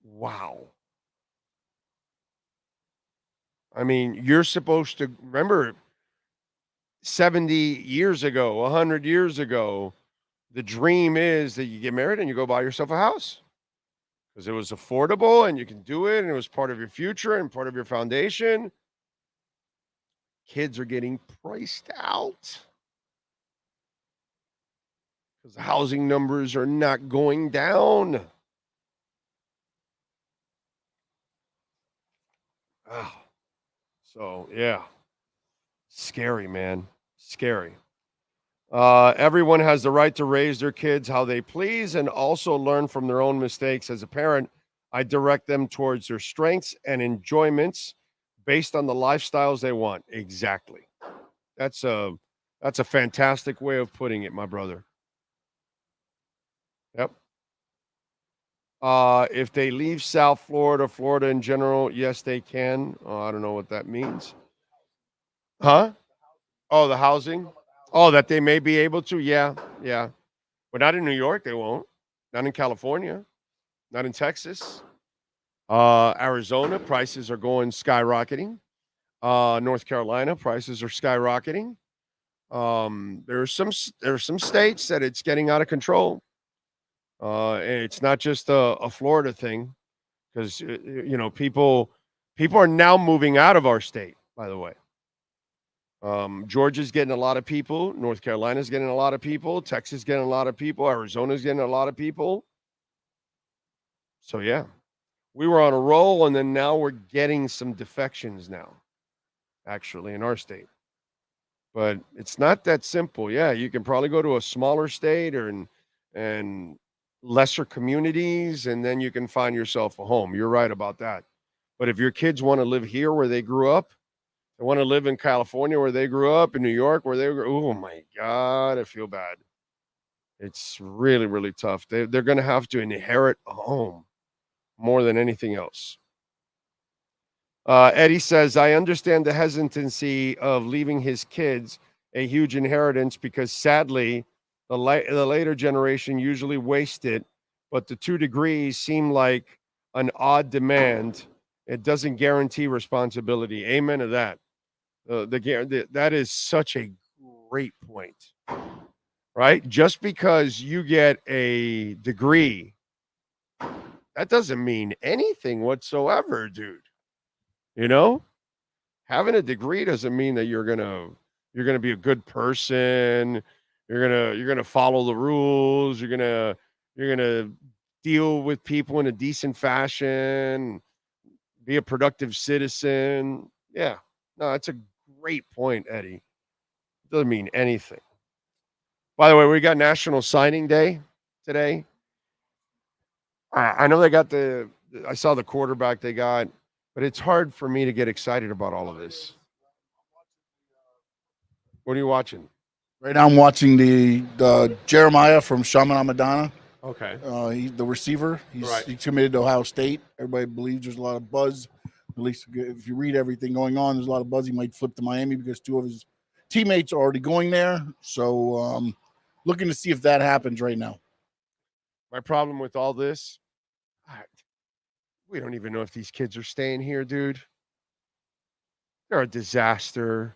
wow. I mean, you're supposed to remember 70 years ago, 100 years ago, the dream is that you get married and you go buy yourself a house. Because it was affordable and you can do it and it was part of your future and part of your foundation. Kids are getting priced out because the housing numbers are not going down. Oh. So, yeah. Scary, man. Scary. Everyone has the right to raise their kids how they please and also learn from their own mistakes. As a parent, I direct them towards their strengths and enjoyments based on the lifestyles they want. Exactly. That's a fantastic way of putting it, my brother. Yep. If they leave South Florida, Florida in general, yes, they can. I don't know what that means. Huh? Oh, the housing? Oh, that they may be able to? Yeah. But not in New York, they won't. Not in California. Not in Texas. Arizona, prices are going skyrocketing. North Carolina, prices are skyrocketing. There are some states that it's getting out of control. It's not just a Florida thing, because people are now moving out of our state. By the way, Georgia's getting a lot of people. North Carolina's getting a lot of people. Texas getting a lot of people. Arizona's getting a lot of people. So yeah, we were on a roll, and then now we're getting some defections now, actually, in our state. But it's not that simple. Yeah, you can probably go to a smaller state and lesser communities, and then you can find yourself a home. You're right about that. But if your kids want to live here where they grew up, they want to live in California where they grew up, in New York where they grew, oh my God, I feel bad. It's really, really tough. They're going to have to inherit a home more than anything else. Eddie says, I understand the hesitancy of leaving his kids a huge inheritance because sadly, the later generation usually waste it, but the 2 degrees seem like an odd demand. It doesn't guarantee responsibility. Amen to that. That is such a great point, right? Just because you get a degree, that doesn't mean anything whatsoever, dude. Having a degree doesn't mean that you're gonna be a good person. You're gonna follow the rules. You're gonna deal with people in a decent fashion. Be a productive citizen. Yeah, no, that's a great point, Eddie. It doesn't mean anything. By the way, we got National Signing Day today. I know they got I saw the quarterback they got. But it's hard for me to get excited about all of this. What are you watching? Right now I'm watching the Jeremiah from Shaman Madonna. Okay. He's the receiver. He's committed to Ohio State. Everybody believes there's a lot of buzz. At least if you read everything going on, there's a lot of buzz. He might flip to Miami because 2 of his teammates are already going there. So looking to see if that happens right now. My problem with all this, we don't even know if these kids are staying here, dude. They're a disaster.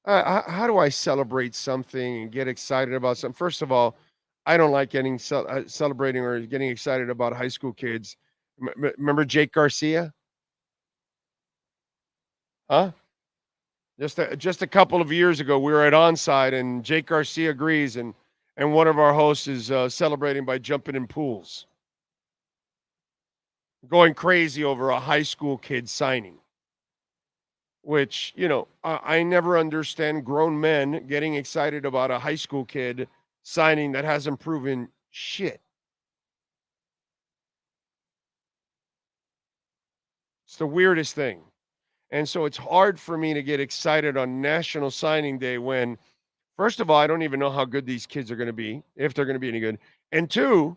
How do I celebrate something and get excited about something? First of all, I don't like getting celebrating or getting excited about high school kids. Remember Jake Garcia? Huh? Just a couple of years ago, we were at Onside, and Jake Garcia agrees, and one of our hosts is celebrating by jumping in pools. Going crazy over a high school kid signing, which, I never understand grown men getting excited about a high school kid signing that hasn't proven shit. It's the weirdest thing. And so it's hard for me to get excited on National Signing Day when, first of all, I don't even know how good these kids are going to be, if they're going to be any good. And 2,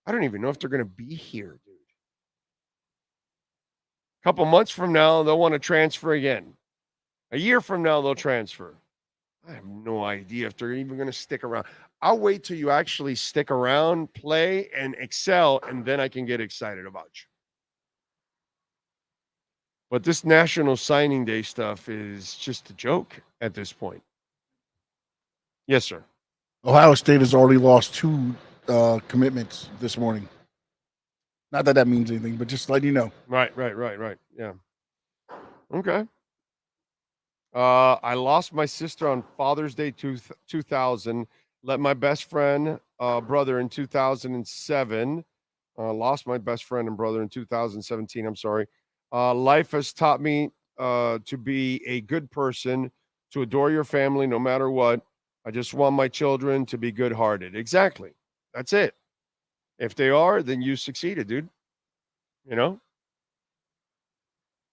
I don't even know if they're going to be here, dude. Couple months from now, they'll want to transfer again. A year from now, they'll transfer. I have no idea if they're even going to stick around. I'll wait till you actually stick around, play, and excel, and then I can get excited about you. But this National Signing Day stuff is just a joke at this point. Yes, sir. Ohio State has already lost 2 commitments this morning. Not that means anything, but just letting you know. Right. Yeah. Okay. I lost my sister on Father's Day 2000. Let my best friend, brother in 2007. Lost my best friend and brother in 2017. I'm sorry. Life has taught me to be a good person, to adore your family no matter what. I just want my children to be good-hearted. Exactly. That's it. If they are, then you succeeded, dude.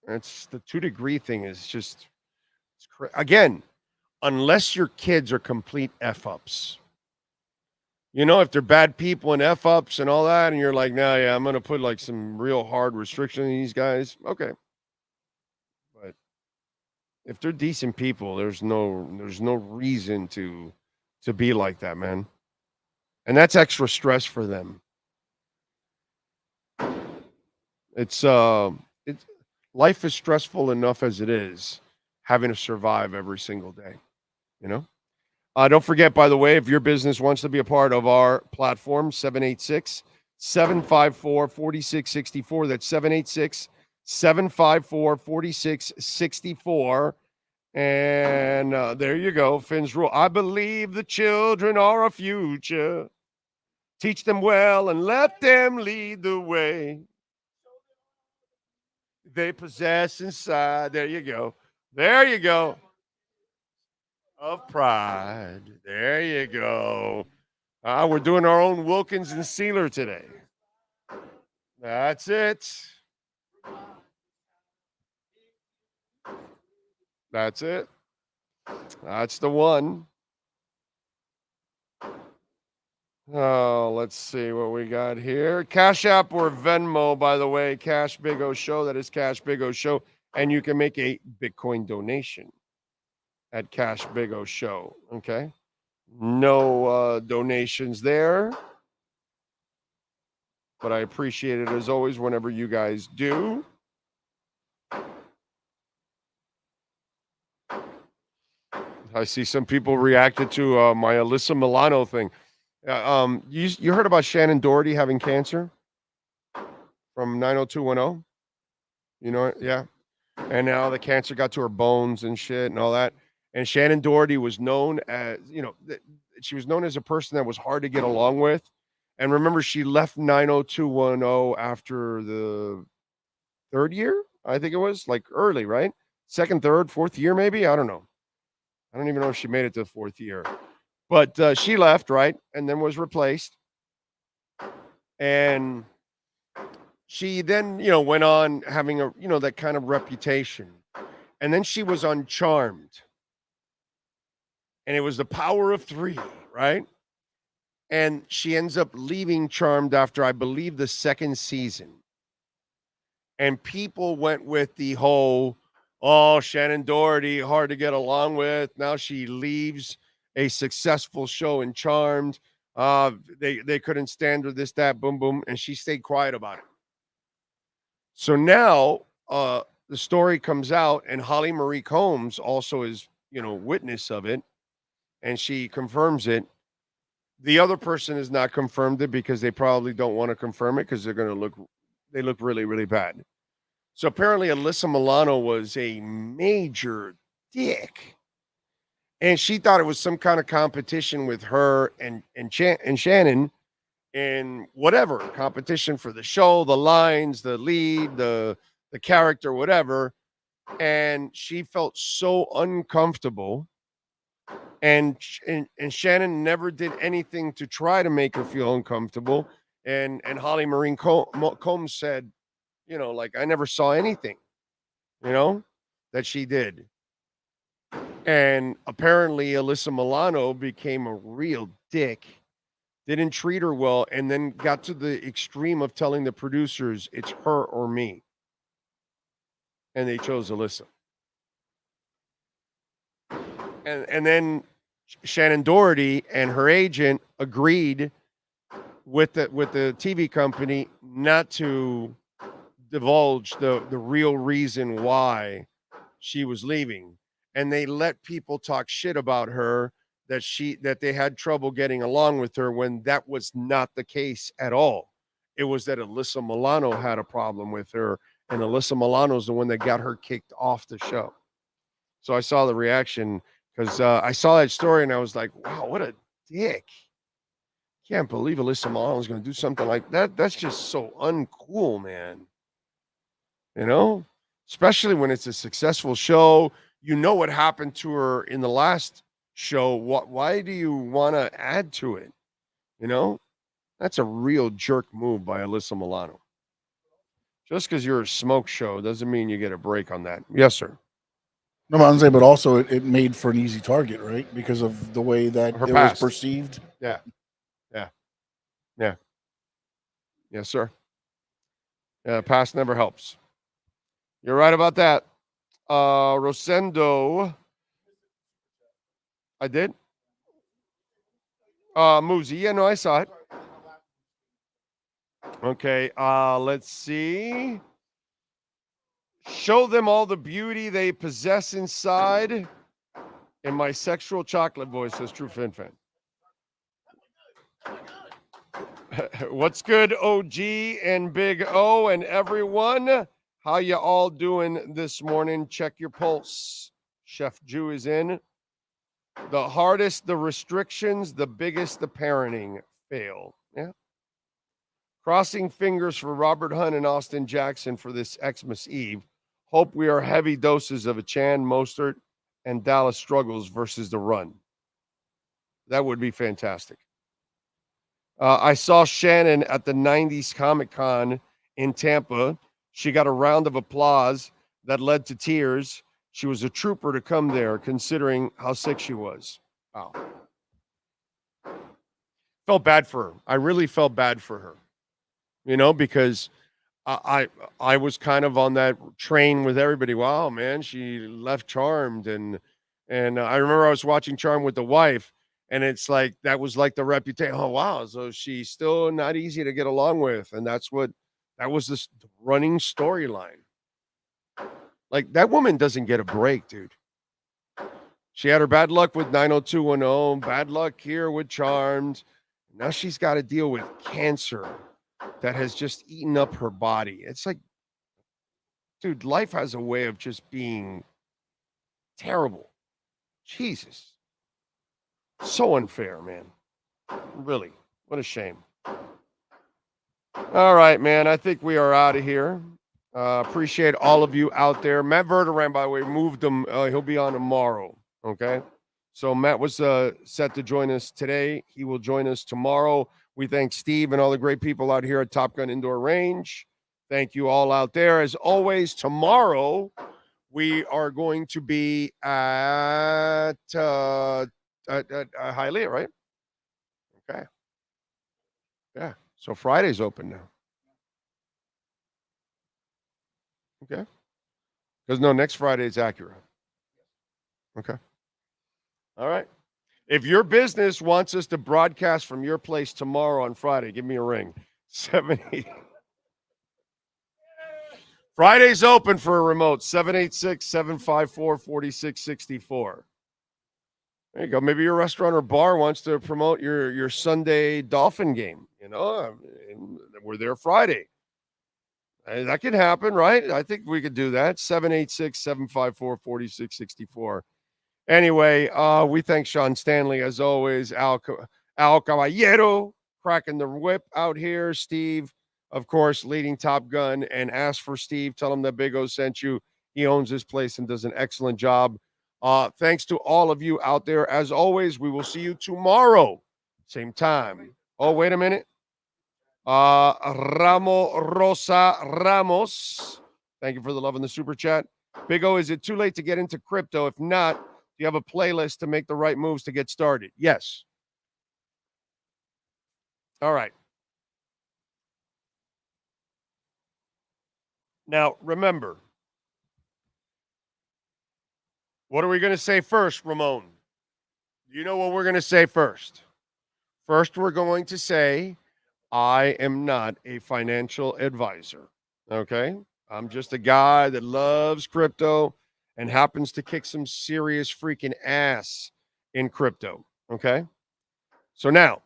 It's the 2 degree thing is just, again, unless your kids are complete F-ups. If they're bad people and F-ups and all that, and you're like, nah, yeah, I'm going to put like some real hard restriction on these guys. Okay. But if they're decent people, there's no reason to be like that, man. And that's extra stress for them. It's life is stressful enough as it is, having to survive every single day, Don't forget, by the way, if your business wants to be a part of our platform, 786 754-4664. That's 786-754-4664. And there you go. Finn's rule. I believe the children are our future. Teach them well and let them lead the way. They possess inside. There you go. There you go. Of pride. There you go. We're doing our own Wilkins and Sealer today. That's it. That's it. That's the one. Oh, let's see what we got here. Cash App or Venmo, by the way. Cash Big O Show. That is Cash Big O Show. And you can make a Bitcoin donation at Cash Big O Show. Okay. No donations there. But I appreciate it as always whenever you guys do. I see some people reacted to my Alyssa Milano thing. You heard about Shannon Doherty having cancer from 90210? You know it? Yeah. And now the cancer got to her bones and shit and all that. And Shannon Doherty was known as, she was known as a person that was hard to get along with. And remember, she left 90210 after the third year, I think it was, like early, right? Second, third, fourth year, maybe? I don't know. I don't even know if she made it to the fourth year. But she left, right? And then was replaced. And she then, went on having that kind of reputation. And then she was on Charmed. And it was the power of three, right? And she ends up leaving Charmed after, I believe, the second season. And people went with the whole, Shannon Doherty, hard to get along with. Now she leaves a successful show in Charmed. They couldn't stand her, this, that, boom, boom. And she stayed quiet about it. So now the story comes out, and Holly Marie Combs also is, witness of it. And she confirms it. The other person has not confirmed it because they probably don't want to confirm it because they look really, really bad. So apparently Alyssa Milano was a major dick. And she thought it was some kind of competition with her and Shannon in whatever, competition for the show, the lines, the lead, the character, whatever. And she felt so uncomfortable. And Shannon never did anything to try to make her feel uncomfortable. And Holly Marie Combs said, I never saw anything, that she did. And apparently Alyssa Milano became a real dick, didn't treat her well, and then got to the extreme of telling the producers it's her or me. And they chose Alyssa. And then Shannon Doherty and her agent agreed with the TV company not to divulge the real reason why she was leaving. And they let people talk shit about her, that they had trouble getting along with her, when that was not the case at all. It was that Alyssa Milano had a problem with her, and Alyssa Milano's the one that got her kicked off the show. So I saw the reaction because I saw that story and I was like, wow, what a dick. Can't believe Alyssa Milano's going to do something like that. That's just so uncool, man. Especially when it's a successful show. You know what happened to her in the last show. Why do you want to add to it? That's a real jerk move by Alyssa Milano. Just because you're a smoke show doesn't mean you get a break on that. Yes, sir. No, I'm saying, but also it made for an easy target, right? Because of the way that her it past was perceived. Yeah. Yes, sir. Yeah, past never helps. You're right about that. Rosendo. I did? Muzi. Yeah, no, I saw it. Okay, let's see. Show them all the beauty they possess inside. In my sexual chocolate voice, says True Fin Fan. What's good, OG and Big O and everyone? How you all doing this morning? Check your pulse. Chef Jew is in. The hardest, the restrictions, the biggest, the parenting fail. Yeah. Crossing fingers for Robert Hunt and Austin Jackson for this Xmas Eve. Hope we are heavy doses of a Chan, Mostert, and Dallas struggles versus the run. That would be fantastic. I saw Shannon at the 90s Comic-Con in Tampa. She got a round of applause that led to tears. She was a trooper to come there, considering how sick she was. Wow. Felt bad for her. I really felt bad for her, because I was kind of on that train with everybody. Wow, man, she left Charmed, and I remember I was watching Charmed with the wife. And it's like, that was like the reputation. Oh, wow. So she's still not easy to get along with. And that was this running storyline. Like, that woman doesn't get a break, dude. She had her bad luck with 90210, bad luck here with Charmed. Now she's got to deal with cancer that has just eaten up her body. It's like, dude, life has a way of just being terrible. Jesus. So unfair, man. Really. What a shame. All right, man. I think we are out of here. Appreciate all of you out there. Matt Verderam, by the way, moved him. He'll be on tomorrow. Okay. So Matt was set to join us today. He will join us tomorrow. We thank Steve and all the great people out here at Top Gun Indoor Range. Thank you all out there. As always, tomorrow we are going to be at Hialeah, right? Okay. Yeah. So Friday's open now. Okay. Because next Friday is Acura. Okay. All right. If your business wants us to broadcast from your place tomorrow on Friday, give me a ring. 780. Friday's open for a remote. 786-754-4664. There you go. Maybe your restaurant or bar wants to promote your Sunday Dolphin game. And we're there Friday. And that could happen, right? I think we could do that. 786-754-4664. Anyway, we thank Sean Stanley, as always. Al Caballero cracking the whip out here. Steve, of course, leading Top Gun. And ask for Steve. Tell him that Big O sent you. He owns this place and does an excellent job. Thanks to all of you out there. As always, we will see you tomorrow. Same time. Oh, wait a minute. Rosa Ramos. Thank you for the love in the super chat. Big O, is it too late to get into crypto? If not, do you have a playlist to make the right moves to get started? Yes. All right. Now, remember, what are we going to say first, Ramon? You know what we're going to say first. First, we're going to say, I am not a financial advisor, okay? I'm just a guy that loves crypto and happens to kick some serious freaking ass in crypto, okay? So now,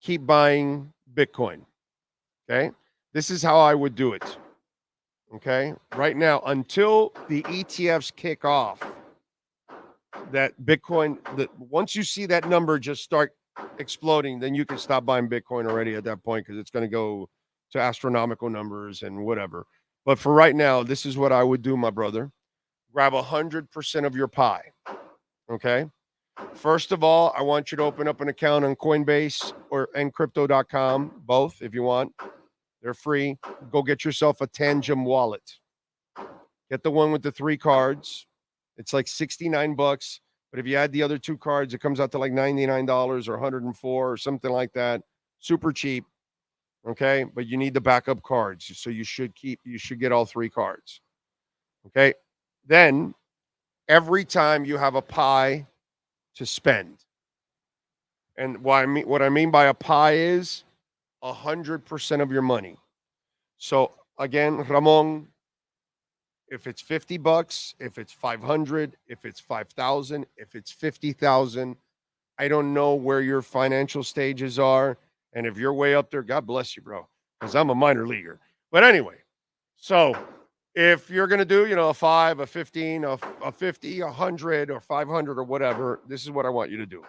keep buying Bitcoin, okay? This is how I would do it, okay? Right now, until the ETFs kick off, that Bitcoin, once you see that number just start exploding, then you can stop buying Bitcoin already at that point, because it's going to go to astronomical numbers and whatever. But for right now, this is what I would do, my brother. Grab 100% of your pie, okay? First of all, I want you to open up an account on Coinbase and Crypto.com, both, if you want. They're free. Go get yourself a Tangem wallet. Get the one with the 3 cards. It's like $69. But if you add the other 2 cards, it comes out to like $99 or $104 or something like that. Super cheap. Okay. But you need the backup cards. So you should get all 3 cards. Okay. Then every time you have a pie to spend. And what I mean by a pie is 100% of your money. So again, Ramon, if it's $50, if it's $500, if it's $5,000, if it's $50,000, I don't know where your financial stages are And if you're way up there, God bless you, bro, because I'm a minor leaguer. But anyway, so if you're going to do, a 5, a 15, a 50, 100, or 500 or whatever, this is what I want you to do.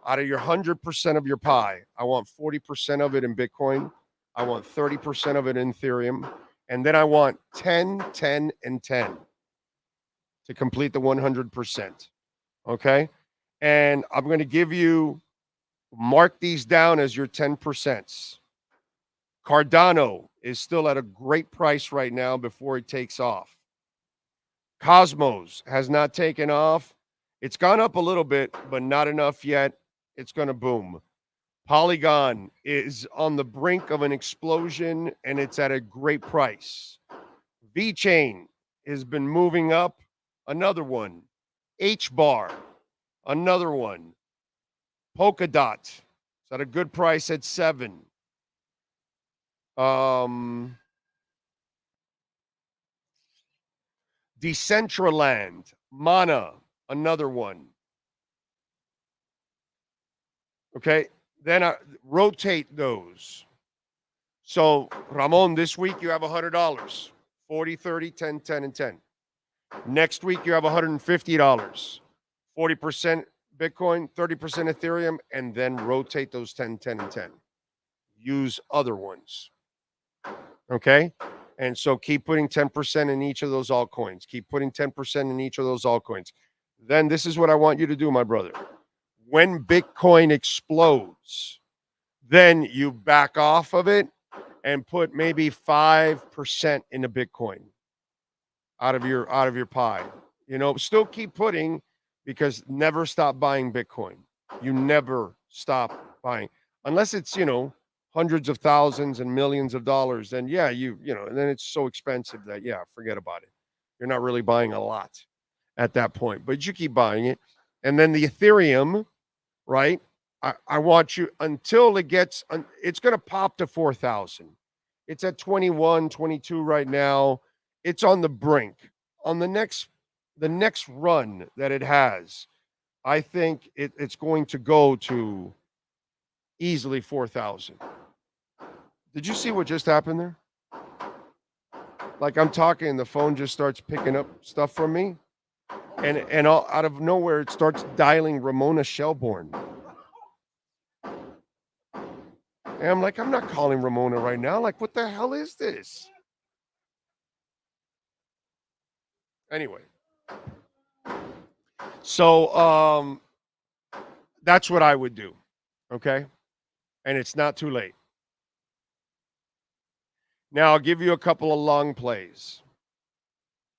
Out of your 100% of your pie, I want 40% of it in Bitcoin. I want 30% of it in Ethereum. And then I want 10, 10, and 10 to complete the 100%. Okay? And I'm going to give you, mark these down as your 10%. Cardano is still at a great price right now before it takes off. Cosmos has not taken off. It's gone up a little bit, but not enough yet. It's going to boom. Polygon is on the brink of an explosion, and it's at a great price. VeChain has been moving up. Another one. HBAR, another one. Polkadot is at a good price at 7. Decentraland, Mana, another one. Okay, then I rotate those. So, Ramon, this week you have $100. 40, 30, 10, 10, and 10. Next week you have $150. 40% Bitcoin, 30% Ethereum, and then rotate those 10, 10, and 10. Use other ones. Okay? And so keep putting 10% in each of those altcoins. Keep putting 10% in each of those altcoins. Then this is what I want you to do, my brother. When Bitcoin explodes, then you back off of it and put maybe 5% into Bitcoin out of your pie. Still keep putting, because never stop buying Bitcoin. You never stop buying. Unless it's, hundreds of thousands and millions of dollars, then yeah, and then it's so expensive that, yeah, forget about it. You're not really buying a lot at that point, but you keep buying it. And then the Ethereum, right? I want you until it gets, it's going to pop to 4,000. It's at 21, 22 right now. It's on the brink. On the next run that it has, I think it's going to go to easily 4,000. Did you see what just happened there? Like, I'm talking and the phone just starts picking up stuff from me. And all, out of nowhere, it starts dialing Ramona Shelbourne. And I'm like, I'm not calling Ramona right now. Like, what the hell is this? Anyway. So that's what I would do. Okay? And it's not too late. Now, I'll give you a couple of long plays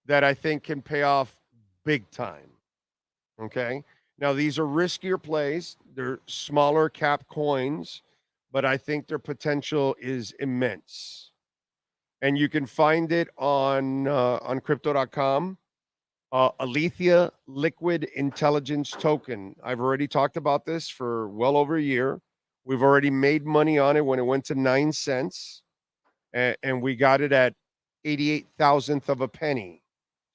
that I think can pay off big time. Okay? Now, these are riskier plays. They're smaller cap coins, but I think their potential is immense. And you can find it on crypto.com. Alethea Liquid Intelligence Token. I've already talked about this for well over a year. We've already made money on it when it went to 9 cents. And we got it at 88 thousandth of a penny.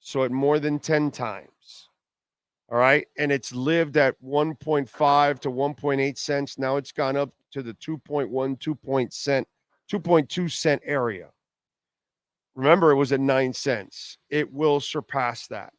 So at more than 10 times. All right. And it's lived at 1.5 to 1.8 cents. Now it's gone up to the 2.2 cent area. Remember, it was at 9 cents. It will surpass that.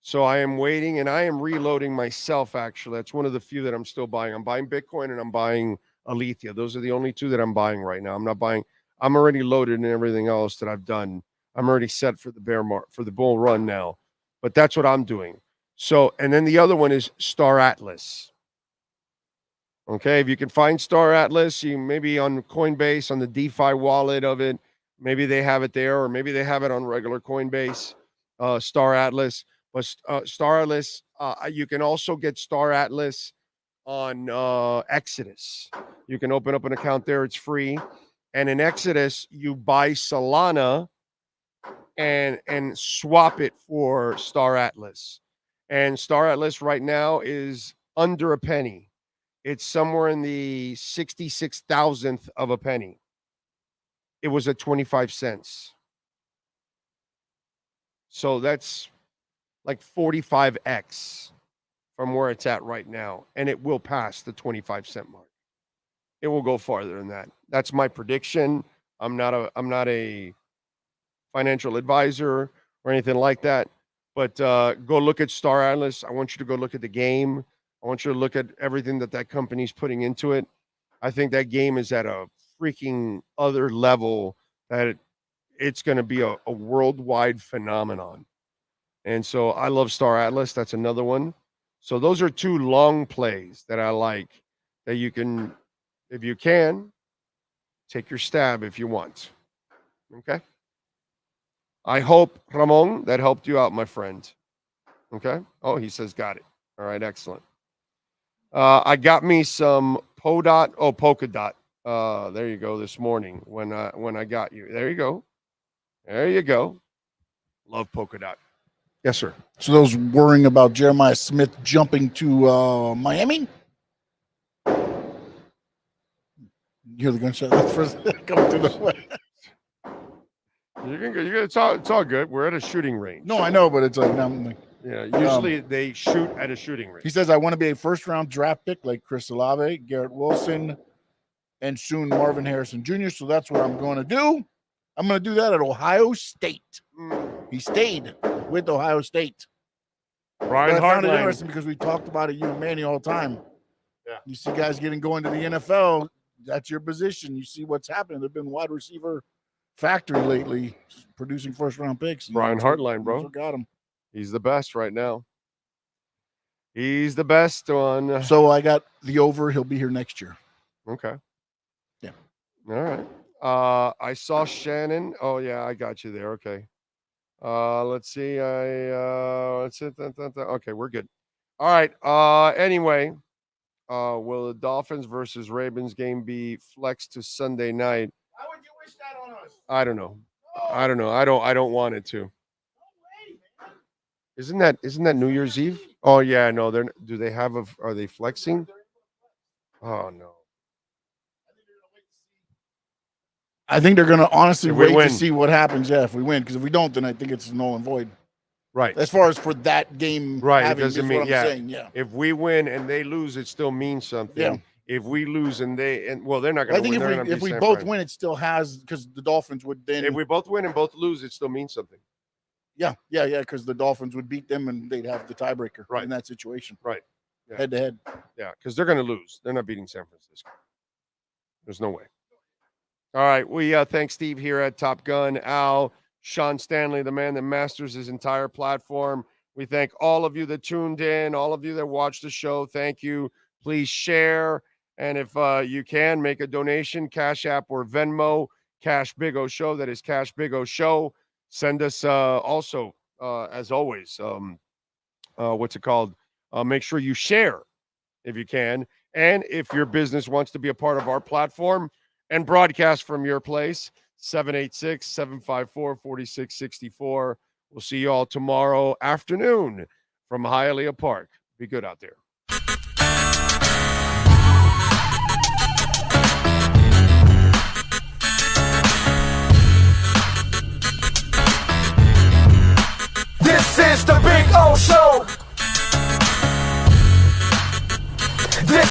So I am waiting, and I am reloading myself, actually. That's one of the few that I'm still buying. I'm buying Bitcoin and I'm buying Alethea. Those are the only two that I'm buying right now. I'm not buying. I'm already loaded in everything else that I've done. I'm already set for the bull run now. But that's what I'm doing. So, and then the other one is Star Atlas. Okay, if you can find Star Atlas, you maybe on Coinbase, on the DeFi wallet of it, maybe they have it there, or maybe they have it on regular Coinbase, Star Atlas. But Star Atlas, you can also get Star Atlas on Exodus. You can open up an account there. It's free. And in Exodus, you buy Solana and swap it for Star Atlas. And Star Atlas right now is under a penny. It's somewhere in the 66 thousandth of a penny. It was at 25 cents. So that's like 45x from where it's at right now. And it will pass the 25 cent mark. it will go farther than that. That's my prediction. I'm not a financial advisor or anything like that. But go look at Star Atlas. I want you to go look at the game. I want you to look at everything that company's putting into it. I think that game is at a freaking other level that it's going to be a worldwide phenomenon. And so I love Star Atlas. That's another one. So those are two long plays that I like that you can, if you can, take your stab if you want. Okay? I hope, Ramon, that helped you out, my friend. Okay? Oh, he says got it. All right, excellent. I got me some polka dot. There you go, this morning when I got you. There you go. There you go. Love polka dot. Yes, sir. So those worrying about Jeremiah Smith jumping to Miami? You hear the gunshot first coming to the way. It's all good. We're at a shooting range. No, I know, but it's like, usually they shoot at a shooting range. He says, I want to be a first-round draft pick like Chris Olave, Garrett Wilson, and soon Marvin Harrison Jr., so that's what I'm going to do. I'm going to do that at Ohio State. He stayed with Ohio State. Brian I found it Hardline. interesting because we talked about it, you and Manny, all the time. Yeah. You see guys going to the NFL, that's your position. You see what's happening. They've been wide receiver factory lately, producing first-round picks. Brian Hartline, bro. That's what got him. He's the best right now. He's the best on. So I got the over. He'll be here next year. Okay. Yeah. All right. I saw Shannon. Oh yeah, I got you there. Okay. Let's see. Let's hit that. Okay, we're good. All right. Anyway, will the Dolphins versus Ravens game be flexed to Sunday night? Why would you wish that on us? I don't know. I don't want it to. Isn't that New Year's Eve? Oh yeah, no. Are they flexing? Oh no. I think they're going to honestly If we wait win. to see what happens. Yeah, if we win, because if we don't, then I think it's null and void. Right. As far as for that game, Right. It having, doesn't is mean what I'm saying. Yeah. If we win and they lose, it still means something. Yeah. If we lose and they're not going I to think win. if we both win, it still has, because the Dolphins would then. If we both win and both lose, it still means something. Yeah, because the Dolphins would beat them and they'd have the tiebreaker in that situation. Right. Yeah. Head to head. Yeah, because they're going to lose. They're not beating San Francisco. There's no way. All right. We thank Steve here at Top Gun, Al, Sean Stanley, the man that masters his entire platform. We thank all of you that tuned in, all of you that watched the show. Thank you. Please share. And if you can, make a donation, Cash App or Venmo, Cash Big O Show. That is Cash Big O Show. Send us also, as always, what's it called? Make sure you share if you can. And if your business wants to be a part of our platform and broadcast from your place, 786-754-4664. We'll see you all tomorrow afternoon from Hialeah Park. Be good out there. This is the Big O Show.